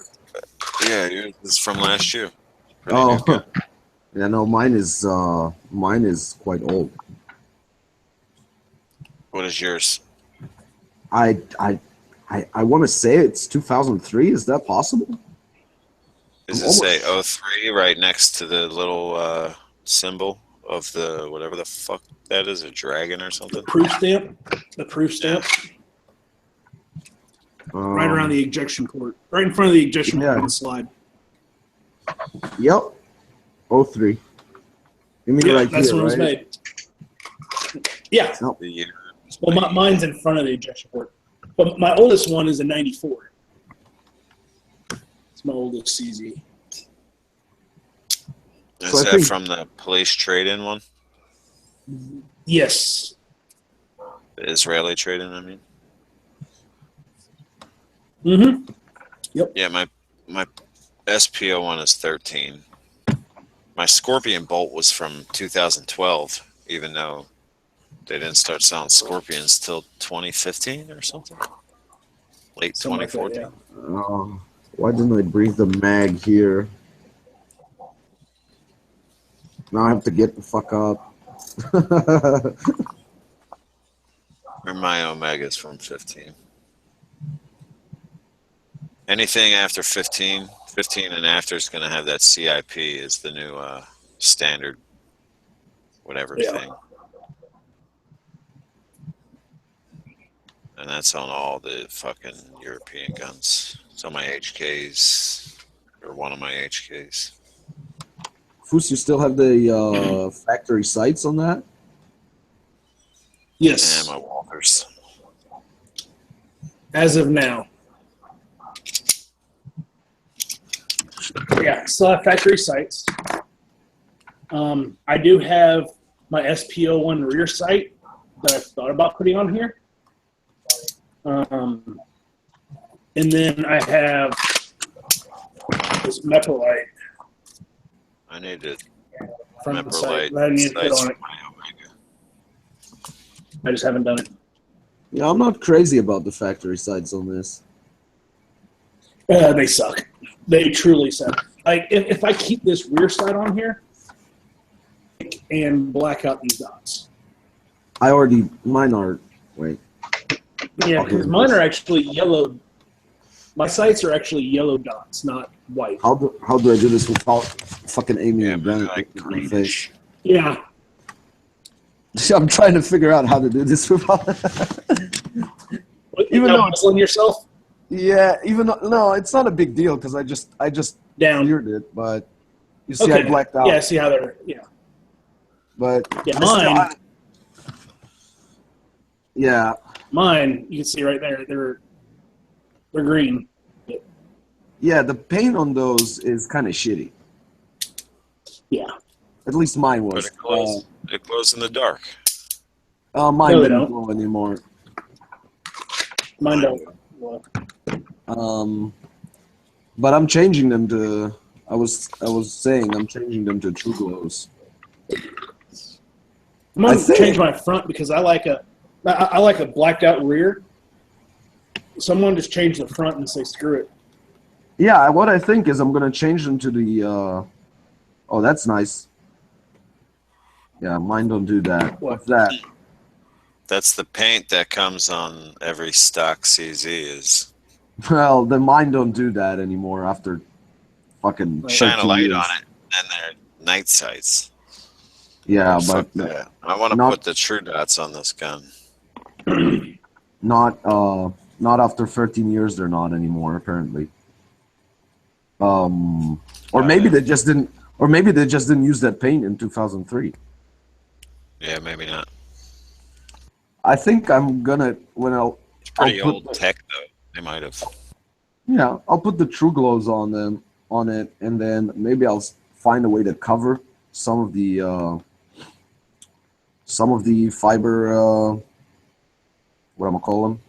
Yeah, yours is from last year. Pretty Oh, new gun. yeah, no, mine is quite old. What is yours? I want to say it's 2003. Is that possible? Does it say 03 right next to the little symbol of the whatever the fuck that is, a dragon or something? Proof stamp? The proof stamp? Right around the ejection port. Right in front of the ejection port on the slide. Yep. 03. You mean Yeah, right that's here, when it was right? made. Yeah. The year. Well, mine's in front of the ejection port. But my oldest one is a 94. It's my oldest CZ. Is So I that think- from the police trade-in one? Yes. The Israeli trade-in, I mean? Mm-hmm. Yeah, my SPO one is 13. My Scorpion Bolt was from 2012, even though they didn't start selling Scorpions till 2015 or something. Late Something like that, 2014. Why didn't I bring the mag here? Now I have to get the fuck up. Or my Omega's from 15. Anything after 15 and after is going to have that CIP is the new standard whatever Yeah. thing. and that's on all the fucking European guns. It's on my HKs, or one of my HKs. Foos, you still have the factory sights on that? Yes. And my Walters. As of now. Yeah, still have factory sights. I do have my SPO1 rear sight that I've thought about putting on here. And then I have this Meprolite I need to from the site Meprolite that I need to put sights on for it. my Omega. I just haven't done it. Yeah, I'm not crazy about the factory sights on this. They suck. They truly suck. Like if I keep this rear sight on here and black out these dots. Mine are, wait. Yeah, because mine are actually yellow. My sights are actually yellow dots, not white. How do I do this without fucking aiming a gun like at my face? Yeah. I'm trying to figure out how to do this without. Even though it's on yourself Yeah, even though, no, it's not a big deal because I just down. cleared it, but you see, I blacked out. Yeah, see how they're But yeah, mine. Yeah. Mine, you can see right there. They're green. Yeah, the paint on those is kind of shitty. Yeah. At least mine But was. it glows in the dark. Mine No, they didn't don't. glow anymore. Mine don't. Well, But I'm changing them to. I was saying I'm changing them to true glows. I'm gonna change my front because I like a blacked out rear. Someone just change the front and say screw it. Yeah, what I think is I'm gonna change them to the. Oh, that's nice. Yeah, mine don't do that. What's that? That's the paint that comes on every stock CZ is. Well, then mine don't do that anymore after fucking Shine a 13 light years. on it, and they're night sights. Yeah, Fuck but that. I want to put the true dots on this gun. not after 13 years. They're not anymore apparently. Or maybe they just didn't. Or maybe they just didn't use that paint in 2003. Yeah, maybe not. I think I'm gonna It's pretty old tech though. They might have. Yeah, I'll put the True Glows on it, and then maybe I'll find a way to cover some of the fiber. What am I call them?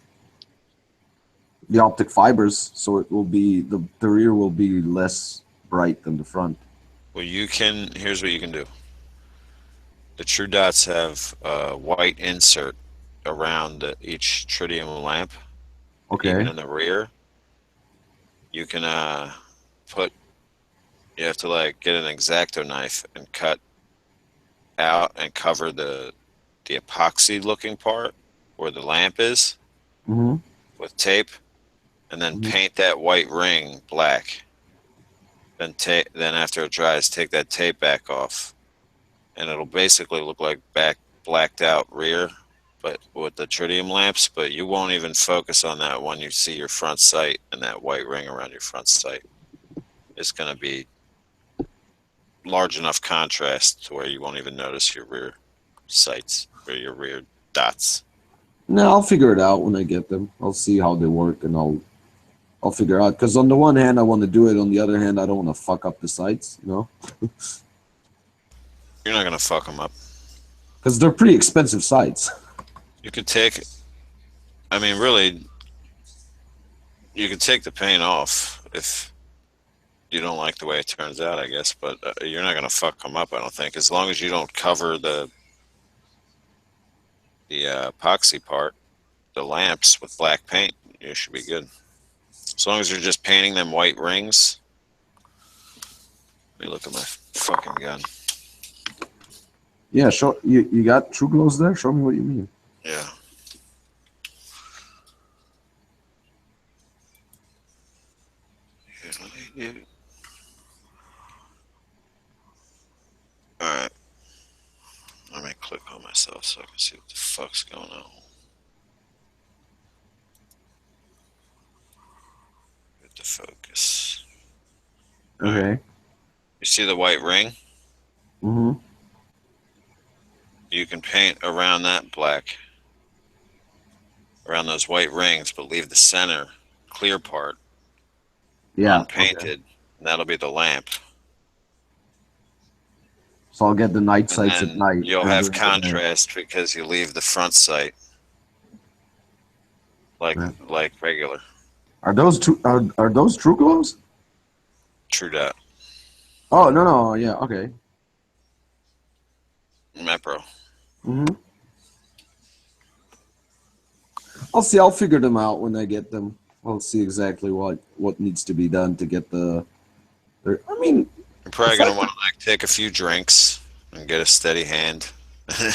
The optic fibers, so it will be the rear will be less bright than the front. Well, here's what you can do. The True Dots have a white insert around each tritium lamp. Okay. Even in the rear, you can you have to like get an X-Acto knife and cut out and cover the epoxy looking part where the lamp is with tape, and then paint that white ring black. Then after it dries, take that tape back off, and it'll basically look like blacked out rear, but with the tritium lamps. But you won't even focus on that when you see your front sight and that white ring around your front sight. It's going to be large enough contrast to where you won't even notice your rear sights or your rear dots. No, I'll figure it out when I get them. I'll see how they work, and I'll figure out. Because on the one hand, I want to do it. On the other hand, I don't want to fuck up the sights, you know? You're not going to fuck them up. Because they're pretty expensive sights. You could take, I mean, really, you could take the paint off if you don't like the way it turns out, I guess. But you're not going to fuck them up, I don't think. As long as you don't cover the epoxy part, the lamps with black paint, you should be good. As long as you're just painting them white rings. Let me look at my fucking gun. Yeah, show you got True Glows there? Show me what you mean. Yeah. Alright. Let me click on myself so I can see what the fuck's going on. get the focus. Okay. You see the white ring? Mm-hmm. You can paint around that black, around those white rings, but leave the center clear part unpainted, and that'll be the lamp. So I'll get the night And sights at then night. you'll and have during the day. contrast because you leave the front sight like regular. Are those true? Are those true glows? True that. Oh no, yeah, okay. Mepro. Mm-hmm. I'll see. I'll figure them out when I get them. I'll see exactly what needs to be done to get the. I mean, You're probably gonna want to like take a few drinks and get a steady hand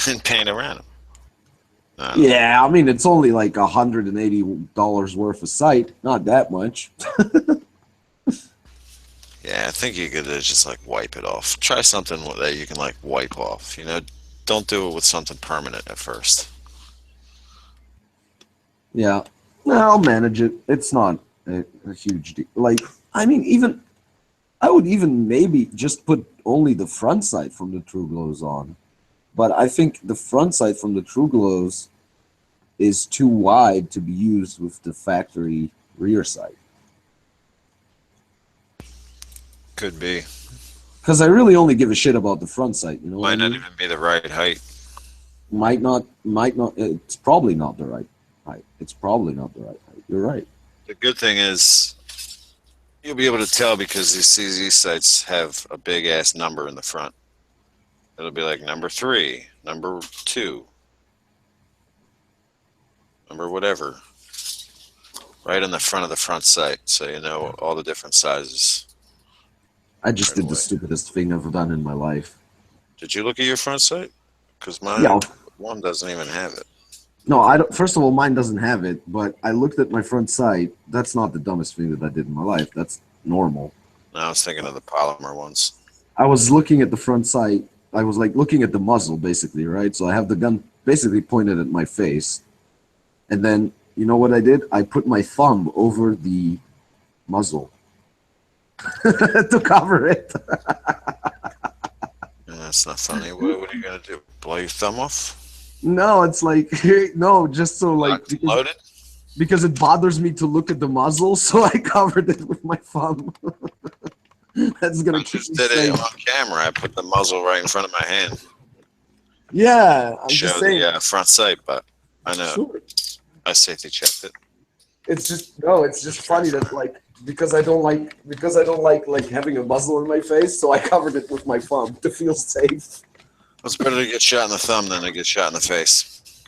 and paint around them. Yeah, I mean it's only like $180 worth of sight. Not that much. Yeah, I think you could just like wipe it off. Try something that you can like wipe off. You know, don't do it with something permanent at first. Yeah, no, I'll manage it. It's not a huge deal. Like, I mean, I would even maybe just put only the front sight from the True Glows on. But I think the front sight from the True Glows is too wide to be used with the factory rear sight. Could be. Because I really only give a shit about the front sight. You know, Might not even be the right height. Might not. It's probably not the right height. It's probably not the right height. You're right. The good thing is you'll be able to tell because these CZ sites have a big ass number in the front. It'll be like number 3, number 2, number whatever, right in the front of the front sight, so you know all the different sizes. I just did the stupidest thing I've done in my life. Did you look at your front sight? Because mine one doesn't even have it. No, I don't. First of all, mine doesn't have it, but I looked at my front sight. That's not the dumbest thing that I did in my life. That's normal. No, I was thinking of the polymer ones. I was looking at the front sight. I was like looking at the muzzle, basically, right? So I have the gun basically pointed at my face. And then, you know what I did? I put my thumb over the muzzle to cover it. That's not funny. What are you going to do? Blow your thumb off? No, it's like, no, just so like. Loaded? Because it bothers me to look at the muzzle, so I covered it with my thumb. That's going to keep just me did safe. it on camera. I put the muzzle right in front of my hand. Yeah, I'm Show just saying. the front sight, but I know. Sure. I safety checked it. It's just funny that like because I don't like having a muzzle in my face, so I covered it with my thumb to feel safe. It's better to get shot in the thumb than to get shot in the face.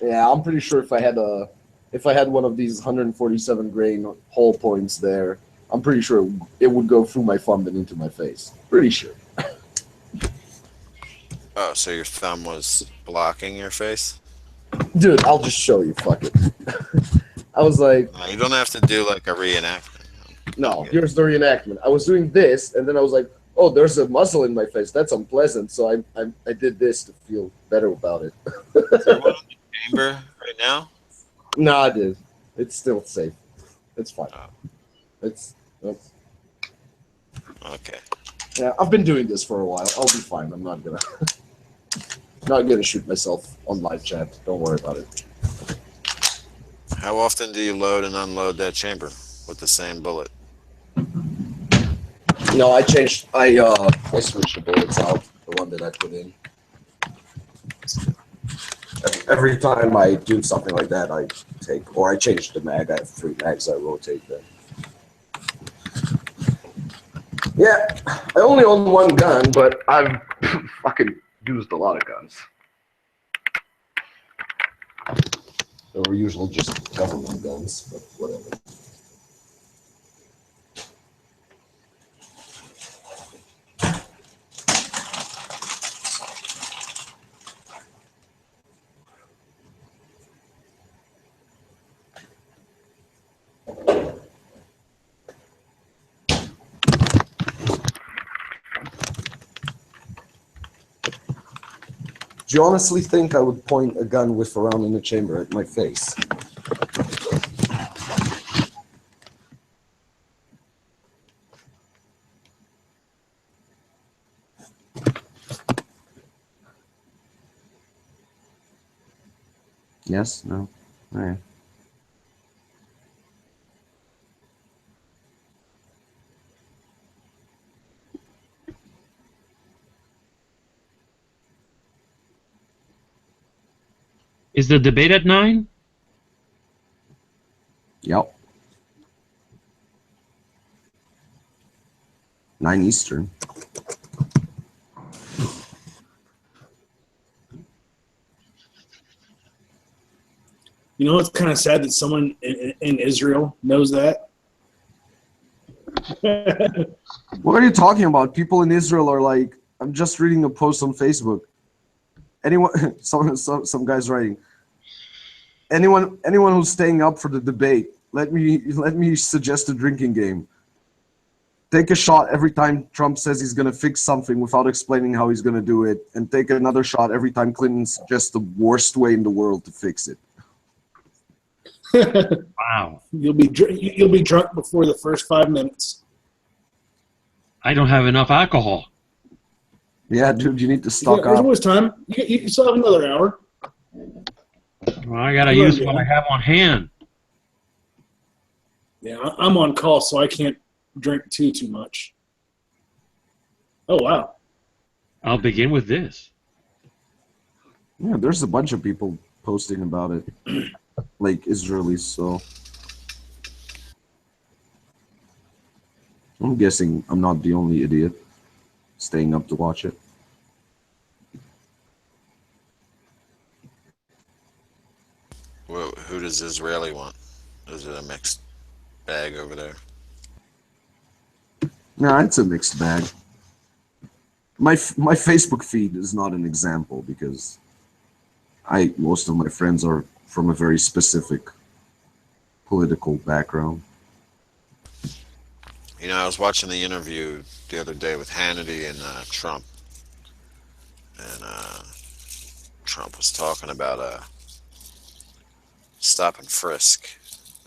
Yeah, I'm pretty sure if I had one of these 147 grain hole points there, I'm pretty sure it would go through my thumb and into my face. Pretty sure. Oh, so your thumb was blocking your face? Dude, I'll just show you. Fuck it. I was like, No, you don't have to do like a reenactment. no, here's the reenactment. I was doing this, and then I was like, oh, there's a muzzle in my face. That's unpleasant. So I did this to feel better about it. Is there one in the chamber right now? No, I did. It's still safe. It's fine. Oh. It's Okay. yeah. I've been doing this for a while. I'll be fine. I'm not gonna shoot myself on live chat. Don't worry about it. How often do you load and unload that chamber with the same bullet? No, I switched the bullets out. The one that I put in. Every time I do something like that, I change the mag. I have 3 mags. I rotate them. Yeah, I only own 1 gun, but I've fucking used a lot of guns. They were usually just government guns, but whatever. Do you honestly think I would point a gun with around in the chamber at my face? Yes? No? All right. Is the debate at 9? Yep. 9 Eastern. You know, it's kind of sad that someone in Israel knows that. What are you talking about? People in Israel are like, I'm just reading a post on Facebook. Anyone, some guy's writing. Anyone who's staying up for the debate, let me suggest a drinking game. Take a shot every time Trump says he's going to fix something without explaining how he's going to do it, and take another shot every time Clinton suggests the worst way in the world to fix it. Wow. You'll be drunk before the first 5 minutes. I don't have enough alcohol. Yeah, dude, you need to stock There's up. always time. You still have another hour. Well, I gotta use what I have on hand. Yeah, I'm on call, so I can't drink too much. Oh, wow. I'll begin with this. Yeah, there's a bunch of people posting about it, like Israelis, so I'm guessing I'm not the only idiot staying up to watch it. Well, who does Israeli want? Is it a mixed bag over there? Nah, it's a mixed bag. My Facebook feed is not an example because most of my friends are from a very specific political background. You know, I was watching the interview the other day with Hannity and Trump, and Trump was talking about stop and frisk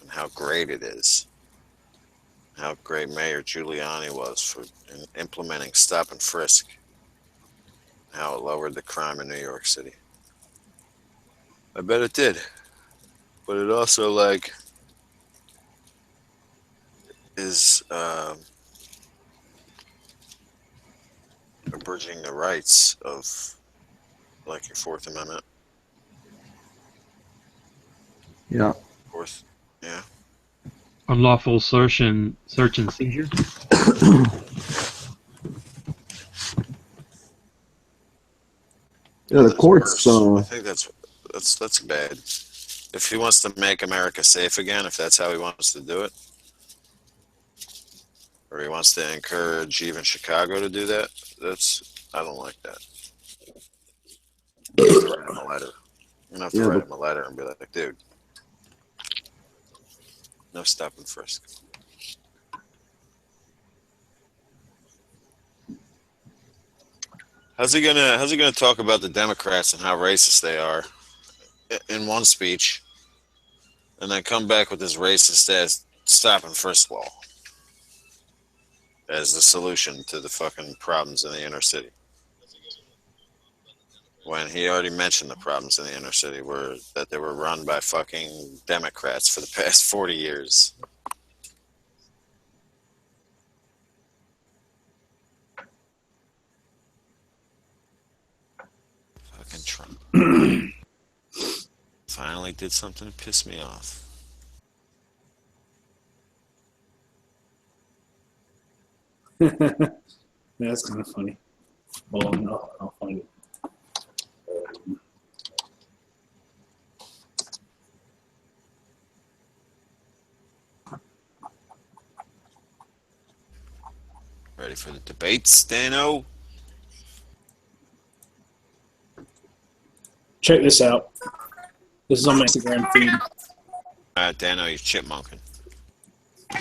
and how great it is, how great Mayor Giuliani was for implementing stop and frisk, how it lowered the crime in New York City. I bet it did, but it also is abridging the rights of your Fourth Amendment. Yeah. Fourth, yeah. Unlawful search and seizure. Yeah, the courts. I think that's bad. If he wants to make America safe again, if that's how he wants to do it, or he wants to encourage even Chicago to do that, I don't like that. You have to write him a letter. You have to write him a letter and be like, dude, no stop and frisk. How's he gonna talk about the Democrats and how racist they are in one speech, and then come back with this racist ass stop and frisk law as the solution to the fucking problems in the inner city? When he already mentioned the problems in the inner city were that they were run by fucking Democrats for the past 40 years. Fucking Trump. Finally did something to piss me off. That's kind of funny. Well, no, I'll find it. Ready for the debates, Dano? Check this out. This is on my Instagram feed. Dano, you're chipmunking.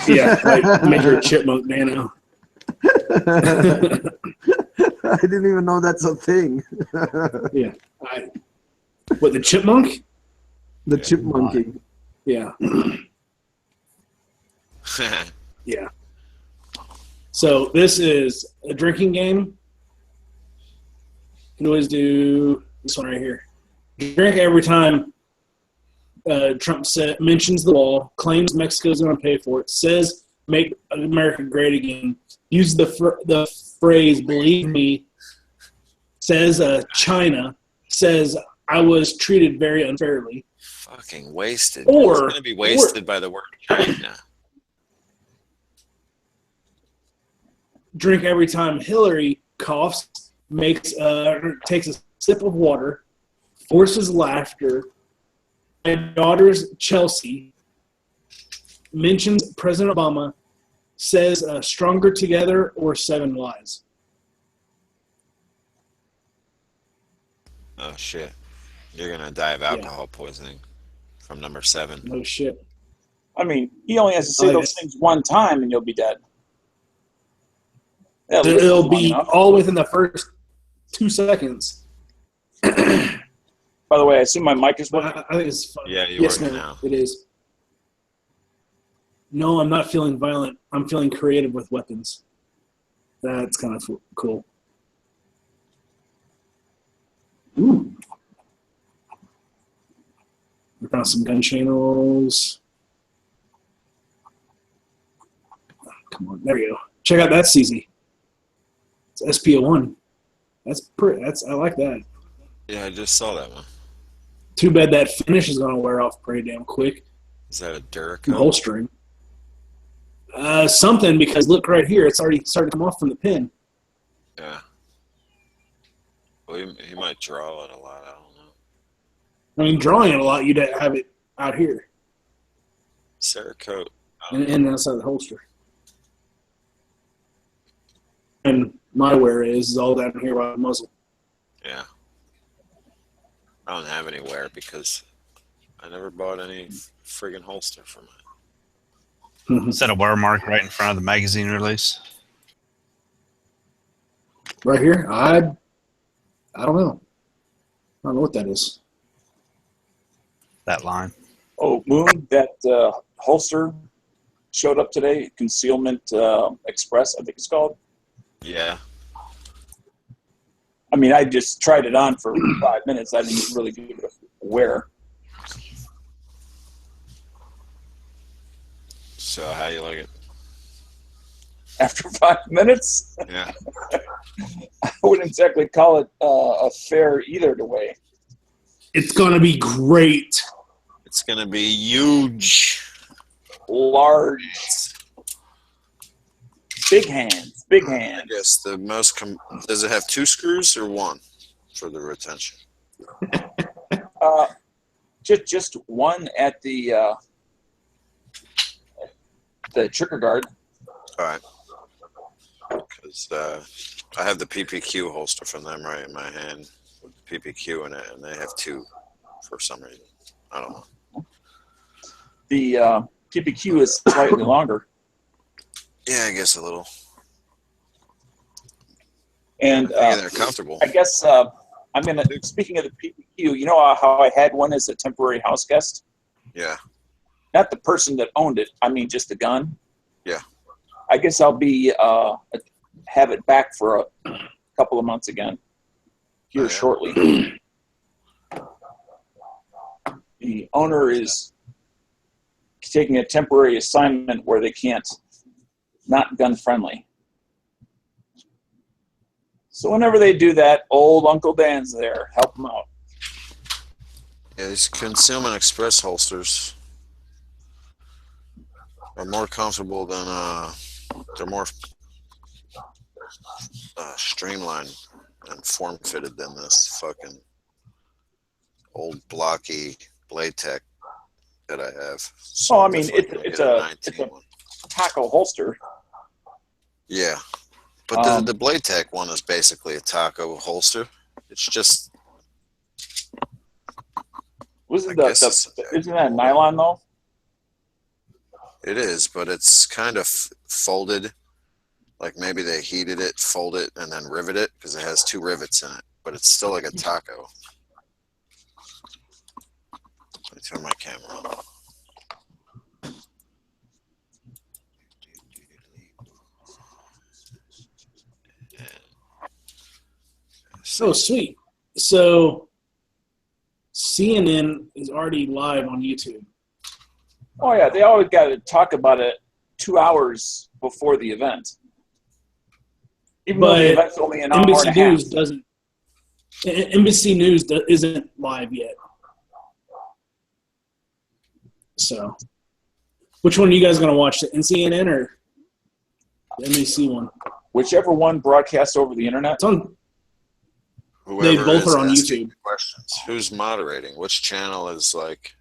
Yeah, like Major Chipmunk Dano. I didn't even know that's a thing. Yeah. What, the chipmunk? The chipmunking. Yeah. Yeah. So this is a drinking game. You can always do this one right here. Drink every time Trump mentions the wall, claims Mexico's going to pay for it, says "Make America Great Again," uses the phrase "Believe me," says China, says I was treated very unfairly. Fucking wasted. Or it's going to be wasted by the word China. Drink every time Hillary coughs, takes a sip of water, forces laughter. My daughter's Chelsea mentions President Obama, says "Stronger Together" or "Seven Lies." Oh shit! You're gonna die of alcohol poisoning from number 7. No shit. I mean, he only has to say those things one time and you'll be dead. It'll be all within the first 2 seconds. By the way, I assume my mic is working. I think it's fun. Yeah, you're yes, working ma'am, now. it is. No, I'm not feeling violent. I'm feeling creative with weapons. That's kind of cool. Ooh. We found some gun channels. Come on, there we go. Check out that CZ. It's SPO1. I like that. Yeah, I just saw that one. Too bad that finish is going to wear off pretty damn quick. Is that a Duracell? Holstering. Something, because look right here, it's already started to come off from the pin. Yeah. Well, he might draw it a lot. I don't know. I mean, drawing it a lot, you'd have it out here. Cerakote. And outside the holster. And my wear is all down here by the muzzle. Yeah. I don't have any wear because I never bought any friggin' holster from it. Is that a wear mark right in front of the magazine release? Right here? I don't know. I don't know what that is. That line. Oh, Moon, that holster showed up today. Concealment Express, I think it's called. Yeah. I mean, I just tried it on for 5 minutes. I didn't really give it a wear. So how you like it? After 5 minutes? Yeah. I wouldn't exactly call it a fair either way. It's going to be great. It's going to be huge. Large. Big hands. Big I hands. guess the most does it have 2 screws or 1 for the retention? Just one at the trigger guard. All right. Because I have the PPQ holster from them right in my hand with the PPQ in it, and they have 2 for some reason. I don't know. The PPQ is slightly longer. Yeah, I guess a little. And Yeah, they're comfortable. I guess I'm gonna. Speaking of the PPQ, you know how I had one as a temporary house guest. Yeah. Not the person that owned it. I mean, just the gun. Yeah. I guess I'll be have it back for a couple of months again here shortly. The owner is taking a temporary assignment where they can't, not gun friendly. So whenever they do that, old Uncle Dan's there. Help them out. Yeah, these Concealment Express holsters are more comfortable than they're more streamlined and form-fitted than this fucking old blocky Blade Tech that I have. So Oh, I mean, definitely it's gonna a get 19 one. taco holster. Yeah, but the Blade Tech one is basically a taco holster. It's just Isn't I guess isn't that nylon though? it is, but it's kind of folded. Like maybe they heated it, fold it, and then rivet it because it has 2 rivets in it. But it's still like a taco. Let me turn my camera on. Oh, sweet. So CNN is already live on YouTube. Oh yeah, they always got to talk about it 2 hours before the event. Even though the event's only an hour and a NBC half. News doesn't. NBC News isn't live yet. So, which one are you guys going to watch? The CNN or the NBC one? Whichever one broadcasts over the internet. It's on. Whoever They both is are on asking YouTube. questions. Who's moderating? Which channel is like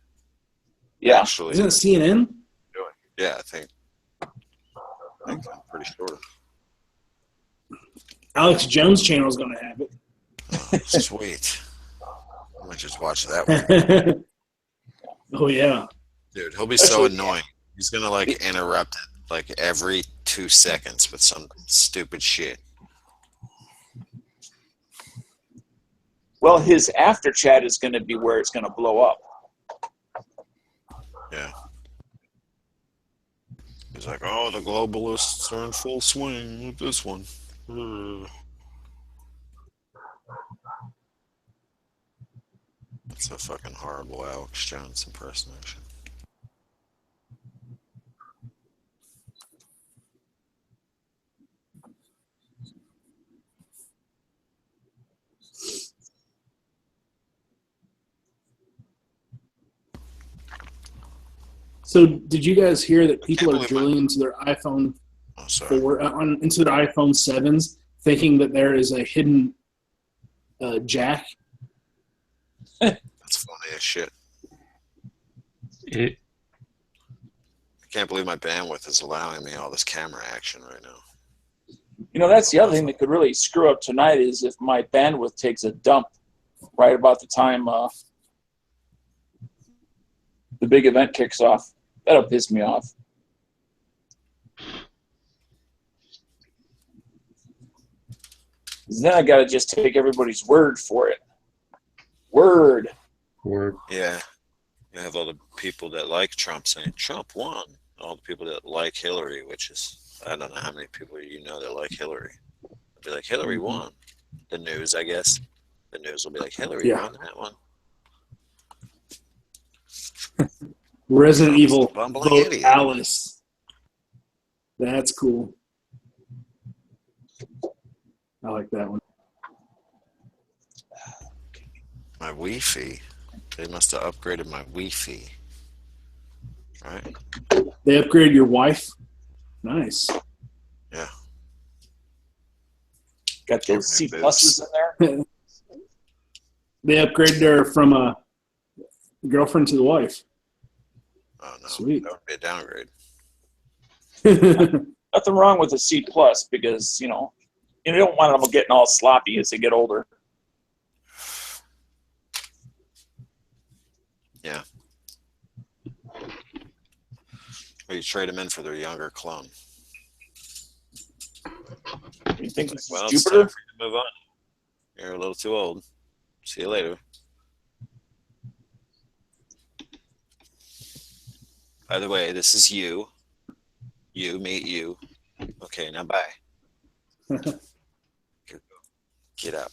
Yeah. actually Isn't it CNN? doing? Yeah, I think I'm pretty sure. Alex Jones' channel is going to have it. Sweet. I might just watch that one. Oh yeah. Dude, he'll be so Especially- annoying. He's gonna like interrupt it like every 2 seconds with some stupid shit. Well, his after chat is going to be where it's going to blow up. Yeah. He's like, oh, the globalists are in full swing with this one. That's a fucking horrible Alex Jones impersonation. So, did you guys hear that people are believe drilling into their iPhone Oh, sorry. 4 into their iPhone 7s, thinking that there is a hidden jack? That's funny as shit. It, I can't believe my bandwidth is allowing me all this camera action right now. You know, that's the other thing that could really screw up tonight is if my bandwidth takes a dump right about the time the big event kicks off. That'll piss me off. Then I got to just take everybody's word for it. Word. or Yeah. You have all the people that like Trump saying Trump won. All the people that like Hillary, which is, I don't know how many people you know that like Hillary. They'll be like, Hillary won. The news, I guess. The news will be like, Hillary Yeah. won that one. Resident Trump's Evil the bumbling vote idiot. Alice. That's cool. I like that one. My Wi-Fi. They must have upgraded my Wi-Fi. Right? They upgraded your wife. Nice. Yeah. Got those C Boobs. pluses in there. They upgraded her from a girlfriend to the wife. Oh, no. Sweet. That would be a downgrade. Nothing wrong with a C plus because, you don't want them getting all sloppy as they get older. Yeah. Or you trade them in for their younger clone. You think this Well, is it's Jupiter? time for you to move on. You're a little too old. See you later. By the way, this is you. You meet you. Okay, now bye. Get up.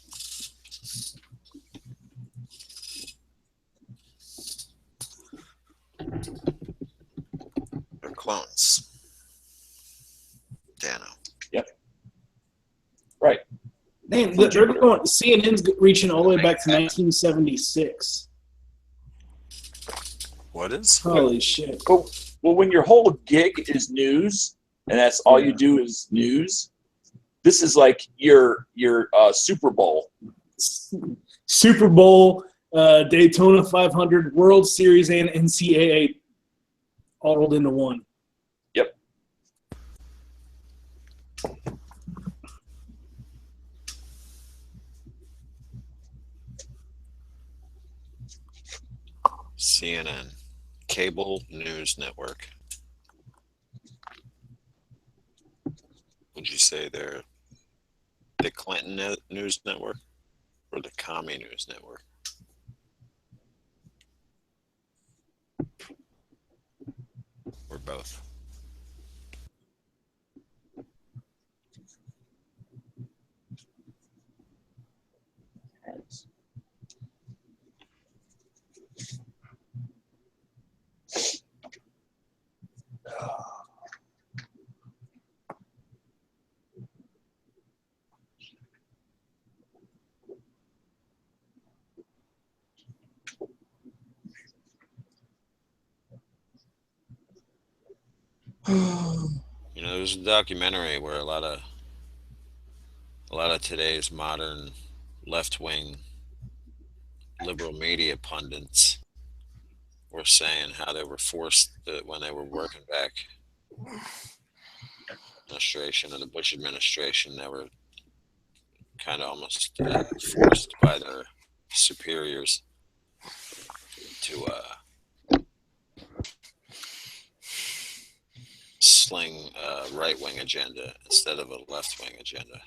They're clones. Dano. Right. Man, they're going. CNN's reaching all the way back to 1976. What is? Holy shit! Well, when your whole gig is news, and that's all you do is news, this is like your Super Bowl. Super Bowl, Daytona 500, World Series, and NCAA all rolled into one. Yep. CNN. Cable News Network. Would you say they're the Clinton News Network or the Commie News Network? Or both? You know, there's a documentary where a lot of today's modern left-wing liberal media pundits were saying how they were forced when they were working back administration of the Bush administration, they were kind of almost forced by their superiors to sling a right-wing agenda instead of a left-wing agenda.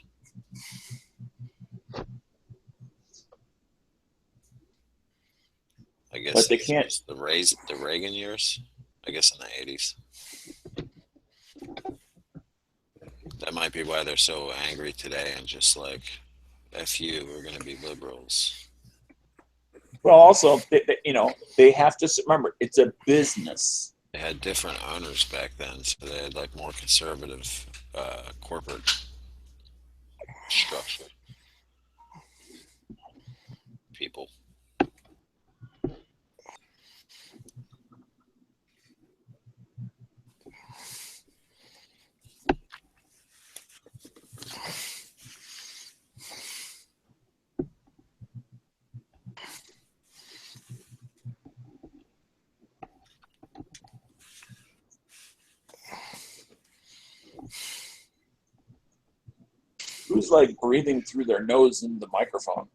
I guess But they can't. The Reagan years, I guess in the 80s. That might be why they're so angry today and just like, F you, we're going to be liberals. Well, also, they have to remember, it's a business. They had different owners back then, so they had like more conservative corporate structure. People. Who's like breathing through their nose into the microphone?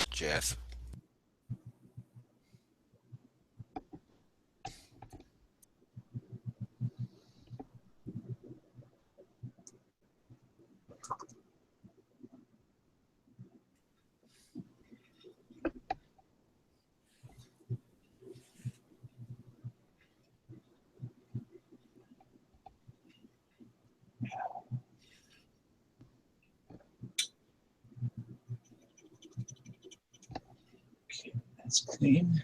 Jeff. Okay, that's clean.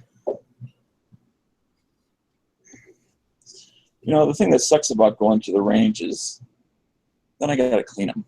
You know, the thing that sucks about going to the range is then I got to clean them.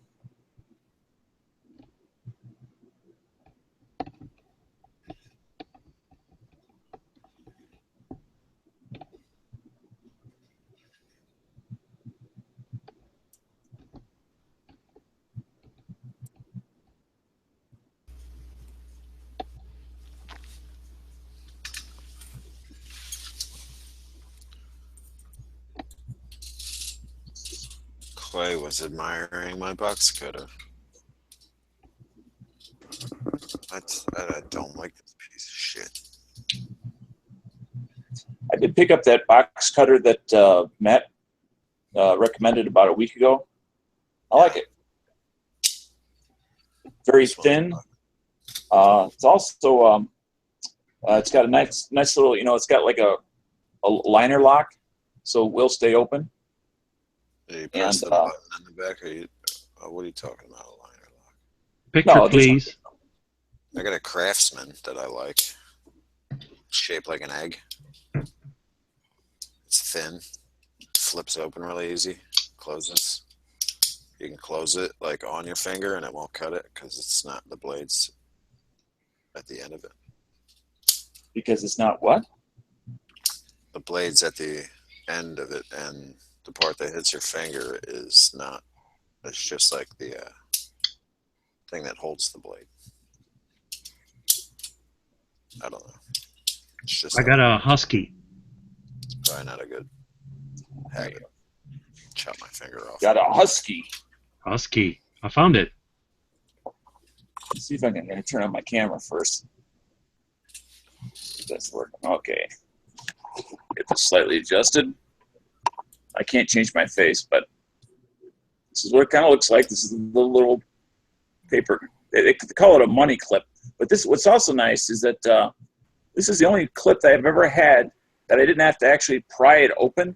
Clay was admiring my box cutter. I don't like this piece of shit. I did pick up that box cutter that Matt recommended about a week ago. I like it. Very thin. It's also it's got a nice little, it's got like a liner lock, so it will stay open. You press the button in the back, what are you talking about, a liner lock? Picture, please. I got a Craftsman that I like. It's shaped like an egg. It's thin. Flips open really easy. Closes. You can close it like on your finger and it won't cut it because it's not the blades at the end of it. Because it's not what? The blades at the end of it, and the part that hits your finger is not. It's just like the thing that holds the blade. I don't know. It's just. I got a Husky. Probably not a good habit. Chop my finger off. Got a Husky. Husky. I found it. Let's see if I can turn on my camera first. That's working. Okay. Get this slightly adjusted. I can't change my face, but this is what it kind of looks like. This is the little paper. They call it a money clip. But this, what's also nice is that this is the only clip that I've ever had that I didn't have to actually pry it open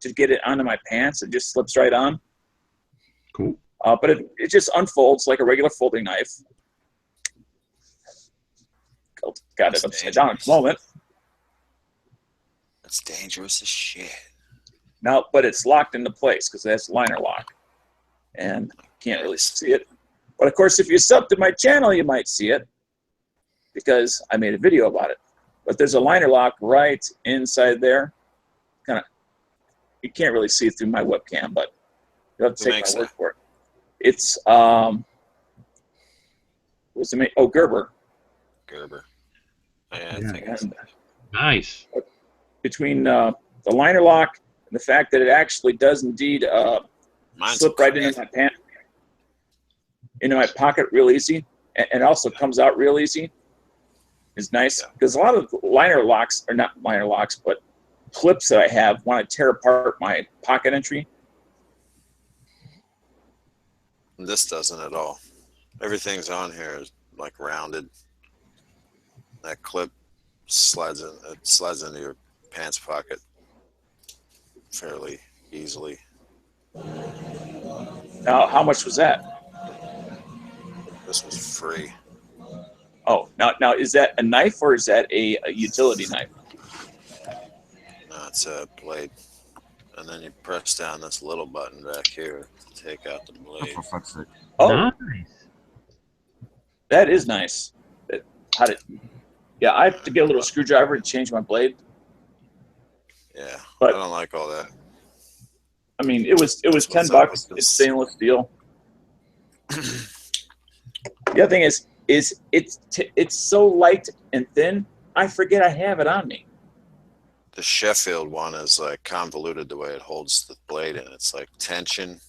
to get it onto my pants. It just slips right on. Cool. But it just unfolds like a regular folding knife. Got it upside down at the moment. That's dangerous as shit. Now, but it's locked into place because that's liner lock. And you can't really see it. But of course, if you sub to my channel, you might see it because I made a video about it. but there's a liner lock right inside there. Kind of, you can't really see it through my webcam, but you'll have to take my word for it. It's what's the name? Oh, Gerber. Gerber. Yeah, I think And Nice. between the liner lock and the fact that it actually does indeed slip right into my pocket real easy, and also comes out real easy, is nice. Because a lot of liner locks, or not liner locks, but clips that I have want to tear apart my pocket entry. This doesn't at all. Everything's on here is like rounded. That clip slides into your pants pocket fairly easily. Now, how much was that? This was free. Oh, now is that a knife or is that a utility knife? No, it's a blade. And then you press down this little button back here to take out the blade. For fuck's sake. Oh, Nice. that is nice. Yeah, I have to get a little screwdriver to change my blade. Yeah, But I don't like all that. I mean, it was $10. It's stainless steel. The other thing is it's so light and thin. I forget I have it on me. The Sheffield one is like convoluted the way it holds the blade in. It's like tension.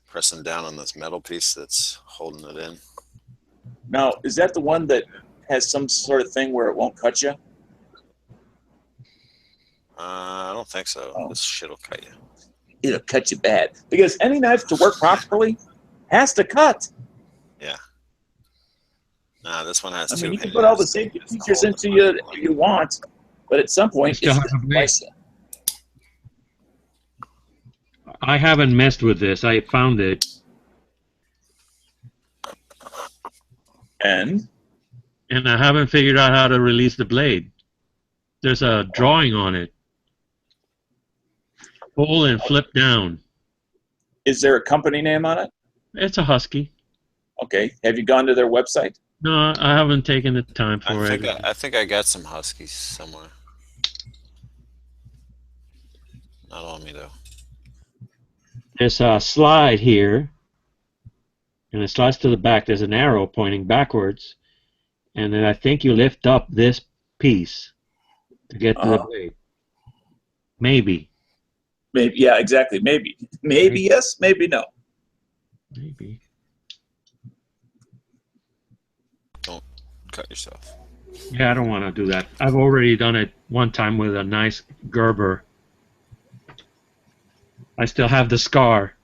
Pressing down on this metal piece that's holding it in. Now, is that the one that has some sort of thing where it won't cut you? I don't think so. Oh. This shit will cut you. It'll cut you bad. Because any knife to work properly has to cut. Yeah. Nah, this one has I two mean, you can hinges. put all the safety features into you want, but at some point, Still it's have a blade. price. I haven't messed with this. I found it. And I haven't figured out how to release the blade. There's a drawing on it. Pull and flip down. is there a company name on it? It's a Husky. Okay. Have you gone to their website? No, I haven't taken the time for it. I think I got some Huskies somewhere. Not on me though. There's a slide here, and it slides to the back. There's an arrow pointing backwards, and then I think you lift up this piece to get to the blade. Maybe. Maybe. Yeah, exactly. Maybe. Maybe yes, maybe no. Maybe. Don't cut yourself. Yeah, I don't want to do that. I've already done it one time with a nice Gerber. I still have the scar.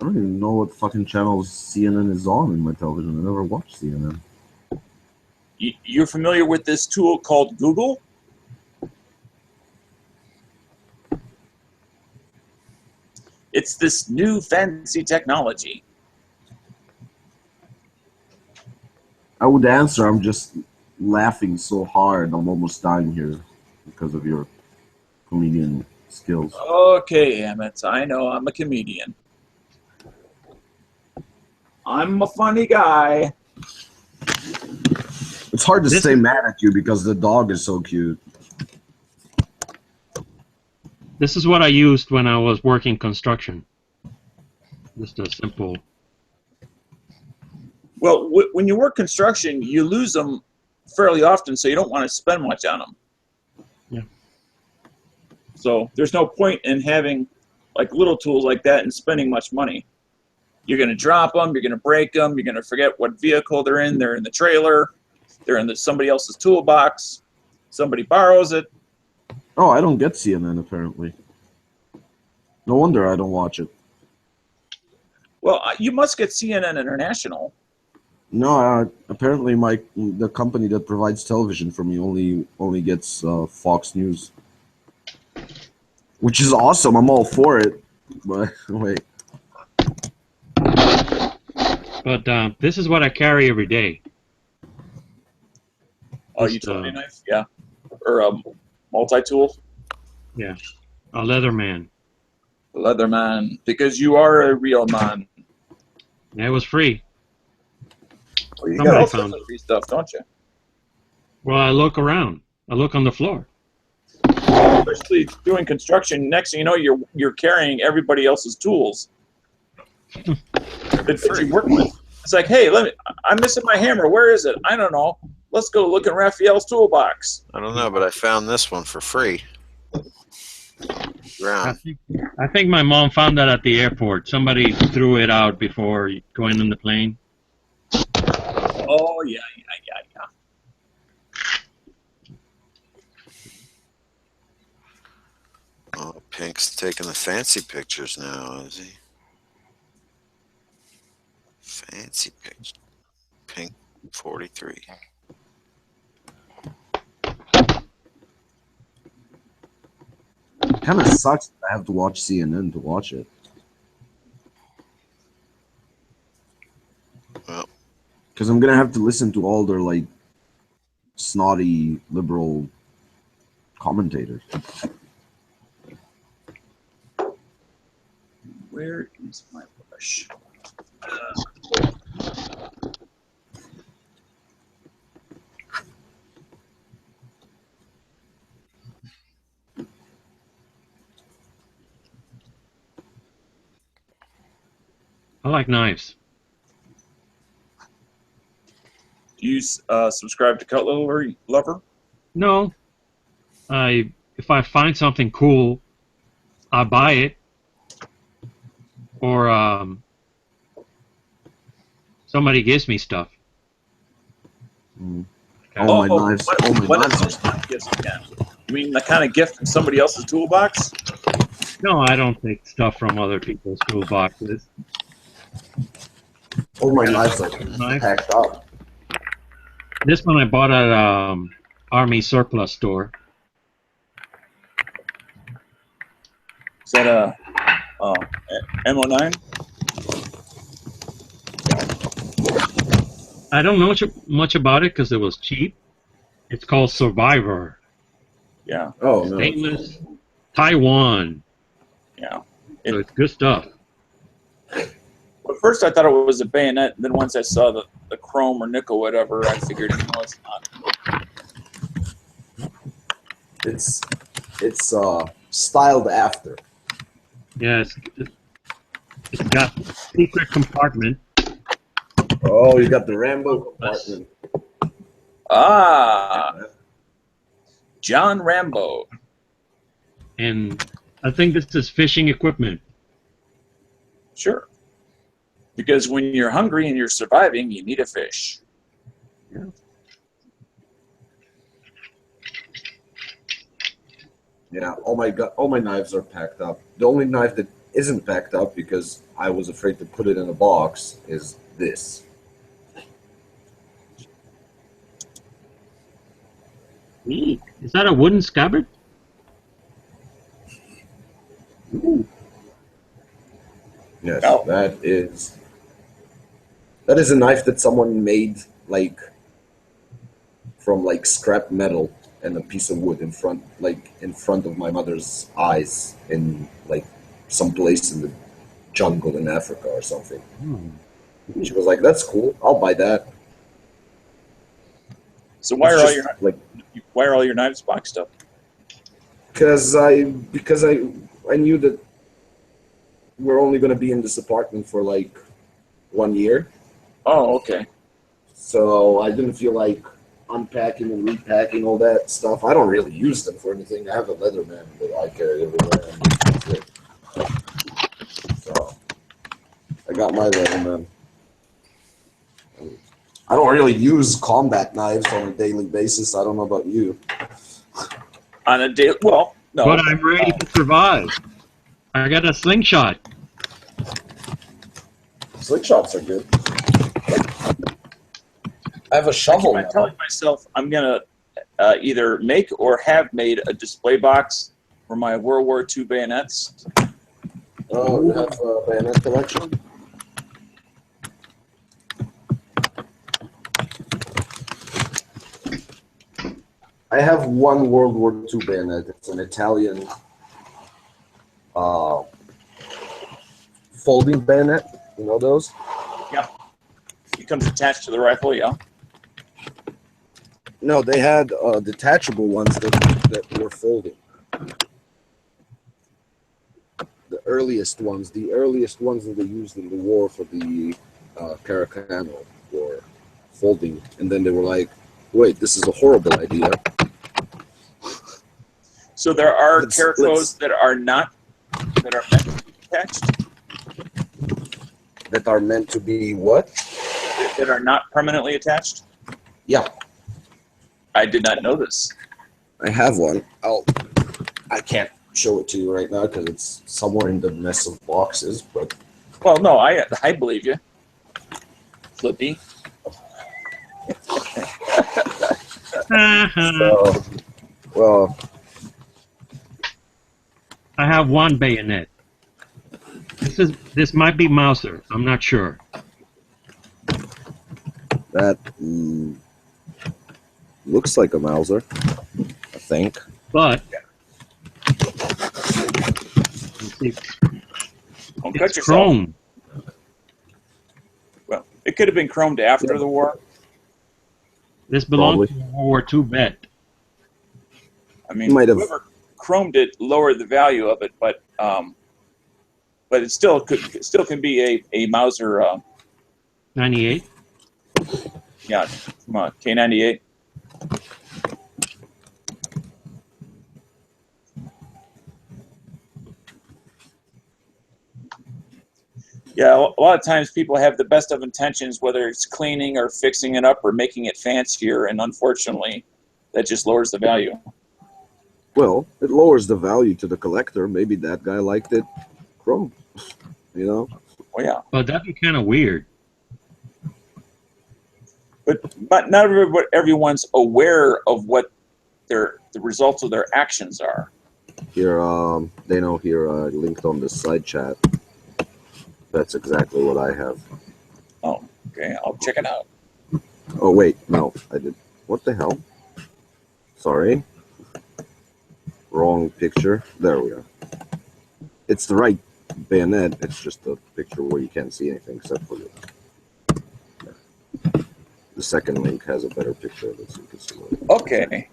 I don't even know what fucking channel CNN is on in my television. I never watched CNN. You're familiar with this tool called Google? It's this new fancy technology. I would answer. I'm just laughing so hard. I'm almost dying here because of your comedian skills. Okay, Emmett. I know I'm a comedian. I'm a funny guy. It's hard to stay mad at you because the dog is so cute. This is what I used when I was working construction. Just a simple... Well, when you work construction, you lose them fairly often, so you don't want to spend much on them. Yeah. So there's no point in having like little tools like that and spending much money. You're going to drop them, you're going to break them, you're going to forget what vehicle they're in the trailer, they're in somebody else's toolbox, somebody borrows it. Oh, I don't get CNN apparently. No wonder I don't watch it. Well, you must get CNN International. No, apparently the company that provides television for me only gets Fox News, which is awesome. I'm all for it. But wait. But this is what I carry every day. Oh, utility knife? Yeah. Or a multi-tool? Yeah. A Leatherman. Leatherman. Because you are a real man. Yeah, it was free. Well, you got Somebody all found sorts it. of free stuff, don't you? Well, I look around. I look on the floor. Especially doing construction. Next thing you know, you're carrying everybody else's tools that you work with. It's like, hey, I'm missing my hammer. Where is it? I don't know. Let's go look in Raphael's toolbox. I don't know, but I found this one for free. Ground. I think my mom found that at the airport. Somebody threw it out before going on the plane. Oh, yeah. Oh, Pink's taking the fancy pictures now, is he? Fancy picture. Pink 43. It kind of sucks that I have to watch CNN to watch it. Well, because I'm gonna have to listen to all their like snotty liberal commentators. Where is my brush? I like knives. Do you subscribe to Cutlery Lover? No, if I find something cool, I buy it, or somebody gives me stuff. Mm. All my knives. What is this gift again? You mean the kind of gift from somebody else's toolbox? No, I don't take stuff from other people's toolboxes. All my knives are packed up. This one I bought at Army surplus store. Is that a MO9? I don't know much about it because it was cheap. It's called Survivor. Yeah. Oh, no. Stainless, Taiwan. Yeah. So it's good stuff. Well, at first I thought it was a bayonet, and then once I saw the chrome or nickel, whatever, I figured, no, it's not. It's styled after. Yeah, it's got a secret compartment. Oh, you got the Rambo compartment. Ah, John Rambo. And I think this is fishing equipment. Sure. Because when you're hungry and you're surviving, you need a fish. Yeah. Yeah, all my knives are packed up. The only knife that isn't packed up because I was afraid to put it in a box is this. Neat. Is that a wooden scabbard? Ooh. Yes, Oh. that is a knife that someone made like from like scrap metal and a piece of wood in front of my mother's eyes in like some place in the jungle in Africa or something. She was like, "That's cool. I'll buy that." So why It's are just, why are all your knives boxed up? Because I knew that we're only going to be in this apartment for like 1 year. Oh, okay. So I didn't feel like unpacking and repacking all that stuff. I don't really use them for anything. I have a Leatherman that I carry everywhere. And that's it. So I got my Leatherman. I don't really use combat knives on a daily basis. I don't know about you. On a day, well, no. But I'm ready to survive. I got a slingshot. Slingshots are good. I have a shovel I'm now. telling myself I'm gonna either make or have made a display box for my World War II bayonets. Oh, you have a bayonet collection? I have one World War II bayonet. It's an Italian folding bayonet. You know those? Yeah. becomes attached to the rifle. Yeah. No, they had detachable ones that were folding. The earliest ones that they used in the war for the Caracano were folding, and then they were like, "Wait, this is a horrible idea." So there are Let's- Caracos that are not that are meant to be attached, That are meant to be what? that are not permanently attached. Yeah, I did not know this. I have one. I can't show it to you right now because it's somewhere in the mess of boxes. But Well, no, I believe you, Flippy. so, well, I have one bayonet. This might be Mauser. I'm not sure. that looks like a Mauser, I think. But let's see, Don't cut it's yourself. chrome. Well, it could have been chromed after the war. This belongs Probably. to a World War II vet. I mean, Might have- whoever chromed it lowered the value of it, but it still can be a Mauser. 98. Yeah, come on, K98. Yeah, a lot of times people have the best of intentions, whether it's cleaning or fixing it up or making it fancier, and unfortunately, that just lowers the value. Well, it lowers the value to the collector. Maybe that guy liked it chrome, you know? Well, yeah, But that'd be kind of weird. but not everyone's aware of what the results of their actions are. Here, they know here, linked on the side chat. That's exactly what I have. Oh, okay, I'll check it out. Oh, wait, no, I did. What the hell? Sorry. Wrong picture. There we are. It's the right bayonet. It's just a picture where you can't see anything except for the second link has a better picture of it, so you can see what it is. Okay.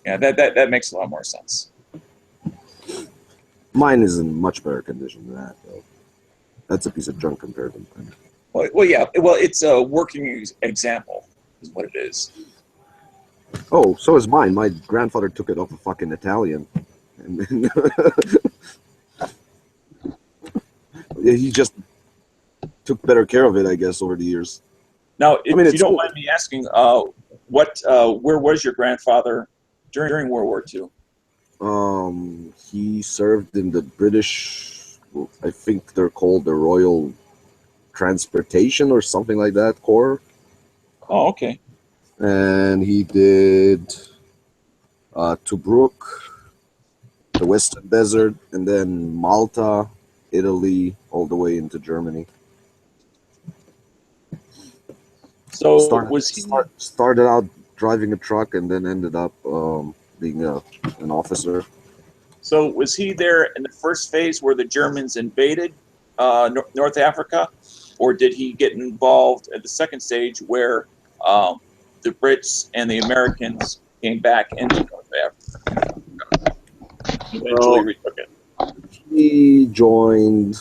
Yeah, that makes a lot more sense. Mine is in much better condition than that, though. That's a piece of junk compared to mine. Well, yeah. Well, it's a working example, is what it is. Oh, so is mine. My grandfather took it off a fucking Italian. And yeah, he just took better care of it, I guess, over the years. Now, if mean, you it's don't cool. mind me asking, where was your grandfather during World War II? He served in the British, I think they're called the Royal Transportation or something like that, Corps. Oh, okay. And he did Tobruk, the Western Desert, and then Malta, Italy, all the way into Germany. So Started out driving a truck and then ended up being an officer. So was he there in the first phase where the Germans invaded North Africa, or did he get involved at the second stage where the Brits and the Americans came back into North Africa? Eventually retook it. He joined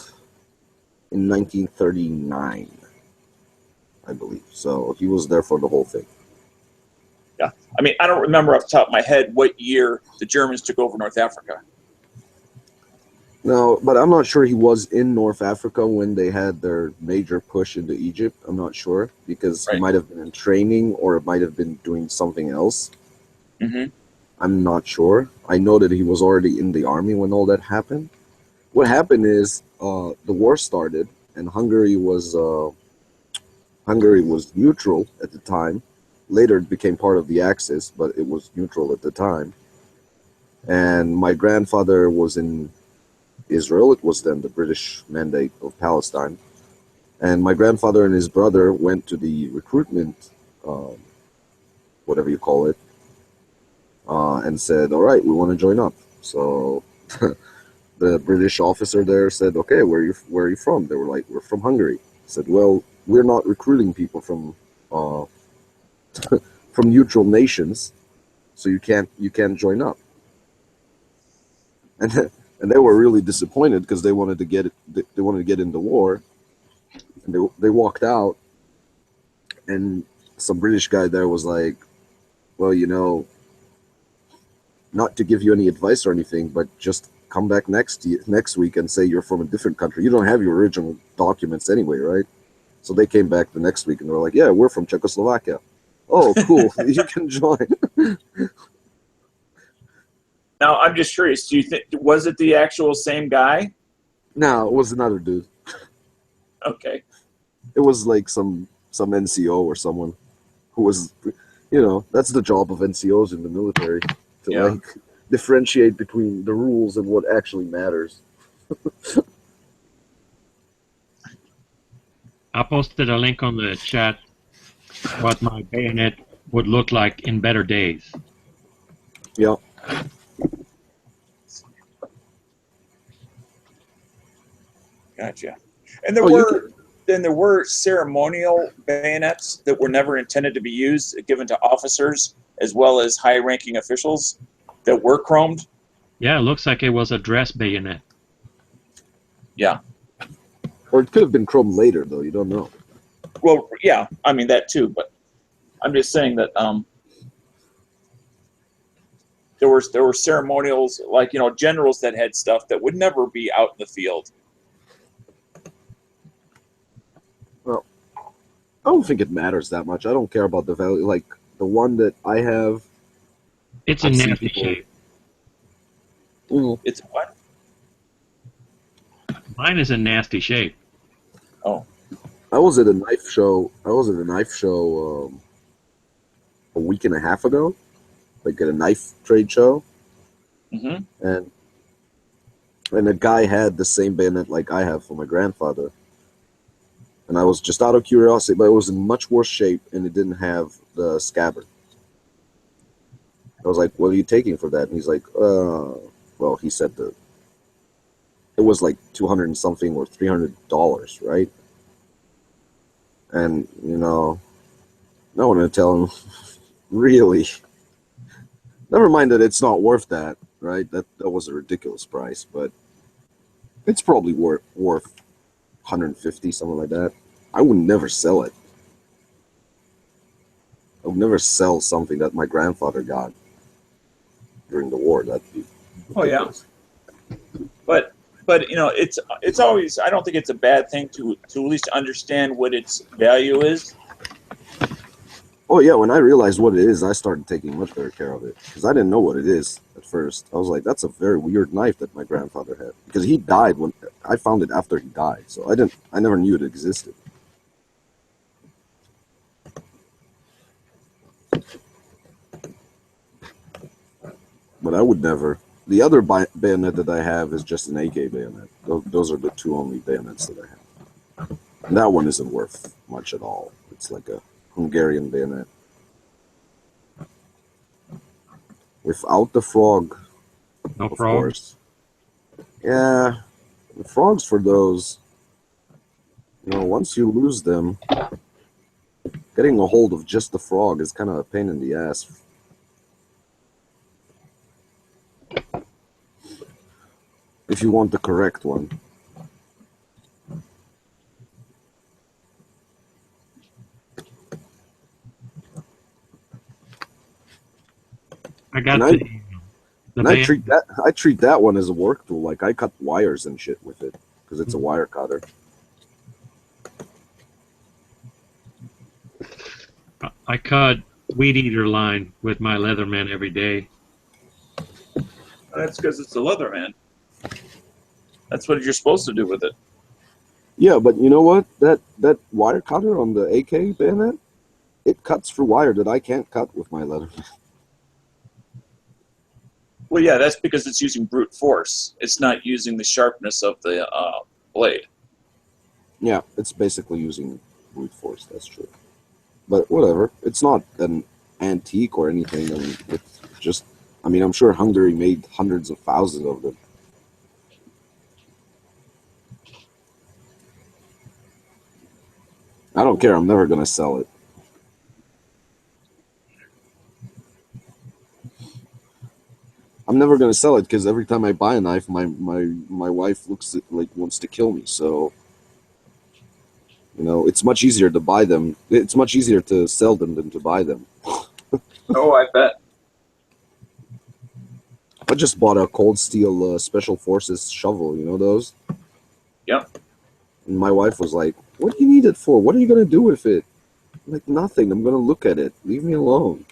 in 1939, I believe. So he was there for the whole thing. Yeah. I mean, I don't remember off the top of my head what year the Germans took over North Africa. No, but I'm not sure he was in North Africa when they had their major push into Egypt. I'm not sure because he might have been in training or it might have been doing something else. Mm-hmm. I'm not sure. I know that he was already in the army when all that happened. What happened is the war started and Hungary was neutral at the time. Later it became part of the Axis, but it was neutral at the time. And my grandfather was in Israel. It was then the British Mandate of Palestine. And my grandfather and his brother went to the recruitment, whatever you call it, and said, all right, we want to join up. So the British officer there said, "Okay, where are you from?" They were like, "We're from Hungary." I said, "Well, we're not recruiting people from from neutral nations, so you can't join up." And and they were really disappointed because they wanted to get into war, and they walked out, and some British guy there was like, "Well, not to give you any advice or anything, but just come back next week and say you're from a different country. You don't have your original documents anyway, right?" So they came back the next week and they were like, "Yeah, we're from Czechoslovakia." "Oh, cool. You can join." Now, I'm just curious. Do you think was it the actual same guy? No, it was another dude. Okay. It was like some NCO or someone who was, that's the job of NCOs in the military, to like differentiate between the rules and what actually matters. I posted a link on the chat what my bayonet would look like in better days. Yeah. Gotcha. And there were ceremonial bayonets that were never intended to be used, given to officers as well as high-ranking officials that were chromed. Yeah, it looks like it was a dress bayonet. Yeah. Or it could have been chromed later, though. You don't know. Well, yeah, I mean that too, but I'm just saying that there were ceremonials, like, generals that had stuff that would never be out in the field. Well, I don't think it matters that much. I don't care about the value. Like, the one that I have... It's in nasty shape. It's what? Mine is in nasty shape. Oh. I was at a knife show a week and a half ago, like at a knife trade show. Mm-hmm. And a guy had the same bayonet like I have for my grandfather. And I was just out of curiosity, but it was in much worse shape and it didn't have the scabbard. I was like, "What are you taking for that?" And he's like, well, he said that it was like $200 and something or $300, right? And, no one to tell him, really. Never mind that it's not worth that, right? That was a ridiculous price, but it's probably worth $150, something like that. I would never sell it. I would never sell something that my grandfather got during the war. That'd be ridiculous. Oh yeah, but it's always, I don't think it's a bad thing to at least understand what its value is. Oh yeah, when I realized what it is, I started taking much better care of it because I didn't know what it is at first. I was like, "That's a very weird knife that my grandfather had," because he died when I found it after he died, so I never knew it existed. But I would never. The other bayonet that I have is just an AK bayonet. Those are the two only bayonets that I have. And that one isn't worth much at all. It's like a Hungarian bayonet. Without the frog, of course. Yeah, the frogs for those, once you lose them, getting a hold of just the frog is kind of a pain in the ass. If you want the correct one. I got I treat that one as a work tool. Like, I cut wires and shit with it because it's a wire cutter. I cut weed eater line with my Leatherman every day. That's because it's a Leatherman. That's what you're supposed to do with it. Yeah, but you know what? That wire cutter on the AK bayonet, it cuts through wire that I can't cut with my Leatherman. Well, yeah, that's because it's using brute force. It's not using the sharpness of the blade. Yeah, it's basically using brute force. That's true. But whatever. It's not an antique or anything. I mean, it's just... I'm sure Hungary made hundreds of thousands of them. I don't care. I'm never gonna sell it. I'm never gonna sell it because every time I buy a knife, my wife looks like wants to kill me. So it's much easier to buy them. It's much easier to sell them than to buy them. Oh, I bet. I just bought a Cold Steel Special Forces shovel. You know those? Yep. And my wife was like, "What do you need it for? What are you gonna do with it?" I'm like, "Nothing. I'm gonna look at it. Leave me alone."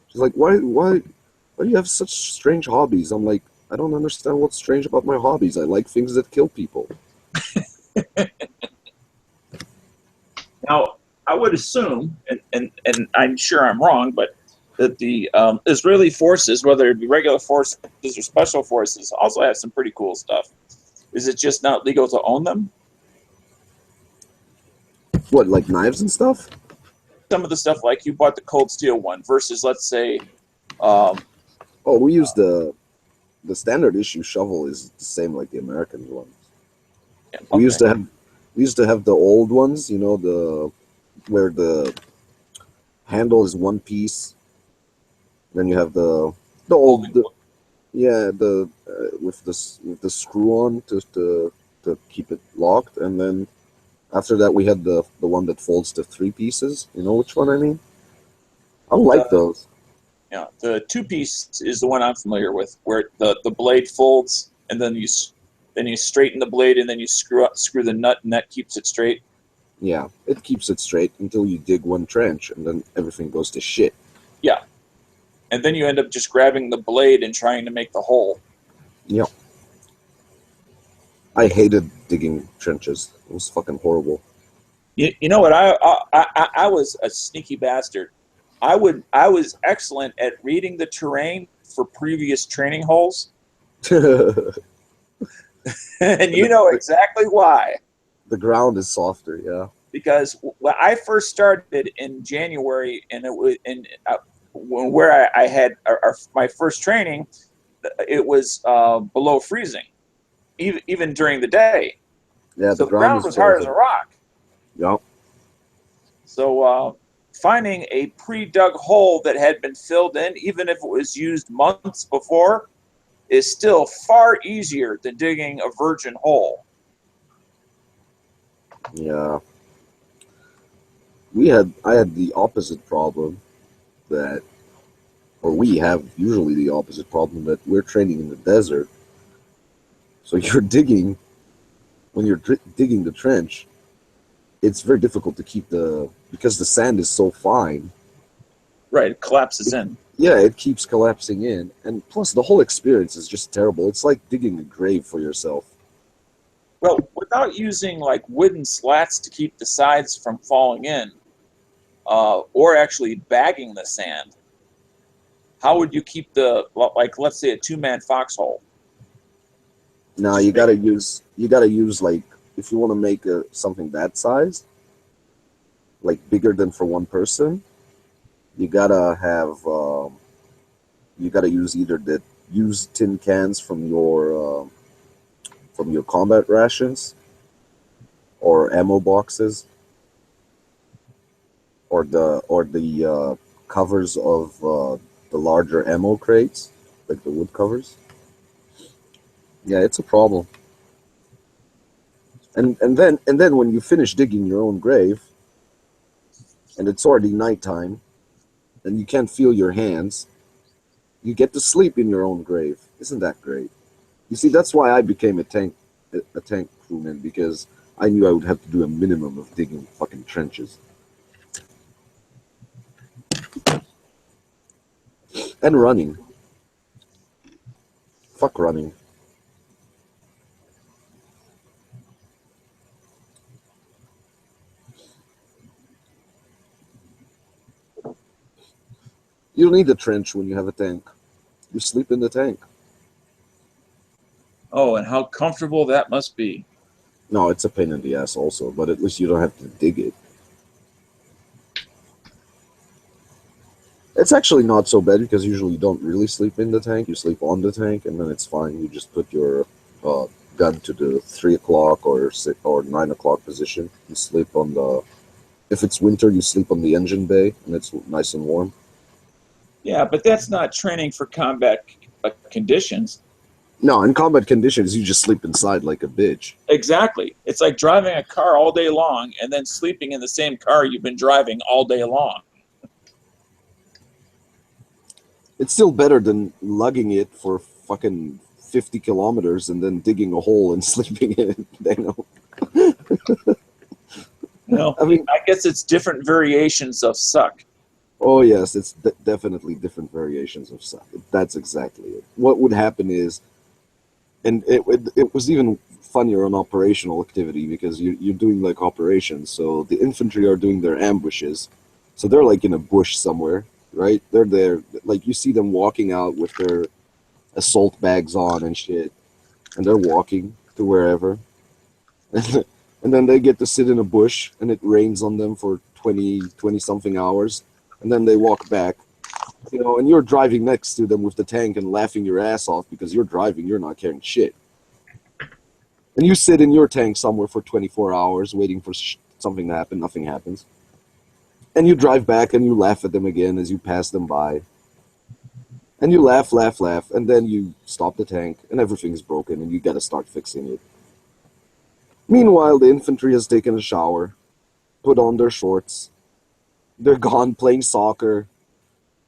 She's like, "Why do you have such strange hobbies?" I'm like, "I don't understand what's strange about my hobbies. I like things that kill people." Now, I would assume, and I'm sure I'm wrong, but that the Israeli forces, whether it be regular forces or special forces, also have some pretty cool stuff. Is it just not legal to own them? What, like knives and stuff? Some of the stuff, like you bought the Cold Steel one versus, let's say, we use the standard issue shovel is the same like the American ones. yeah, okay. We used to have the old ones, where the handle is one piece. Then you have the old, with the screw on to keep it locked, and then after that we had the one that folds to three pieces. You know which one I mean? I don't like those. Yeah, the two-piece is the one I'm familiar with, where the blade folds, and then you straighten the blade, and then you screw the nut, and that keeps it straight. Yeah, it keeps it straight until you dig one trench, and then everything goes to shit. Yeah, and then you end up just grabbing the blade and trying to make the hole. Yep. I hated digging trenches. It was fucking horrible. You know what? I was a sneaky bastard. I was excellent at reading the terrain for previous training holes, and you know exactly why. The ground is softer, yeah. Because when I first started in January, and it was where I had my first training, it was below freezing, even during the day. Yeah, so the ground was hard as a rock. Yep. So finding a pre-dug hole that had been filled in, even if it was used months before, is still far easier than digging a virgin hole. Yeah. I had the opposite problem we have usually the opposite problem that we're training in the desert. So you're digging, when you're digging the trench, it's very difficult to keep because the sand is so fine. Right, it collapses in. Yeah, it keeps collapsing in. And plus, the whole experience is just terrible. It's like digging a grave for yourself. Well, without using like wooden slats to keep the sides from falling in, or actually bagging the sand, how would you keep let's say a two-man foxhole? No, you gotta use like, if you want to make something that size, like bigger than for one person, you gotta use either the used tin cans from your combat rations, or ammo boxes, or the covers of the larger ammo crates, like the wood covers. Yeah, it's a problem. And then when you finish digging your own grave, and it's already nighttime, and you can't feel your hands, you get to sleep in your own grave. Isn't that great? You see, that's why I became a tank crewman, because I knew I would have to do a minimum of digging fucking trenches. And running. Fuck running. You don't need a trench when you have a tank. You sleep in the tank. Oh, and how comfortable that must be. No, it's a pain in the ass also, but at least you don't have to dig it. It's actually not so bad, because usually you don't really sleep in the tank. You sleep on the tank, and then it's fine. You just put your gun to the 3 o'clock or 9 o'clock position. You sleep on the If it's winter, you sleep on the engine bay, and it's nice and warm. Yeah, but that's not training for combat conditions. No, in combat conditions, you just sleep inside like a bitch. Exactly. It's like driving a car all day long and then sleeping in the same car you've been driving all day long. It's still better than lugging it for fucking 50 kilometers and then digging a hole and sleeping in it. They know. No, I mean, I guess it's different variations of suck. oh yes, it's definitely different variations of suck. That's exactly it. What would happen is, and it was even funnier on operational activity because you're doing like operations. So the infantry are doing their ambushes. So they're like in a bush somewhere, right? They're there. Like you see them walking out with their assault bags on and shit. And they're walking to wherever. And then they get to sit in a bush and it rains on them for 20 something hours. And then they walk back. You know, and you're driving next to them with the tank and laughing your ass off because you're driving, you're not carrying shit. And you sit in your tank somewhere for 24 hours waiting for something to happen, nothing happens. And you drive back and you laugh at them again as you pass them by. And you laugh, and then you stop the tank and everything's broken and you gotta start fixing it. Meanwhile, the infantry has taken a shower, put on their shorts, they're gone playing soccer,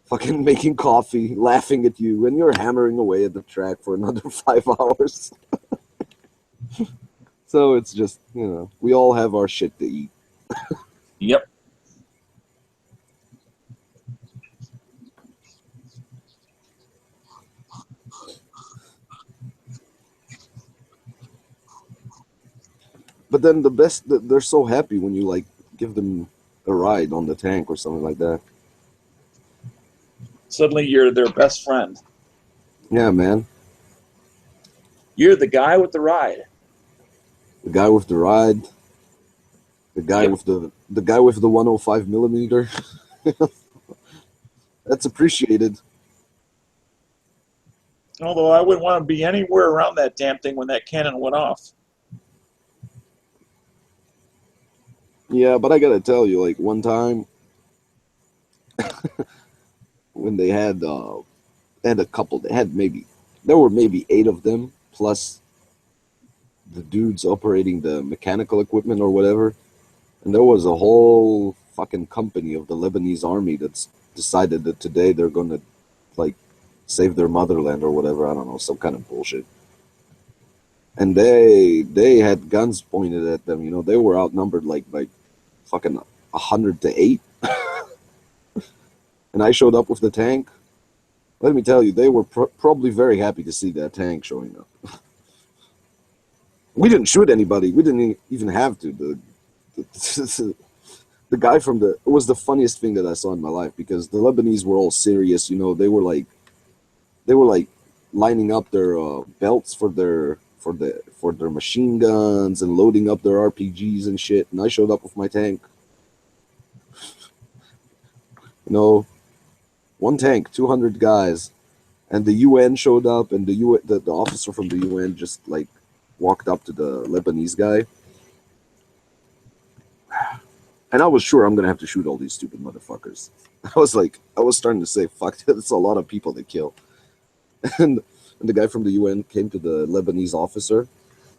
fucking making coffee, laughing at you, and you're hammering away at the track for another 5 hours. So it's just, you know, we all have our shit to eat. Yep. But then the best, they're so happy when you like give them a ride on the tank or something like that. Suddenly you're their best friend. Yeah, man. You're the guy with the ride. The guy with the ride. The guy Yep. with the guy with the 105 millimeter. That's appreciated. Although I wouldn't want to be anywhere around that damn thing when that cannon went off. Yeah, but I gotta tell you, like one time when they had a couple, there were maybe 8 of them plus the dudes operating the mechanical equipment or whatever, and there was a whole fucking company of the Lebanese army that's decided that today they're gonna like save their motherland or whatever. I don't know, some kind of bullshit. And they had guns pointed at them. You know, they were outnumbered like by fucking 100 to 8. And I showed up with the tank. Let me tell you, they were probably very happy to see that tank showing up. We didn't shoot anybody. We didn't even have to. The guy from it was the funniest thing that I saw in my life because the Lebanese were all serious. You know, they were like lining up their belts for their machine guns and loading up their RPGs and shit. And I showed up with my tank. You know, one tank, 200 guys, and the UN showed up, and the officer from the UN just like walked up to the Lebanese guy. And I was sure I'm gonna have to shoot all these stupid motherfuckers. I was starting to say, fuck, that's a lot of people to kill. And the guy from the UN came to the Lebanese officer,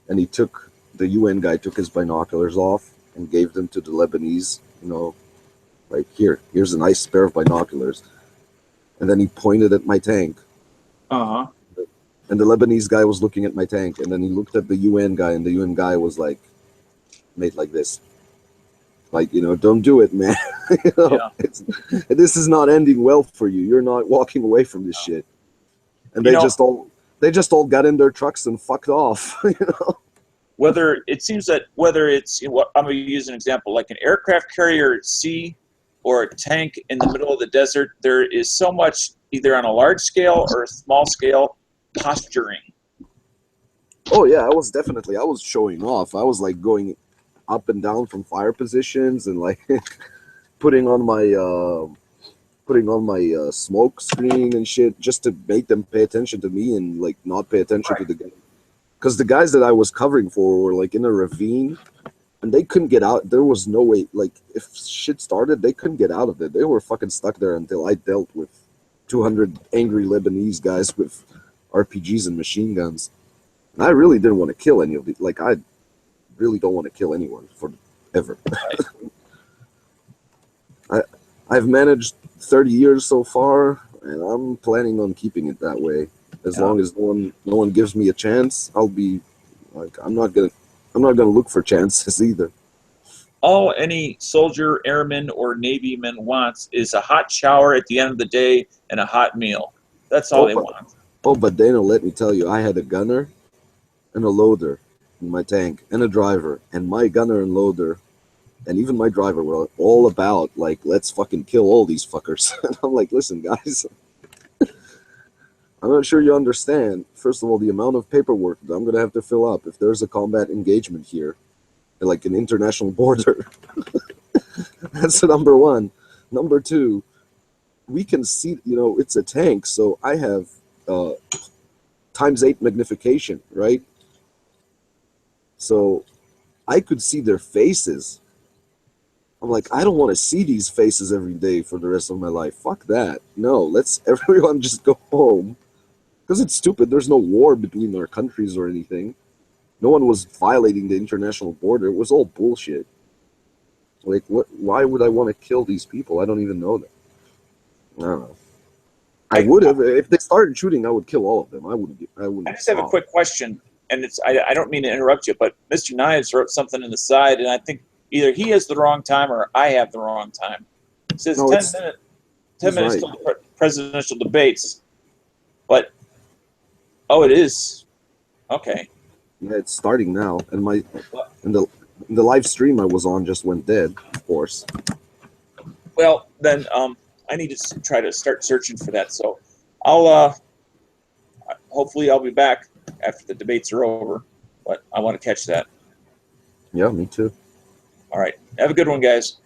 and the UN guy took his binoculars off and gave them to the Lebanese, you know, like, here's a nice pair of binoculars. And then he pointed at my tank. Uh-huh. And the Lebanese guy was looking at my tank, and then he looked at the UN guy, and the UN guy was like, made like this. Like, you know, don't do it, man. You know, Yeah. This is not ending well for you. You're not walking away from this shit. And they just all got in their trucks and fucked off. You know? Whether it's, you know, I'm going to use an example, like an aircraft carrier at sea or a tank in the middle of the desert, there is so much, either on a large scale or a small scale, posturing. Oh yeah, I was showing off. I was like going up and down from fire positions and like putting on my smoke screen and shit just to make them pay attention to me and like not pay attention to the guy. Because the guys that I was covering for were like in a ravine And they couldn't get out. There was no way. Like, if shit started, they couldn't get out of it. They were fucking stuck there until I dealt with 200 angry Lebanese guys with RPGs and machine guns. And I really didn't want to kill any of the. Like, I really don't want to kill anyone ever. I've managed 30 years so far, and I'm planning on keeping it that way. As long as no one gives me a chance, I'll be like, I'm not gonna look for chances either. All any soldier, airman, or Navyman wants is a hot shower at the end of the day and a hot meal. That's all they want. Oh, but Dana, let me tell you, I had a gunner and a loader in my tank, and a driver, and my gunner and loader, and even my driver were all about, like, let's fucking kill all these fuckers. And I'm like, listen, guys, I'm not sure you understand, first of all, the amount of paperwork that I'm going to have to fill up if there's a combat engagement here, like an international border. That's number one. Number two, we can see, it's a tank, so I have ×8 magnification, right? So I could see their faces. I'm like, I don't want to see these faces every day for the rest of my life. Fuck that. No, let's everyone just go home. Because it's stupid. There's no war between our countries or anything. No one was violating the international border. It was all bullshit. Like, why would I want to kill these people? I don't even know them. I don't know. I would have. If they started shooting, I would kill all of them. I wouldn't. I just have a quick question, and I don't mean to interrupt you, but Mr. Knives wrote something in the side, and I think either he has the wrong time or I have the wrong time. It says 10 minutes till the presidential debates, but it is okay. Yeah, it's starting now, and the live stream I was on just went dead, of course. Well, then I need to try to start searching for that. So I'll hopefully I'll be back after the debates are over, but I want to catch that. Yeah, me too. All right. Have a good one, guys.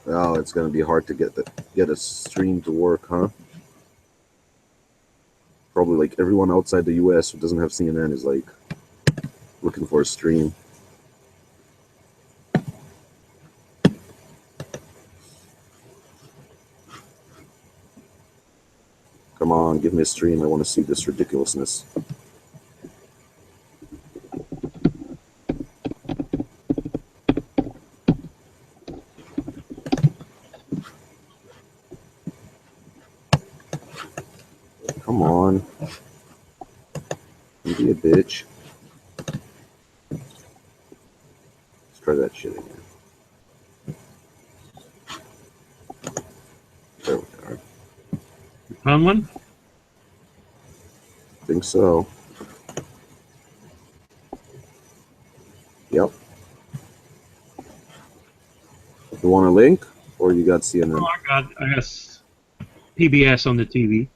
Oh, it's gonna be hard to get a stream to work, huh? Probably like everyone outside the U.S. who doesn't have CNN is like looking for a stream. Come on, give me a stream. I want to see this ridiculousness. Come on. You be a bitch. Let's try that shit again. There we are. You found one? I think so. Yep. You want a link? Or you got CNN? Oh, I got PBS on the TV.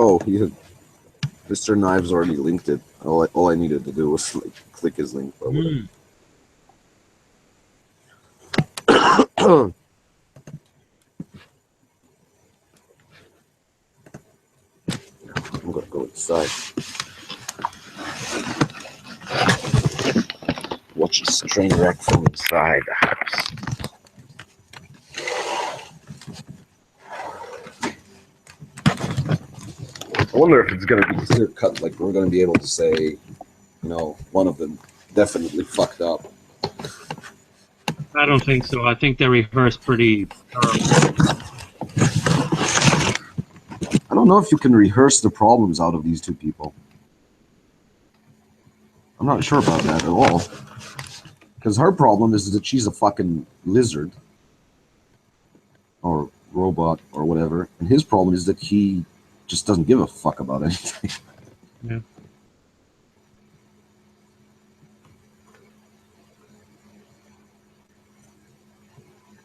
Oh, Mr. Knives already linked it. All I needed to do was like, click his link. But whatever. I'm gonna go inside. Watch this train wreck from inside the house. I wonder if it's going to be clear cut, like we're going to be able to say, one of them definitely fucked up. I don't think so. I think they rehearsed pretty thoroughly. I don't know if you can rehearse the problems out of these two people. I'm not sure about that at all. Because her problem is that she's a fucking lizard. Or robot or whatever. And his problem is that he just doesn't give a fuck about anything. Yeah.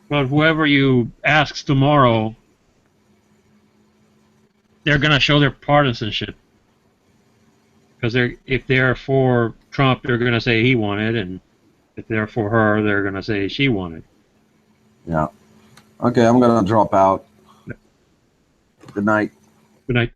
But whoever you ask tomorrow, they're gonna show their partisanship. Because if they're for Trump, they're gonna say he won it, and if they're for her, they're gonna say she won it. Yeah. Okay, I'm gonna drop out. Good night. Good night.